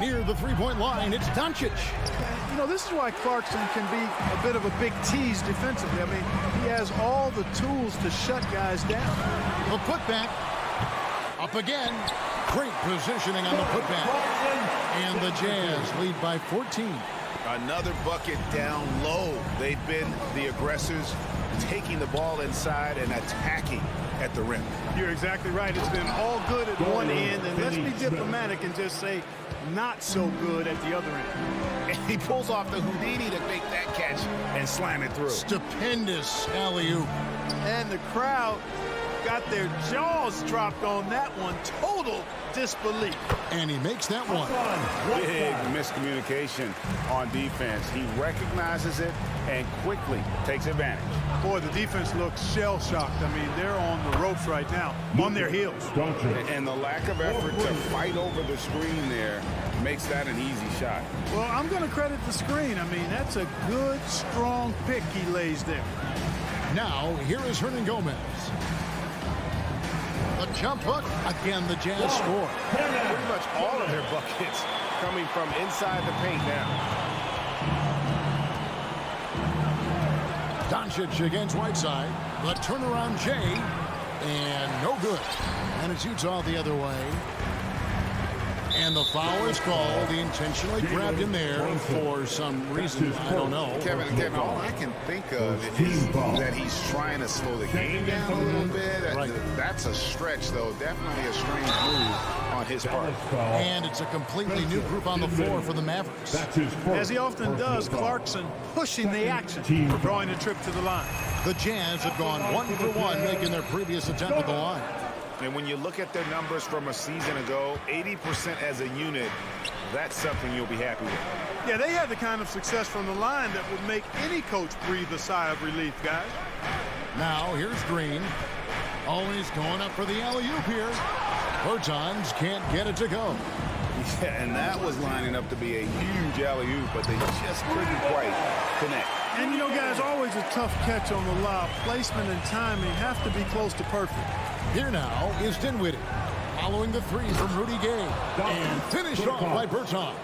Near the three-point line, it's Doncic. You know, this is why Clarkson can be a bit of a big tease defensively. I mean, he has all the tools to shut guys down. The putback. Up again. Great positioning on the putback. And the Jazz lead by 14. Another bucket down low. They've been the aggressors, taking the ball inside and attacking at the rim. You're exactly right. It's been all good at one end, and let's be diplomatic and just say not so good at the other end. And he pulls off the Houdini to make that catch and slam it through. Stupendous alley-oop. And the crowd got their jaws dropped on that one. Total disbelief. And he makes that one. Big miscommunication on defense. He recognizes it and quickly takes advantage. Boy, the defense looks shell-shocked. I mean, they're on the ropes right now, on their heels. And the lack of effort to fight over the screen there makes that an easy shot. Well, I'm going to credit the screen. I mean, that's a good, strong pick he lays there. Now, here is Hernan Gomez. A jump hook. Again, the Jazz score. Pretty much all of their buckets coming from inside the paint now. Doncic against Whiteside. The turnaround Jay. And no good. And it's Utah the other way. And the foul is called. He intentionally grabbed him there for some reason. I don't know. Kevin, all I can think of is that he's trying to slow the game down a little bit. Right. That's a stretch, though. Definitely a strange move on his part. And it's a completely new group on the floor for the Mavericks. As he often does, Clarkson pushing the action for drawing a trip to the line. The Jazz have gone 1 for 1, making their previous attempt at the line. And when you look at their numbers from a season ago, 80% as a unit, that's something you'll be happy with. Yeah, they had the kind of success from the line that would make any coach breathe a sigh of relief, guys. Now, here's Green. Always going up for the alley-oop here. Bertans can't get it to go. Yeah, and that was lining up to be a huge alley-oop, but they just couldn't quite connect. And, you know, guys, always a tough catch on the lob. Placement and timing have to be close to perfect. Here now is Dinwiddie, following the three from Rudy Gay, and finished off by Bertans.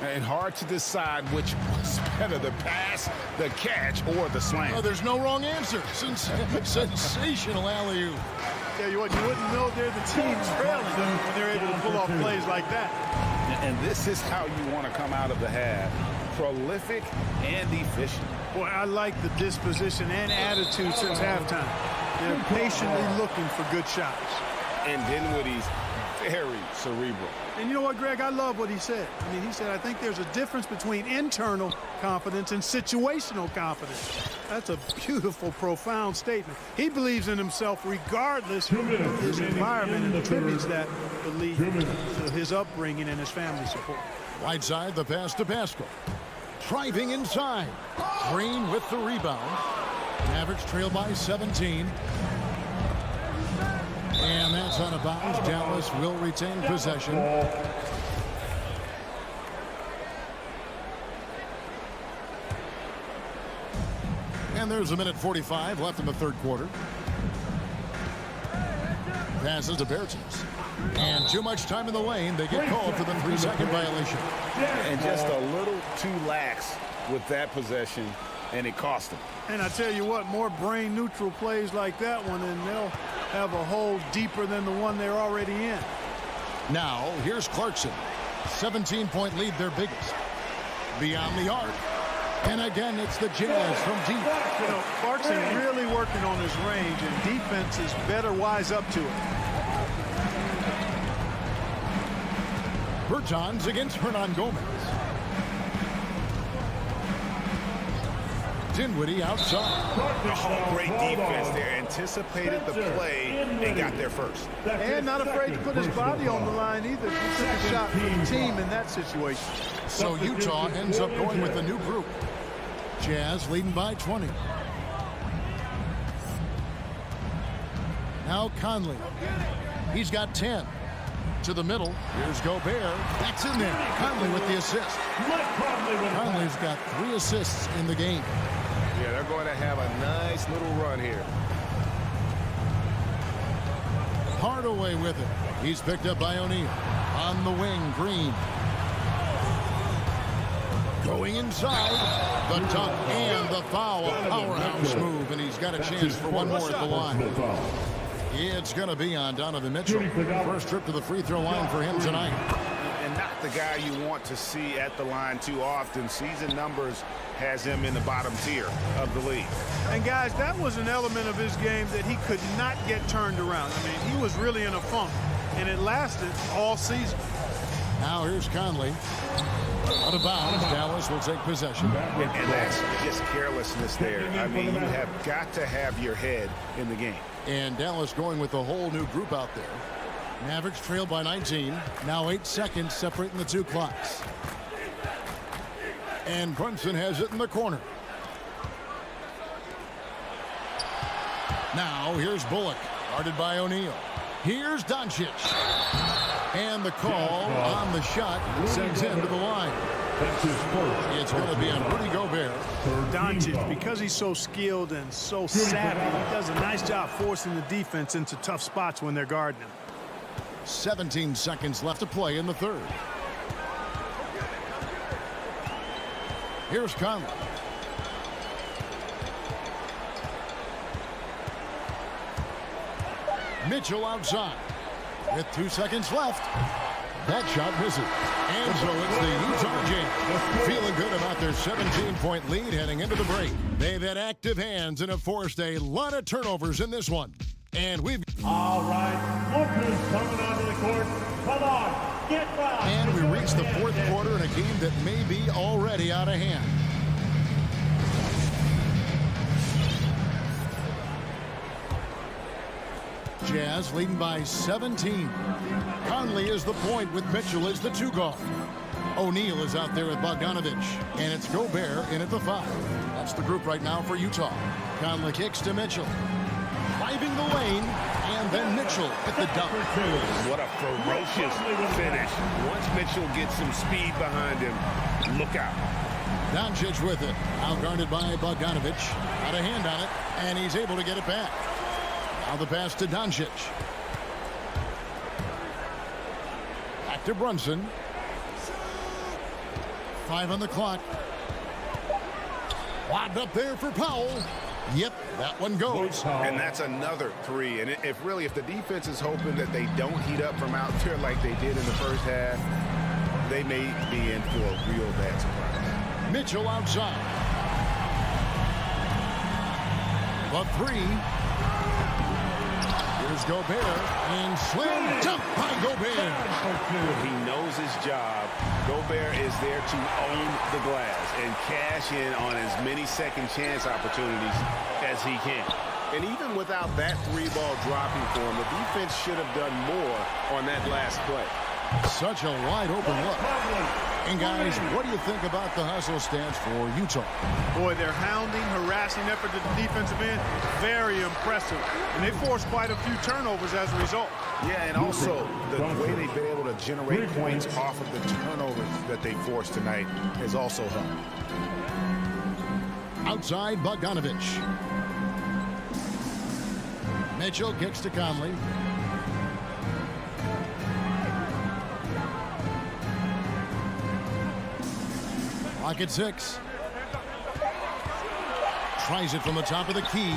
And hard to decide which was better, the pass, the catch, or the slam. Oh, there's no wrong answer. Sensational alley-oop. Tell you what, you wouldn't know they're the team trailing when they're able to pull off plays like that. And this is how you want to come out of the half. Prolific and efficient. Boy, I like the disposition and attitude since halftime. They're patiently looking for good shots. And Dinwiddie's very cerebral. And you know what, Greg? I love what he said. I mean, he said, I think there's a difference between internal confidence and situational confidence. That's a beautiful, profound statement. He believes in himself regardless of his environment and attributes that belief to his upbringing and his family support. Right side, the pass to Pascal. Driving inside. Green with the rebound. Mavericks trail by 17. And that's out of bounds. Dallas will retain possession. And there's a minute 45 left in the third quarter. Passes to Bertans. And too much time in the lane. They get called for the 3-second violation. And just a little too lax with that possession, and it cost them. And I tell you what, more brain-neutral plays like that one, and they'll have a hole deeper than the one they're already in. Now, here's Clarkson. 17-point lead, their biggest. Beyond the arc. And again, it's the Jazz from deep. You know, Clarkson really working on his range, and defenses better wise up to it. Bertans against Hernan Gomez. Dinwiddie outside. Oh, great defense there. Anticipated the play and got there first. And not afraid to put his body on the line either. He took a shot for the team in that situation. So Utah ends up going with a new group. Jazz leading by 20. Now Conley. He's got 10. To the middle. Here's Gobert. That's in there. Conley with the assist. Conley's got 3 assists in the game. Yeah, they're going to have a nice little run here. Hardaway with it. He's picked up by O'Neal. On the wing, Green. Going inside. The dunk and the foul. A powerhouse move, and he's got a chance for one more at the line. It's going to be on Donovan Mitchell. First trip to the free throw line for him tonight. And not the guy you want to see at the line too often. Season numbers has him in the bottom tier of the league. And guys, that was an element of his game that he could not get turned around. I mean, he was really in a funk, and it lasted all season. Now here's Conley. Out of bounds. Dallas will take possession. And that's just carelessness there. I mean, you have got to have your head in the game. And Dallas going with a whole new group out there. Mavericks trail by 19. Now 8 seconds separating the two clocks. And Brunson has it in the corner. Now here's Bullock. Guarded by O'Neal. Here's Doncic. And the call on the shot sends him to the line. It's going to be on Rudy Gobert. Doncic, because he's so skilled and so savvy, he does a nice job forcing the defense into tough spots when they're guarding him. 17 seconds left to play in the third. Here's Conley. Mitchell outside with 2 seconds left. That shot misses. And so it's the Utah Jazz feeling good about their 17-point lead heading into the break. They've had active hands and have forced a lot of turnovers in this one. And we've... All right, Booker's coming onto the court. Come on, get back. And we reach the fourth quarter in a game that may be already out of hand. Jazz leading by 17. Conley is the point with Mitchell as the 2 guard. O'Neal is out there with Bogdanovic. And it's Gobert in at the 5. That's the group right now for Utah. Conley kicks to Mitchell. Driving the lane. And then Mitchell at the dunk. What a ferocious finish. Once Mitchell gets some speed behind him, look out. Doncic with it. Outguarded by Bogdanovic. Got a hand on it. And he's able to get it back. Now the pass to Doncic. Back to Brunson. 5 on the clock. Lobbed up there for Powell. Yep, that one goes. And that's another 3. And if the defense is hoping that they don't heat up from out there like they did in the first half, they may be in for a real bad surprise. Mitchell outside. The 3. Here's Gobert, and slam dunk by Gobert. He knows his job. Gobert is there to own the glass and cash in on as many second chance opportunities as he can. And even without that 3-ball dropping for him, the defense should have done more on that last play. Such a wide open look. And guys, what do you think about the hustle stance for Utah? Boy, their hounding, harassing effort at the defensive end, very impressive. And they forced quite a few turnovers as a result. Yeah, and also the way they've been able to generate points off of the turnovers that they forced tonight has also helped. Outside Bogdanovic. Mitchell kicks to Conley. Clock at 6. Tries it from the top of the key.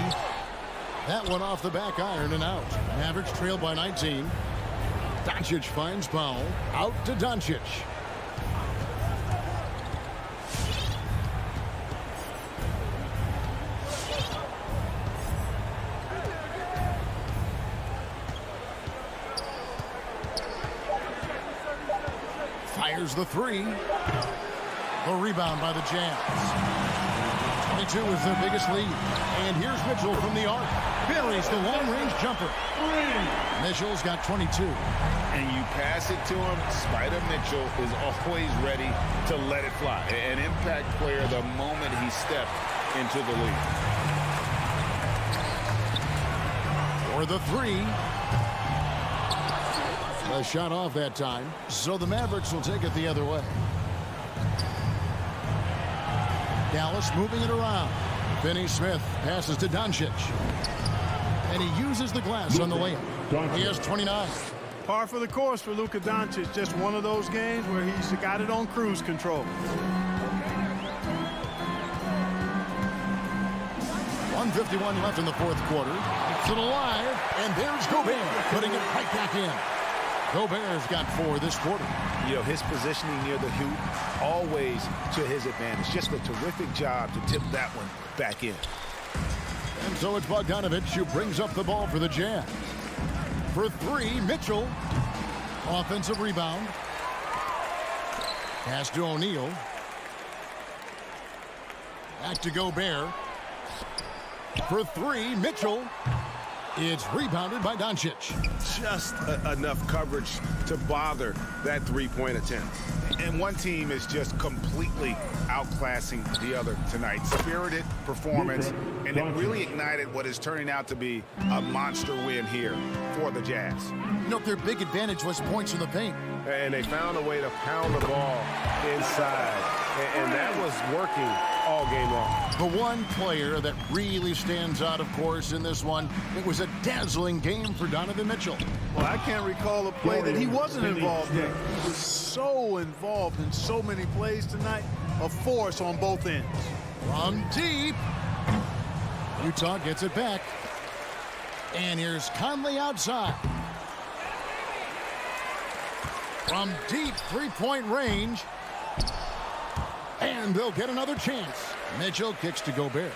That one off the back iron and out. Mavericks trail by 19. Doncic finds Powell. Out to Doncic. Fires the 3. The rebound by the Jazz. 22 is their biggest lead. And here's Mitchell from the arc. Buries the long-range jumper. Mitchell's got 22. And you pass it to him, Spider Mitchell is always ready to let it fly. An impact player the moment he stepped into the league. For the 3. A shot off that time. So the Mavericks will take it the other way. Dallas moving it around. Finney Smith passes to Doncic. And he uses the glass on the layup. He has 29. Par for the course for Luka Doncic. Just one of those games where he's got it on cruise control. 1:51 left in the fourth quarter. Keeps it alive. And there's Gobert putting it right back in. Gobert's got 4 this quarter. You know, his positioning near the hoop, always to his advantage. Just a terrific job to tip that one back in. And so it's Bogdanovic who brings up the ball for the Jazz. For 3, Mitchell. Offensive rebound. Pass to O'Neal. Back to Gobert. For 3, Mitchell. It's rebounded by Doncic. Just enough coverage to bother that 3-point attempt. And one team is just completely outclassing the other tonight. Spirited performance, and it really ignited what is turning out to be a monster win here for the Jazz. You know, their big advantage was points in the paint. And they found a way to pound the ball inside. And that was working all game long. The one player that really stands out, of course, in this one, it was a dazzling game for Donovan Mitchell. Well, I can't recall a play that he wasn't involved in. He was so involved in so many plays tonight, a force on both ends. From deep. Utah gets it back. And here's Conley outside. From deep three-point range. And they'll get another chance. Mitchell kicks to Gobert.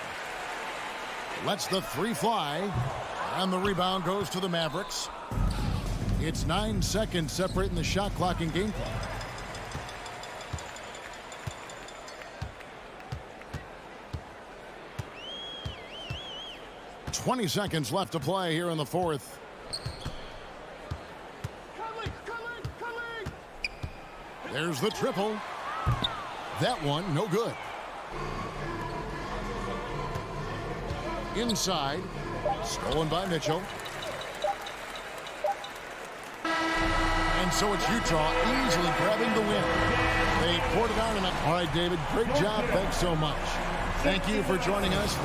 Lets the three fly. And the rebound goes to the Mavericks. It's 9 seconds separating the shot clock and game clock. $20 seconds left to play here in the fourth. There's the triple. That one, no good. Inside. Stolen by Mitchell. And so it's Utah easily grabbing the win. They poured it on. All right, David, great job. Thanks so much. Thank you for joining us.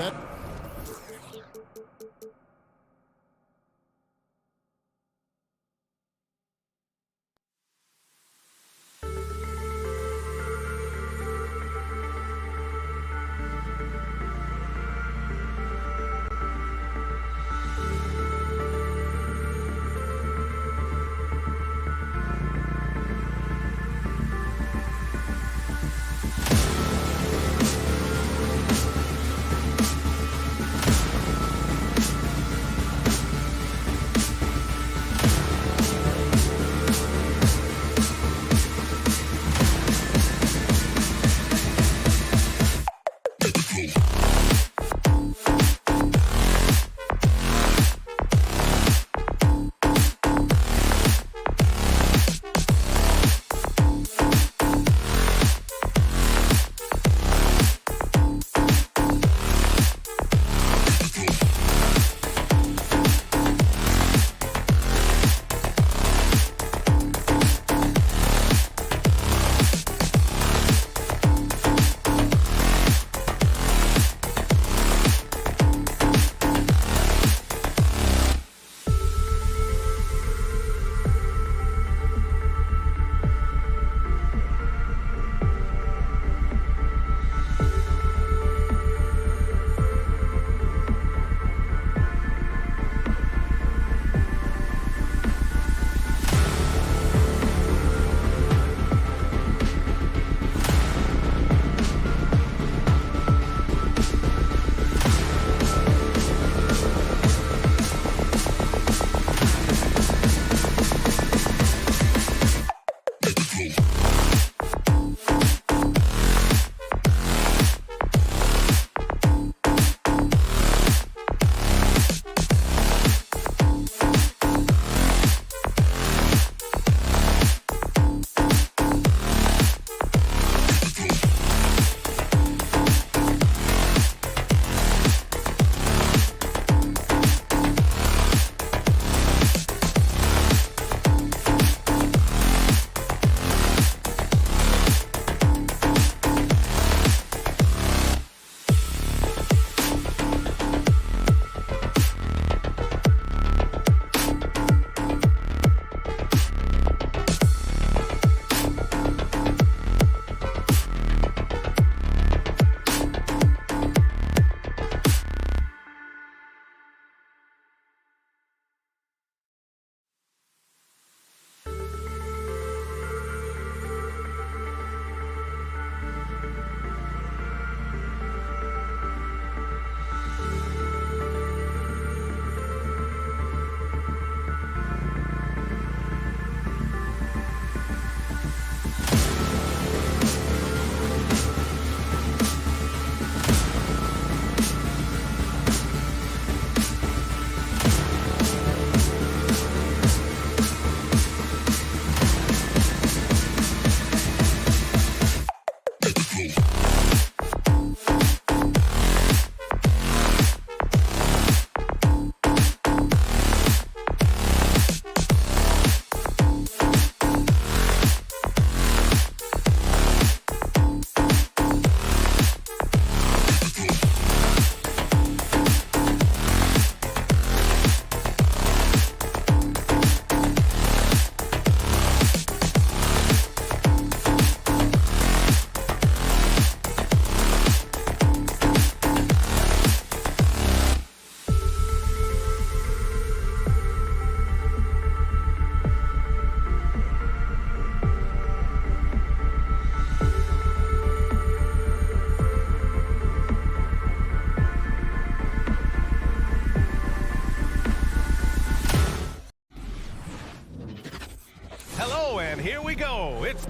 go. It's...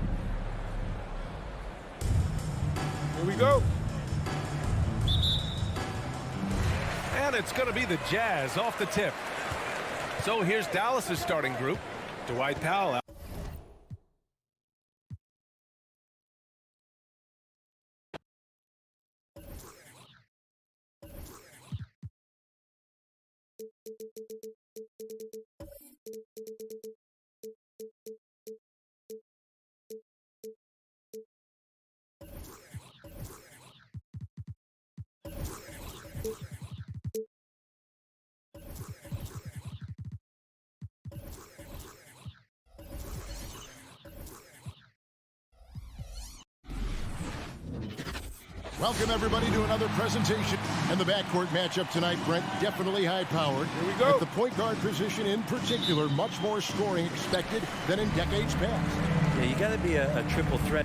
Here we go. And it's going to be the Jazz off the tip. So here's Dallas's starting group. Dwight Powell out. Welcome, everybody, to another presentation. And the backcourt matchup tonight, Brent, definitely high-powered. Here we go. At the point guard position in particular, much more scoring expected than in decades past. Yeah, you got to be a triple threat.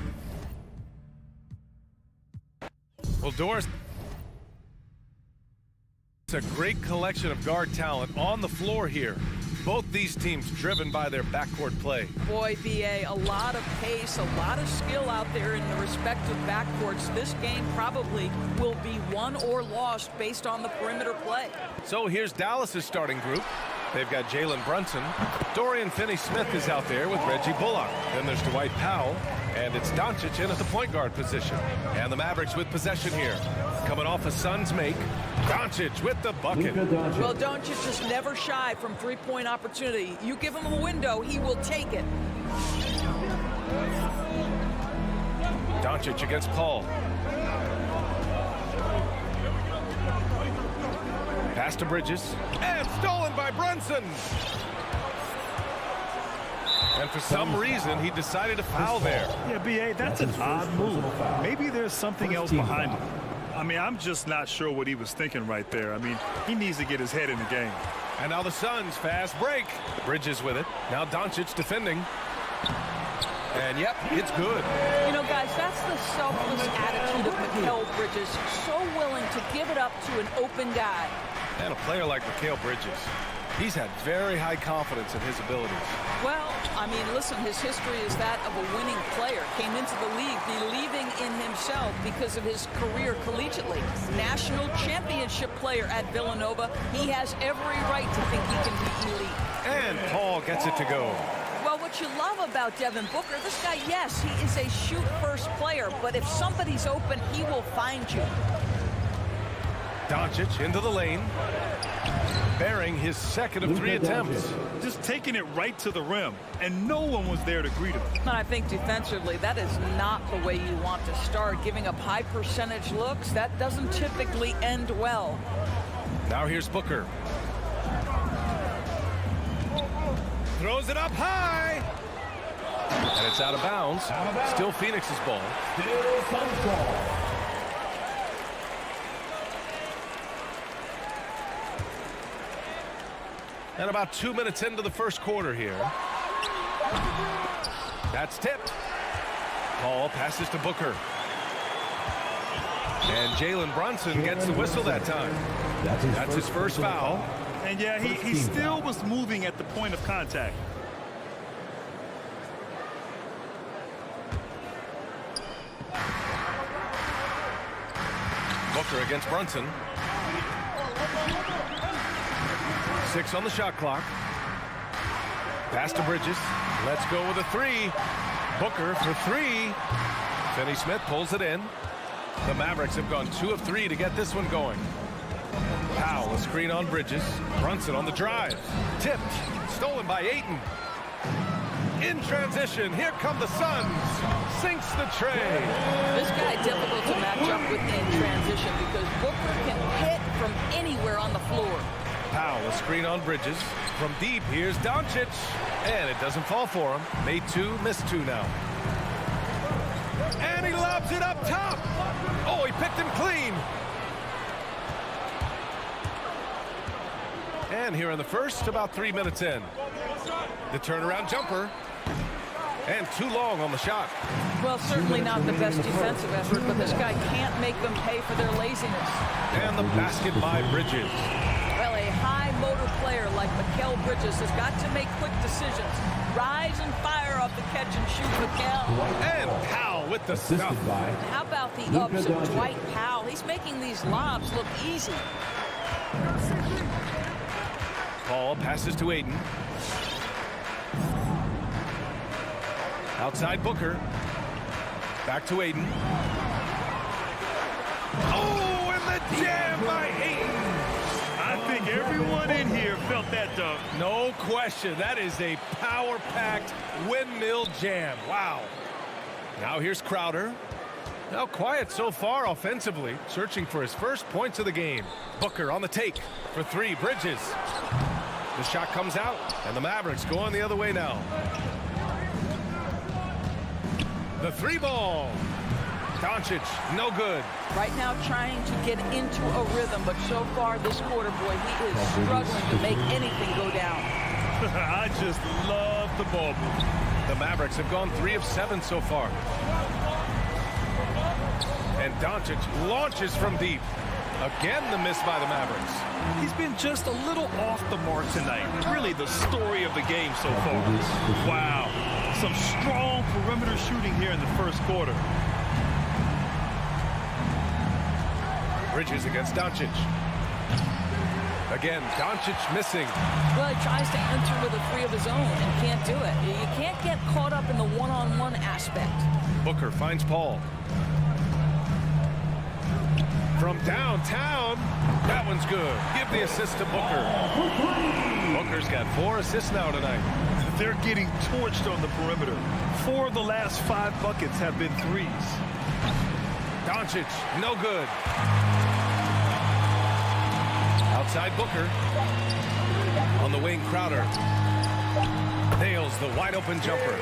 Well, Doris, it's a great collection of guard talent on the floor here. Both these teams driven by their backcourt play. Boy, BA, a lot of pace, a lot of skill out there in the respective backcourts. This game probably will be won or lost based on the perimeter play. So here's Dallas's starting group. They've got Jalen Brunson. Dorian Finney-Smith is out there with Reggie Bullock. Then there's Dwight Powell. And it's Doncic in at the point guard position. And the Mavericks with possession here. Coming off a Suns make. Doncic with the bucket. Well, Doncic just never shy from three-point opportunity. You give him a window, he will take it. Doncic against Paul. Pass to Bridges. And stolen by Brunson. And for some reason, he decided to foul there. Yeah, B.A., that's an odd move. Maybe there's something else behind it. I mean, I'm just not sure what he was thinking right there. I mean, he needs to get his head in the game. And now the Suns fast break. Bridges with it. Now Doncic defending. And yep, it's good. You know, guys, that's the selfless attitude of Mikal Bridges. So willing to give it up to an open guy. And a player like Mikal Bridges, he's had very high confidence in his abilities. Well, I mean, listen, his history is that of a winning player. Came into the league believing in himself because of his career collegiately. National championship player at Villanova. He has every right to think he can be elite. And Paul gets it to go. Well, what you love about Devin Booker, this guy, yes, he is a shoot-first player, but if somebody's open, he will find you. Doncic into the lane. Bearing his second of 3 attempts. Just taking it right to the rim, and no one was there to greet him. And I think defensively, that is not the way you want to start. Giving up high percentage looks, that doesn't typically end well. Now here's Booker. Throws it up high. And it's out of bounds. Still Phoenix's ball. Still Suns ball. And about 2 minutes into the first quarter here. That's tipped. Paul passes to Booker. And Jalen Brunson gets the whistle that time. That's his first foul. And yeah, he still was moving at the point of contact. Booker against Brunson. 6 on the shot clock. Pass to Bridges. Let's go with a 3. Booker for 3. Finney-Smith pulls it in. The Mavericks have gone 2 of 3 to get this one going. Powell, a screen on Bridges. Brunson on the drive. Tipped. Stolen by Ayton. In transition, here come the Suns. Sinks the tray. This guy difficult to match up with in transition because Booker can hit from anywhere on the floor. Powell, a screen on Bridges. From deep, here's Doncic. And it doesn't fall for him. Made 2, missed 2 now. And he lobs it up top. Oh, he picked him clean. And here in the first, about 3 minutes in. The turnaround jumper. And too long on the shot. Well, certainly not the best defensive effort, but this guy can't make them pay for their laziness. And the basket by Bridges. Well, a high motor player like Mikal Bridges has got to make quick decisions. Rise and fire off the catch and shoot, Mikal. And Powell with the stuff. How about the ups of Dwight Powell? He's making these lobs look easy. Paul passes to Aiden. Outside Booker. Back to Aiden. Oh, and the jam by Aiden. I think everyone in here felt that dunk. No question. That is a power-packed windmill jam. Wow. Now here's Crowder. Now quiet so far offensively, searching for his first points of the game. Booker on the take for three. Bridges. The shot comes out, and the Mavericks going the other way now. The three ball. Doncic, no good. Right now trying to get into a rhythm, but so far this quarter, boy, he is struggling to make anything go down. I just love the ball move. The Mavericks have gone 3 of 7 so far. And Doncic launches from deep. Again, the miss by the Mavericks. He's been just a little off the mark tonight. Really the story of the game so far. Wow. Some strong perimeter shooting here in the first quarter. Bridges against Doncic. Again, Doncic missing. Well, he tries to enter with a three of his own and can't do it. You can't get caught up in the one-on-one aspect. Booker finds Paul. From downtown, that one's good. Give the assist to Booker. Booker's got 4 assists now tonight. They're getting torched on the perimeter. 4 of the last 5 buckets have been threes. Doncic, no good. Outside Booker. On the wing, Crowder. Nails the wide open jumper.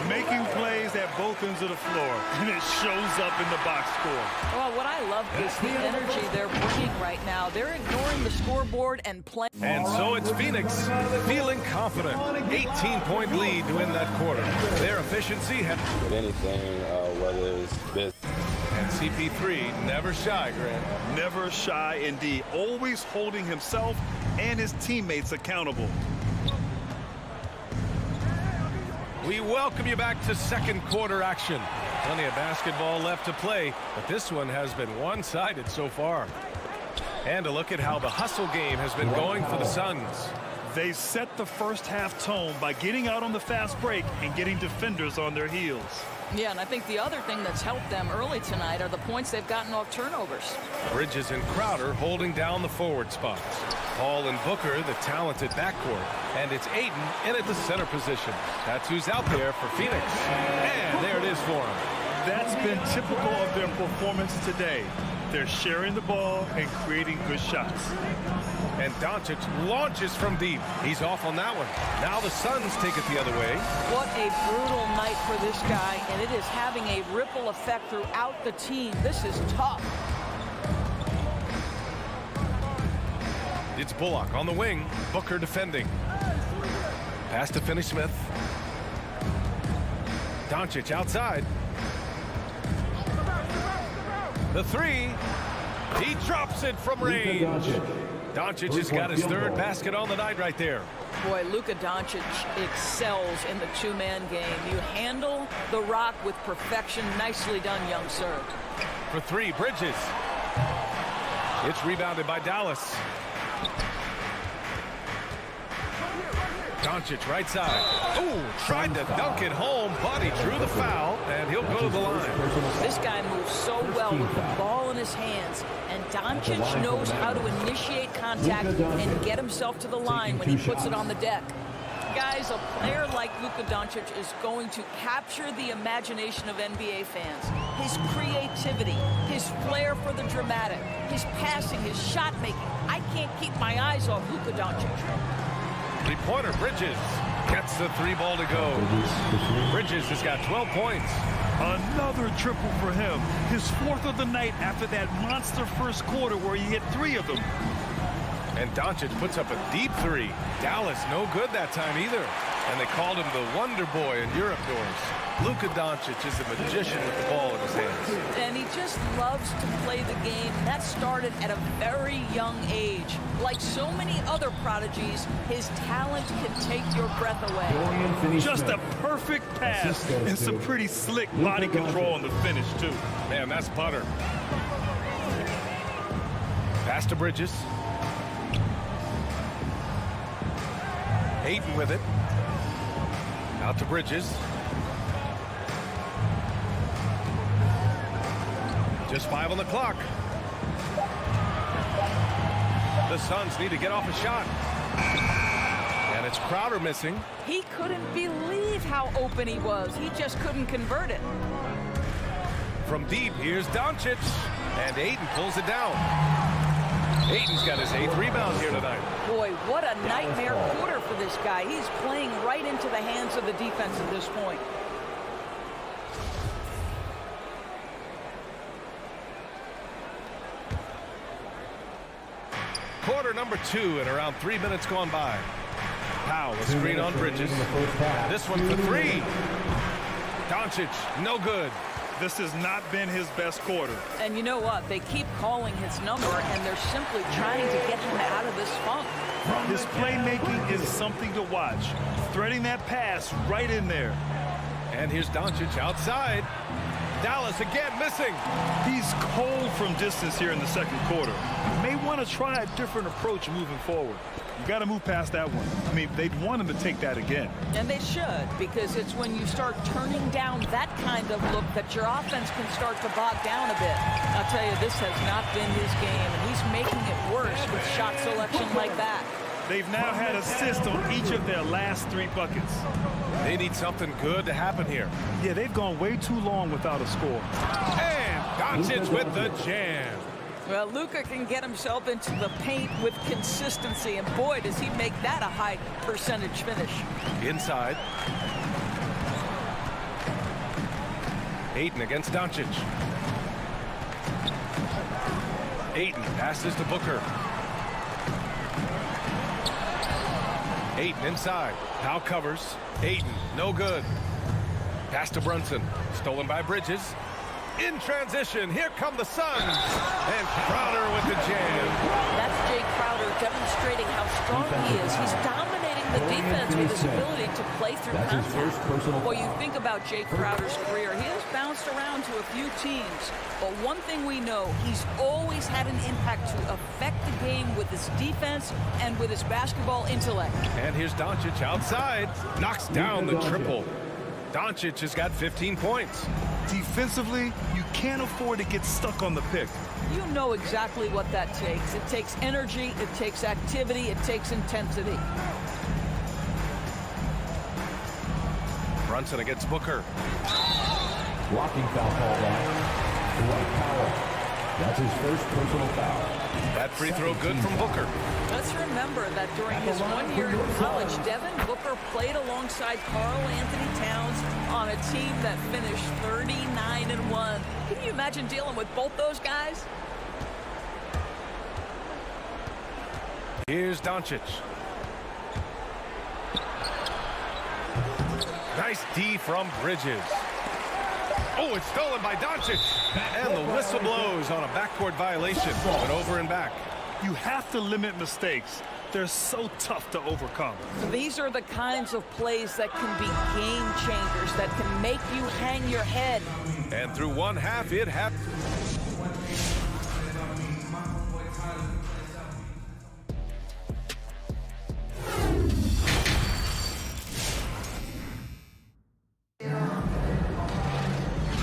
Making plays at both ends of the floor, and it shows up in the box score. Well, what I love is the energy they're bringing right now. They're ignoring the scoreboard and playing. And so it's Phoenix feeling confident. 18-point lead to win that quarter. Their efficiency had... With anything, whether it's business. And CP3 never shy, Grant. Never shy indeed. Always holding himself and his teammates accountable. We welcome you back to second quarter action. Plenty of basketball left to play, but this one has been one-sided so far. And a look at how the hustle game has been going for the Suns. They set the first half tone by getting out on the fast break and getting defenders on their heels. Yeah, and I think the other thing that's helped them early tonight are the points they've gotten off turnovers. Bridges and Crowder holding down the forward spots. Paul and Booker, the talented backcourt. And it's Aiden in at the center position. That's who's out there for Phoenix. And there it is for him. That's been typical of their performance today. They're sharing the ball and creating good shots. And Doncic launches from deep. He's off on that one. Now the Suns take it the other way. What a brutal night for this guy, and it is having a ripple effect throughout the team. This is tough. It's Bullock on the wing. Booker defending. Pass to Finney-Smith. Doncic outside. The three. He drops it from range. Doncic has got his third basket on the night right there. Boy, Luka Doncic excels in the two-man game. You handle the rock with perfection. Nicely done, young sir. For three, Bridges. It's rebounded by Dallas. Doncic right side. Ooh, tried to dunk it home, but he drew the foul, and he'll go to the line. This guy moves so well with the ball in his hands, and Doncic knows how to initiate contact and get himself to the line when he puts it on the deck. Guys, a player like Luka Doncic is going to capture the imagination of NBA fans. His creativity, his flair for the dramatic, his passing, his shot making. I can't keep my eyes off Luka Doncic. Three-pointer, Bridges gets the three ball to go. Bridges has got 12 points. Another triple for him. His fourth of the night after that monster first quarter where he hit 3 of them. And Doncic puts up a deep three. Dallas no good that time either. And they called him the Wonder Boy in Europe, Doris. Luka Doncic is a magician with the ball in his hands. And he just loves to play the game. That started at a very young age. Like so many other prodigies, his talent can take your breath away. Just a perfect pass and some pretty slick body control on the finish, too. Man, that's butter. Pass to Bridges. Ayton with it. Out to Bridges. Just 5 on the clock. The Suns need to get off a shot. And it's Crowder missing. He couldn't believe how open he was. He just couldn't convert it. From deep, here's Doncic. And Ayton pulls it down. Ayton's got his 8th rebound here tonight. Boy, what a nightmare quarter for this guy. He's playing right into the hands of the defense at this point. Quarter number 2 and around 3 minutes gone by. Powell, a screen on Bridges. This one for 3. Doncic, no good. This has not been his best quarter. And you know what? They keep calling his number, and they're simply trying to get him out of this funk. His playmaking is something to watch. Threading that pass right in there. And here's Doncic outside. Dallas again missing. He's cold from distance here in the second quarter. May want to try a different approach moving forward. You got to move past that one. I mean, they'd want him to take that again. And they should, because it's when you start turning down that kind of look that your offense can start to bog down a bit. I'll tell you, this has not been his game, and he's making it worse with shot selection like that. They've now had assists on each of their last 3 buckets. They need something good to happen here. Yeah, they've gone way too long without a score. And Doncic with the jam. Well, Luka can get himself into the paint with consistency, and boy, does he make that a high percentage finish. Inside. Ayton against Doncic. Ayton passes to Booker. Ayton inside. Powell covers. Ayton, no good. Pass to Brunson. Stolen by Bridges. In transition, here come the Suns. And Crowder with the jam. That's Jay Crowder demonstrating how strong he is. He's dominating the defense with his ability to play through contact. Well, you think about Jay Crowder's career, he has bounced around to a few teams. But one thing we know, he's always had an impact to affect the game with his defense and with his basketball intellect. And here's Doncic outside. Knocks down the triple. Doncic has got 15 points. Defensively, you can't afford to get stuck on the pick. You know exactly what that takes. It takes energy, it takes activity, it takes intensity. Brunson against Booker. Blocking foul called on Dwight Powell. That's his first personal foul. That free throw good from Booker. Let's remember that during his 1 year in college, Devin Booker played alongside Karl Anthony Towns on a team that finished 39-1. Can you imagine dealing with both those guys? Here's Doncic. Nice D from Bridges. Oh, it's stolen by Doncic. And the whistle blows on a backcourt violation. But over and back. You have to limit mistakes. They're so tough to overcome. These are the kinds of plays that can be game changers, that can make you hang your head. And through one half, it happened.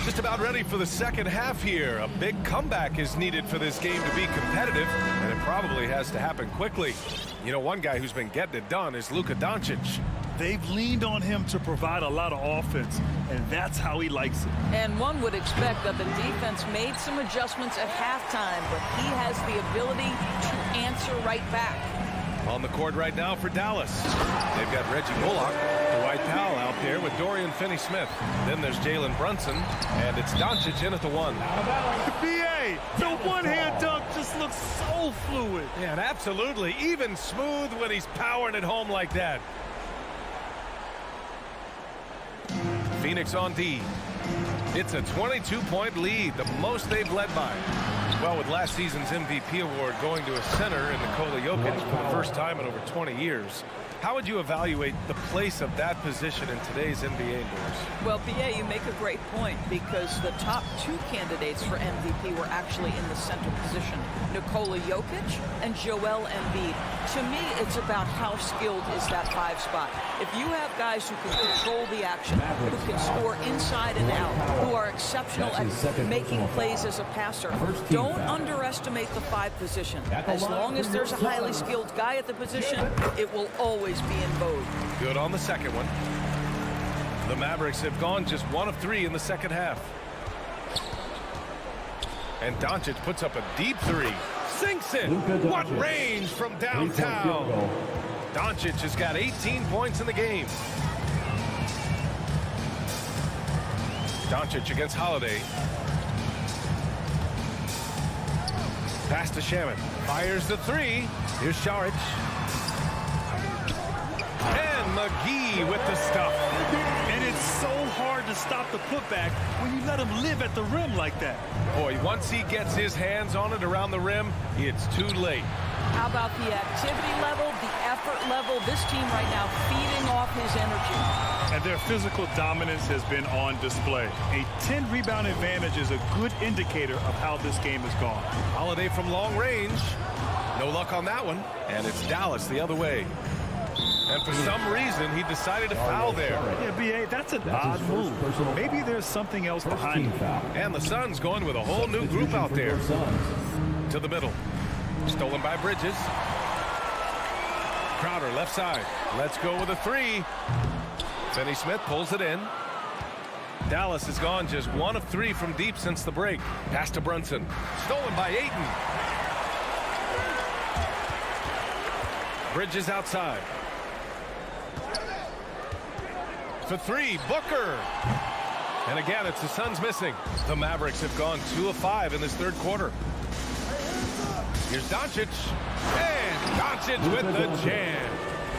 Just about ready for the second half here. A big comeback is needed for this game to be competitive, and it probably has to happen quickly. You know, one guy who's been getting it done is Luka Doncic. They've leaned on him to provide a lot of offense, and that's how he likes it. And one would expect that the defense made some adjustments at halftime, but he has the ability to answer right back. On the court right now for Dallas. They've got Reggie Bullock, Dwight Powell out there with Dorian Finney-Smith. Then there's Jalen Brunson, and it's Doncic in at the 1. BA, the one-hand dunk just looks so fluid. Yeah, and absolutely even smooth when he's powering it home like that. Phoenix on D. It's a 22-point lead, the most they've led by. Well, with last season's MVP award going to a center in Nikola Jokic for the first time in over 20 years, how would you evaluate the place of that position in today's NBA indoors? Well, BA, you make a great point because the top two candidates for MVP were actually in the center position, Nikola Jokic and Joel Embiid. To me, it's about how skilled is that 5 spot. If you have guys who can control the action, who can score inside and out, who are exceptional at making plays as a passer, don't underestimate the 5 position. As long as there's a highly skilled guy at the position, it will always be in vogue. Good on the second one. The Mavericks have gone just 1 of 3 in the second half. And Doncic puts up a deep 3. Sinks it. What range from downtown. Doncic has got 18 points in the game. Doncic against Holiday. Pass to Shaman. Fires the 3. Here's Saric. And McGee with the stuff. And it's so hard to stop the putback when you let him live at the rim like that. Boy, once he gets his hands on it around the rim, it's too late. How about the activity level, the effort level? This team right now feeding off his energy. And their physical dominance has been on display. A 10-rebound advantage is a good indicator of how this game has gone. Holiday from long range. No luck on that one. And it's Dallas the other way. And for some reason, he decided to foul there. Yeah, B.A., that's an odd move. Maybe there's something else behind it. And the Suns going with a whole new group out there. To the middle. Stolen by Bridges. Crowder left side. Let's go with a 3. Finney Smith pulls it in. Dallas has gone just 1 of 3 from deep since the break. Pass to Brunson. Stolen by Ayton. Bridges outside. For 3, Booker. And again, it's the Suns missing. The Mavericks have gone 2 of 5 in this third quarter. Here's Doncic. And Doncic with the jam.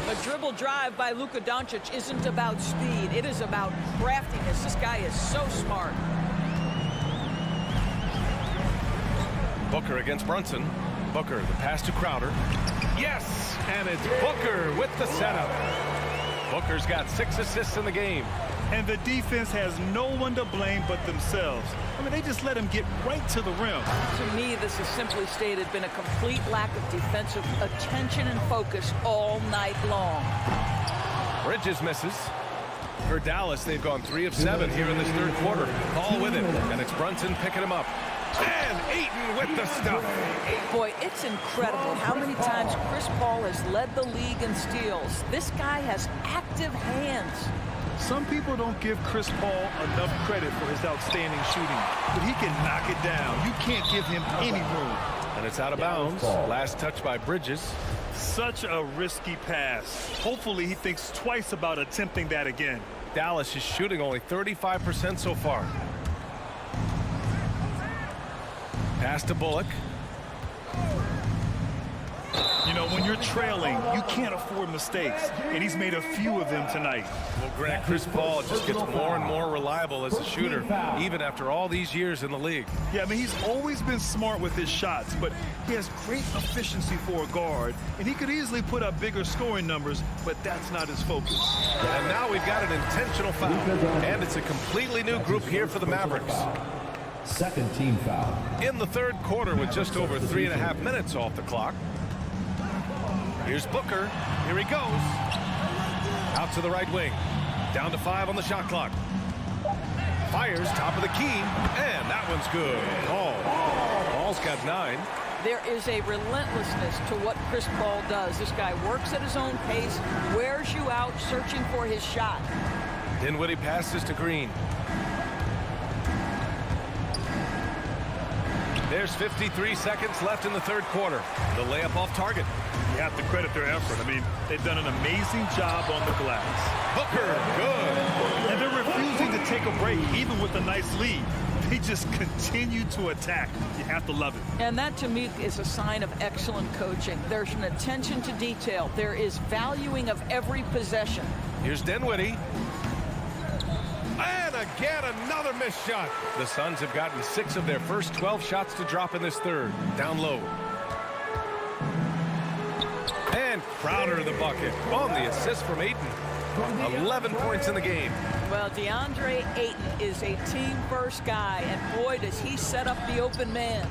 A dribble drive by Luka Doncic isn't about speed. It is about craftiness. This guy is so smart. Booker against Brunson. Booker, the pass to Crowder. Yes! And it's Booker with the setup. Booker's got 6 assists in the game. And the defense has no one to blame but themselves. I mean, they just let him get right to the rim. To me, this has simply stated been a complete lack of defensive attention and focus all night long. Bridges misses. For Dallas, they've gone 3 of 7 here in this third quarter. Ball with it, and it's Brunson picking him up. And Ayton with the stuff. Boy, it's incredible how many times Chris Paul has led the league in steals. This guy has active hands. Some people don't give Chris Paul enough credit for his outstanding shooting, but he can knock it down. You can't give him any room. And it's out of bounds. Last touch by Bridges. Such a risky pass. Hopefully he thinks twice about attempting that again. Dallas is shooting only 35% so far. Pass to Bullock. You know, when you're trailing, you can't afford mistakes, and he's made a few of them tonight. Well, Grant, Chris Paul just gets more and more reliable as a shooter, even after all these years in the league. Yeah, I mean, he's always been smart with his shots, but he has great efficiency for a guard, and he could easily put up bigger scoring numbers, but that's not his focus. And now we've got an intentional foul, and it's a completely new group here for the Mavericks. Second team foul. In the third quarter with just over 3.5 minutes off the clock. Here's Booker. Here he goes. Out to the right wing. Down to 5 on the shot clock. Fires top of the key. And that one's good. Paul's got 9. There is a relentlessness to what Chris Paul does. This guy works at his own pace, wears you out, searching for his shot. Dinwiddie passes to Green. There's 53 seconds left in the third quarter. The layup off target. You have to credit their effort. I mean, they've done an amazing job on the glass. Booker, good. And they're refusing to take a break, even with a nice lead. They just continue to attack. You have to love it. And that, to me, is a sign of excellent coaching. There's an attention to detail. There is valuing of every possession. Here's Dinwiddie. again, another missed shot. The Suns have gotten 6 of their first 12 shots to drop in this third. Down low. And Crowder the bucket on the assist from Ayton. 11 points in the game. Well, DeAndre Ayton is a team-first guy, and boy, does he set up the open man.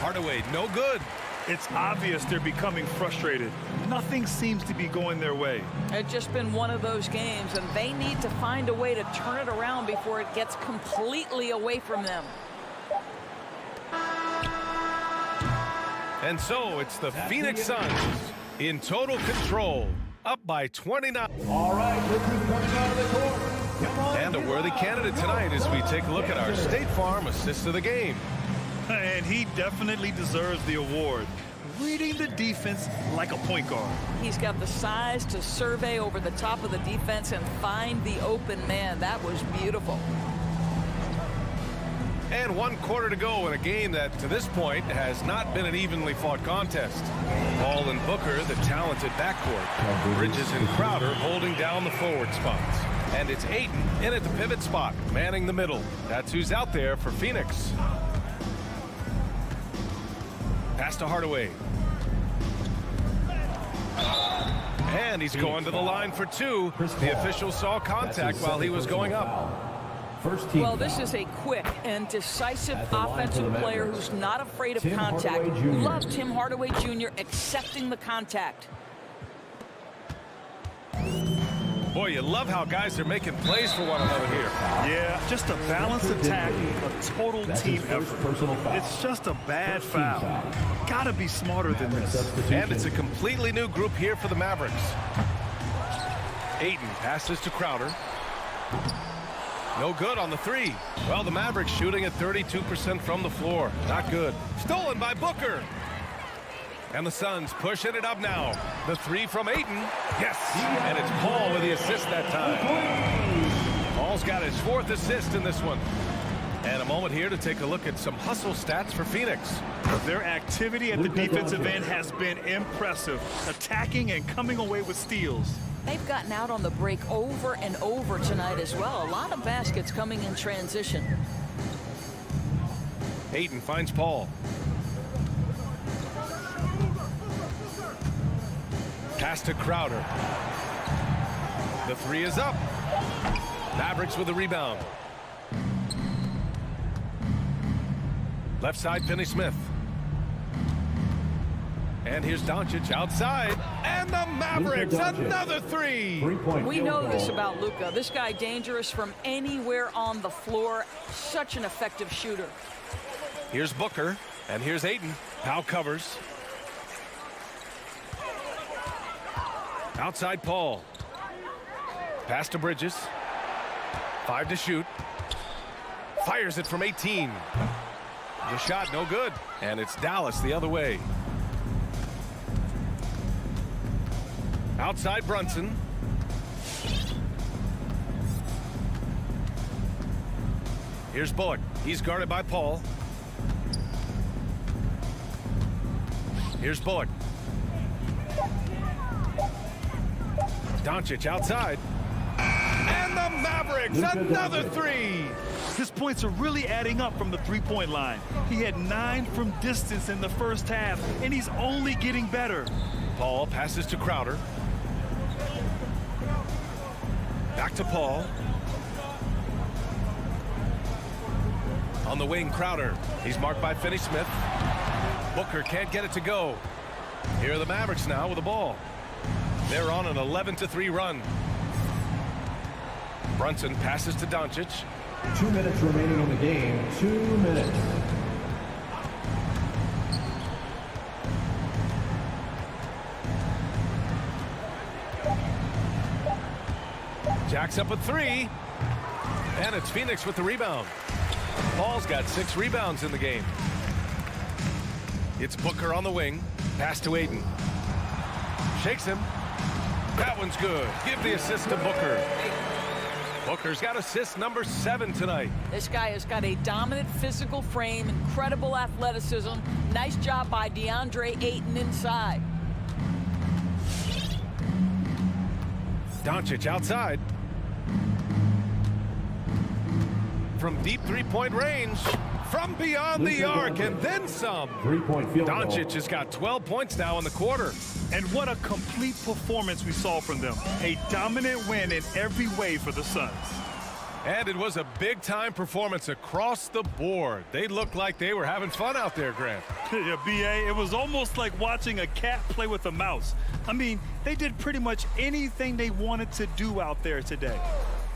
Hardaway, no good. It's obvious they're becoming frustrated. Nothing seems to be going their way. It's just been one of those games, and they need to find a way to turn it around before it gets completely away from them. And so it's the Phoenix Suns in total control, up by 29. All right, look who's coming out of the court. Come on. And a worthy candidate tonight as we take a look at our State Farm assist of the game. And he definitely deserves the award. Reading the defense like a point guard. He's got the size to survey over the top of the defense and find the open man. That was beautiful. And 1 quarter to go in a game that, to this point, has not been an evenly fought contest. Ball and Booker, the talented backcourt. Bridges and Crowder holding down the forward spots. And it's Ayton in at the pivot spot, manning the middle. That's who's out there for Phoenix. Pass to Hardaway. And he's going to the line for 2. The official saw contact while he was going up. Well, this is a quick and decisive offensive player who's not afraid of contact. Love Tim Hardaway Jr. accepting the contact. Boy, you love how guys are making plays for one another here. Yeah, just a balanced attack, a total team effort. It's just a bad foul. Gotta be smarter than this. And it's a completely new group here for the Mavericks. Ayton passes to Crowder. No good on the 3. Well, the Mavericks shooting at 32% from the floor. Not good. Stolen by Booker. And the Suns pushing it up now. The 3 from Ayton. Yes. And it's Paul with the assist that time. Paul's got his 4th assist in this one. And a moment here to take a look at some hustle stats for Phoenix. Their activity at the defensive end has been impressive. Attacking and coming away with steals. They've gotten out on the break over and over tonight as well. A lot of baskets coming in transition. Ayton finds Paul. Pass to Crowder. The 3 is up. Mavericks with the rebound. Left side, Finney-Smith. And here's Doncic outside. And the Mavericks, another 3. We know this about Luka. This guy dangerous from anywhere on the floor. Such an effective shooter. Here's Booker. And here's Ayton. Powell covers. Outside Paul. Pass to Bridges. 5 to shoot. Fires it from 18. The shot no good. And it's Dallas the other way. Outside Brunson. Here's Bullock. He's guarded by Paul. Here's Bullock. Doncic outside. And the Mavericks, another 3. His points are really adding up from the three-point line. He had 9 from distance in the first half, and he's only getting better. Paul passes to Crowder. Back to Paul. On the wing, Crowder. He's marked by Finney-Smith. Booker can't get it to go. Here are the Mavericks now with the ball. They're on an 11-3 run. Brunson passes to Doncic. 2 minutes remaining in the game. 2 minutes. Jacks up a 3. And it's Phoenix with the rebound. Paul's got 6 rebounds in the game. It's Booker on the wing. Pass to Ayton. Shakes him. That one's good. Give the assist to Booker. Booker's got assist number 7 tonight. This guy has got a dominant physical frame, incredible athleticism. Nice job by DeAndre Ayton inside. Doncic outside. from deep three-point range. From beyond the arc and then some. Three-point field goal. Doncic has got 12 points now in the quarter. And what a complete performance we saw from them. A dominant win in every way for the Suns. And it was a big-time performance across the board. They looked like they were having fun out there, Grant. Yeah, B.A., it was almost like watching a cat play with a mouse. I mean, they did pretty much anything they wanted to do out there today.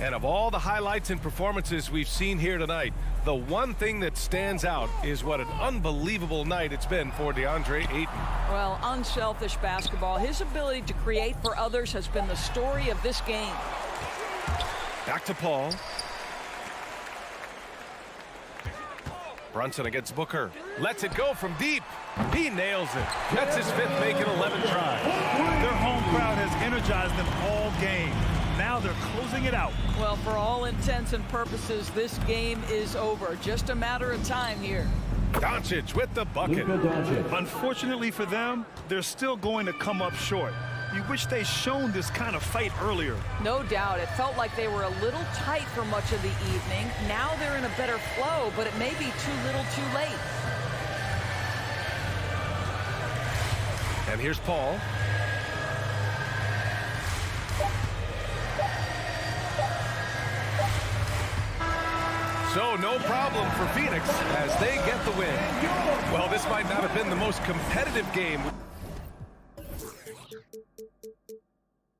And of all the highlights and performances we've seen here tonight, the one thing that stands out is what an unbelievable night it's been for DeAndre Ayton. Well, unselfish basketball. His ability to create for others has been the story of this game. Back to Paul. Brunson against Booker. Lets it go from deep. He nails it. That's his fifth make it 11 try. Their home crowd has energized them all game. Now they're closing it out. Well, for all intents and purposes, this game is over. Just a matter of time here. Doncic with the bucket. Unfortunately for them, they're still going to come up short. You wish they'd shown this kind of fight earlier. No doubt. It felt like they were a little tight for much of the evening. Now they're in a better flow, but it may be too little too late. And here's Paul. So no problem for Phoenix as they get the win. Well, this might not have been the most competitive game.